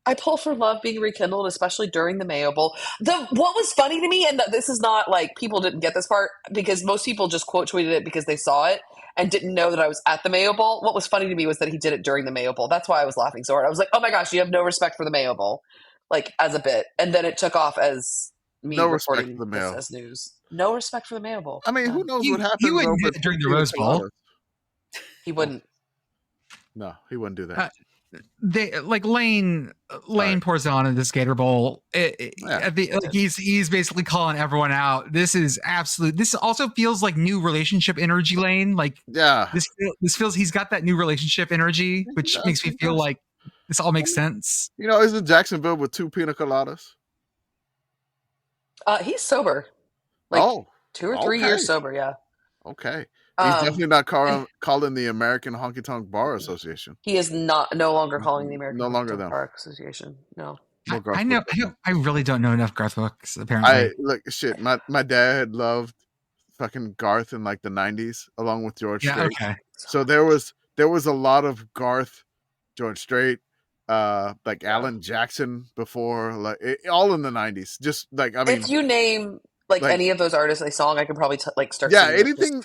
I pull for love being rekindled, especially during the Mayo Bowl. What was funny to me, and this is not like people didn't get this part because most people just quote tweeted it because they saw it, and didn't know that I was at the Mayo Bowl. What was funny to me was that he did it during the Mayo Bowl. That's why I was laughing so hard. I was like, oh my gosh, you have no respect for the Mayo Bowl, like as a bit. And then it took off as me No respect reporting for the this Mayo. as news. No respect for the Mayo Bowl. I mean, who knows what happens He wouldn't do over it during the pina Rose Bowl. coladas. He wouldn't. No, he wouldn't do that. They like Lane pours on in this Gator Bowl. He's basically calling everyone out. This is absolute. This also feels like new relationship energy, Lane. Like this feels he's got that new relationship energy, which makes me feel like this all makes sense. You know, isn't Jacksonville with 2 pina coladas? He's sober. Like 2 or 3 years sober. Yeah. Okay. He's definitely not calling the American Honky Tonk Bar Association. He is no longer calling the American Honky Tonk Bar Association. No. I know. I really don't know enough Garth Brooks. Apparently, My dad loved fucking Garth in like the 90s, along with George Strait. Okay. So there was a lot of Garth, George Strait, like Alan Jackson before, like all in the 90s. Just like if you name like any of those artists in a song, I could probably start. Yeah, anything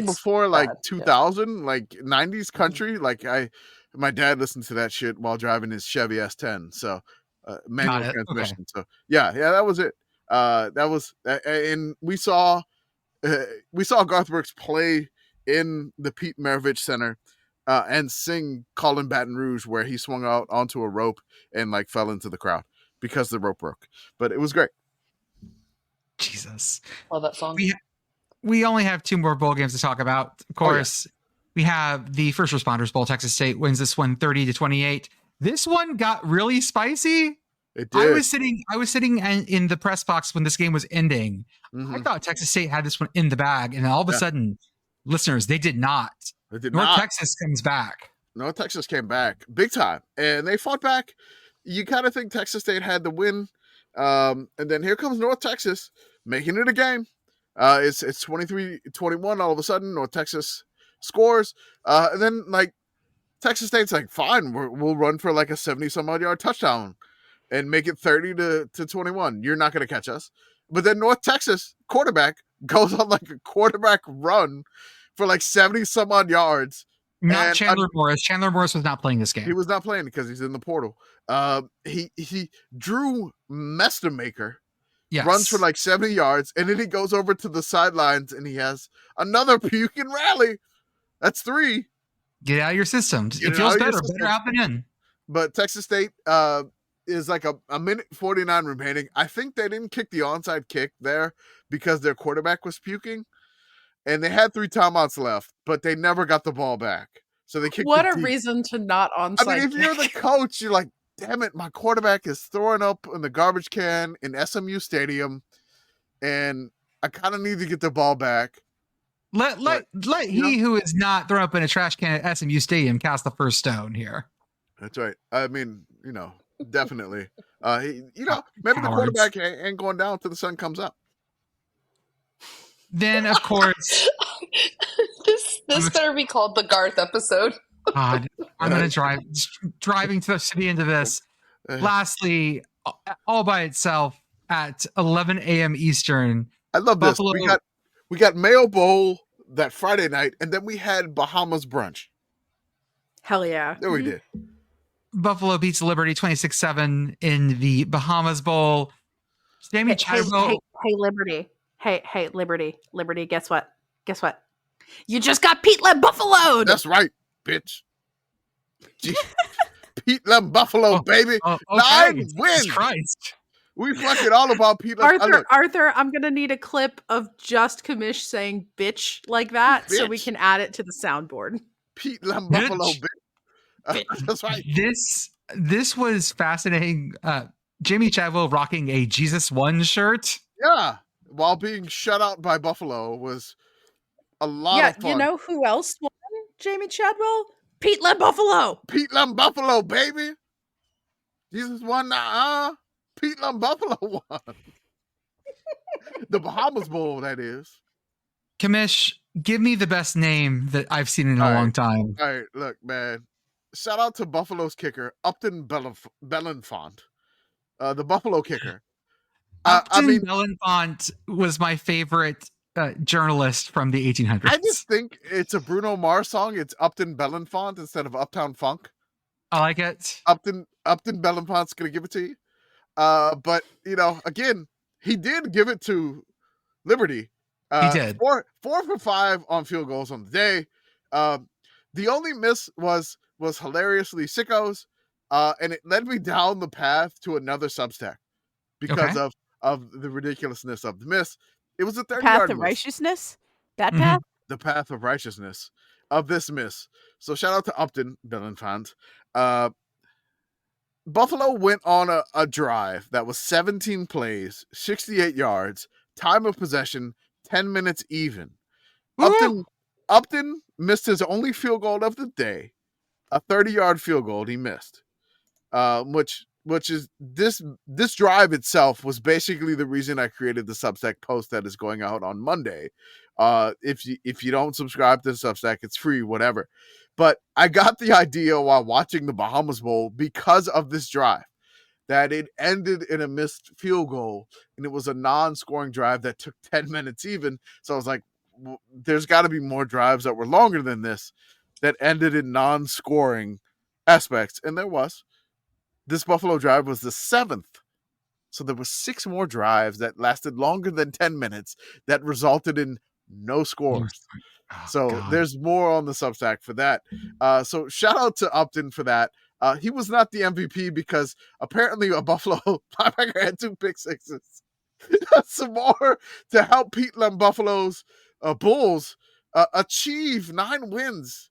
before like 2000, like 90s country. Like my dad listened to that shit while driving his Chevy S10. So manual transmission. Okay. So yeah, that was it. And we saw Garth Brooks play in the Pete Maravich Center and sing "Callin' Baton Rouge," where he swung out onto a rope and like fell into the crowd because the rope broke. But it was great. Jesus. Love that song. We only have 2 more bowl games to talk about. Of course, we have the First Responders Bowl. Texas State wins this one 30-28. This one got really spicy. It did. I was sitting in the press box when this game was ending. Mm-hmm. I thought Texas State had this one in the bag, and then all of a sudden, listeners, they did not. North Texas comes back. North Texas came back big time, and they fought back. You kind of think Texas State had the win. And then here comes North Texas making it a game. It's 23-21. All of a sudden, North Texas scores. And then like Texas State's like, fine, we'll run for like a 70-some-odd yard touchdown and make it 30-21. You're not going to catch us. But then North Texas quarterback goes on like a quarterback run for like 70-some-odd yards. Not Chandler Morris. Chandler Morris was not playing this game. He was not playing because he's in the portal. He Drew Mestermaker runs for like 70 yards, and then he goes over to the sidelines and he has another puking rally. That's 3. Get out of your system. It feels better out than in. But Texas State is like a minute 49 remaining. I think they didn't kick the onside kick there because their quarterback was puking. And they had 3 timeouts left, but they never got the ball back. So they kicked. What a reason to not onside. I mean, if you're the coach, you're like, damn it, my quarterback is throwing up in the garbage can in SMU Stadium, and I kind of need to get the ball back. Let he who is not thrown up in a trash can at SMU Stadium cast the first stone here. That's right. I mean, definitely. Maybe the quarterback ain't going down until the sun comes up. Then, of course, this better be called the Garth episode. God, I'm going to driving to the city into this. Lastly, all by itself at 11 a.m. Eastern. I love Buffalo. This. We got Mayo Bowl that Friday night, and then we had Bahamas brunch. Hell yeah. There we did. Buffalo beats Liberty 26-7 in the Bahamas Bowl. Jamie Chadwell. Hey, Liberty. Hey, Liberty, guess what? You just got Pete LemBuffalo'd! That's right, bitch. Pete LemBuffalo, baby. Okay. 9 wins. Christ. We fucking all about Pete LemBuffalo. Arthur, I'm going to need a clip of just Commish saying bitch like that so we can add it to the soundboard. Pete LemBuffalo, bitch. That's right. This was fascinating. Jamie Chadwell rocking a Jesus One shirt. Yeah. While being shut out by Buffalo was a lot of fun. Yeah, you know who else won, Jamie Chadwell? Pete LemBuffalo. Pete LemBuffalo, baby. Jesus won. Pete LemBuffalo won. The Bahamas Bowl, that is. Commish, give me the best name that I've seen in a long time. All right, look, man. Shout out to Buffalo's kicker, Upton Belenfant. The Buffalo kicker. Upton Belenfant was my favorite journalist from the 1800s. I just think it's a Bruno Mars song. It's Upton Belenfant instead of Uptown Funk. I like it. Upton Belenfant's gonna give it to you. But again, he did give it to Liberty. He did. 4 for 5 on field goals on the day. The only miss was hilariously Sickos, and it led me down the path to another Substack because of the ridiculousness of the miss. It was a 30-yard Path of miss. righteousness? That path? The path of righteousness of this miss. So shout out to Upton Belenfant. Buffalo went on a drive that was 17 plays, 68 yards, time of possession, 10 minutes even. Upton missed his only field goal of the day, a 30-yard field goal he missed, which is this drive itself was basically the reason I created the Substack post that is going out on Monday. If you don't subscribe to the Substack, it's free, whatever. But I got the idea while watching the Bahamas Bowl because of this drive, that it ended in a missed field goal, and it was a non-scoring drive that took 10 minutes even. So I was like, there's got to be more drives that were longer than this that ended in non-scoring aspects. And there was. This Buffalo drive was the 7th. So there were 6 more drives that lasted longer than 10 minutes that resulted in no scores. So there's more on the Substack for that. So shout out to Upton for that. He was not the MVP because apparently a Buffalo linebacker had 2 pick sixes. Some more to help Pete LemBuffalo's Bulls achieve 9 wins.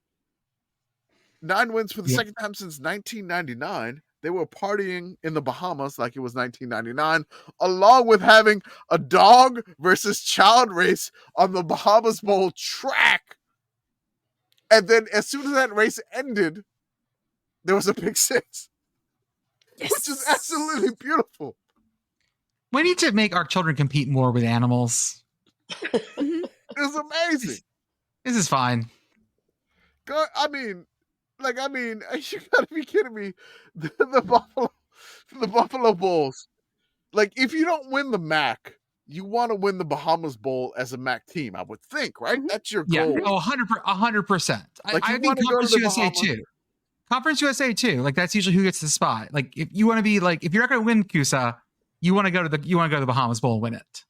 9 wins for the second time since 1999. They were partying in the Bahamas like it was 1999, along with having a dog versus child race on the Bahamas Bowl track. And then as soon as that race ended, there was a pick six, which is absolutely beautiful. We need to make our children compete more with animals. It was amazing. This is fine. I mean, you gotta be kidding me. The Buffalo Bulls. Like, if you don't win the MAC, you want to win the Bahamas Bowl as a MAC team, I would think, right? That's your goal. Yeah, 100%. Like, I think Conference USA too. Conference USA too. Like, that's usually who gets the spot. Like, if you want to be like, if you're not going to win CUSA, you want to go to the Bahamas Bowl and win it.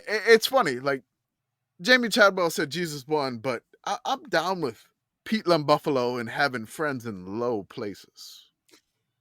It's funny. Like, Jamie Chadwell said Jesus won, but I'm down with Pete LemBuffalo and having friends in low places.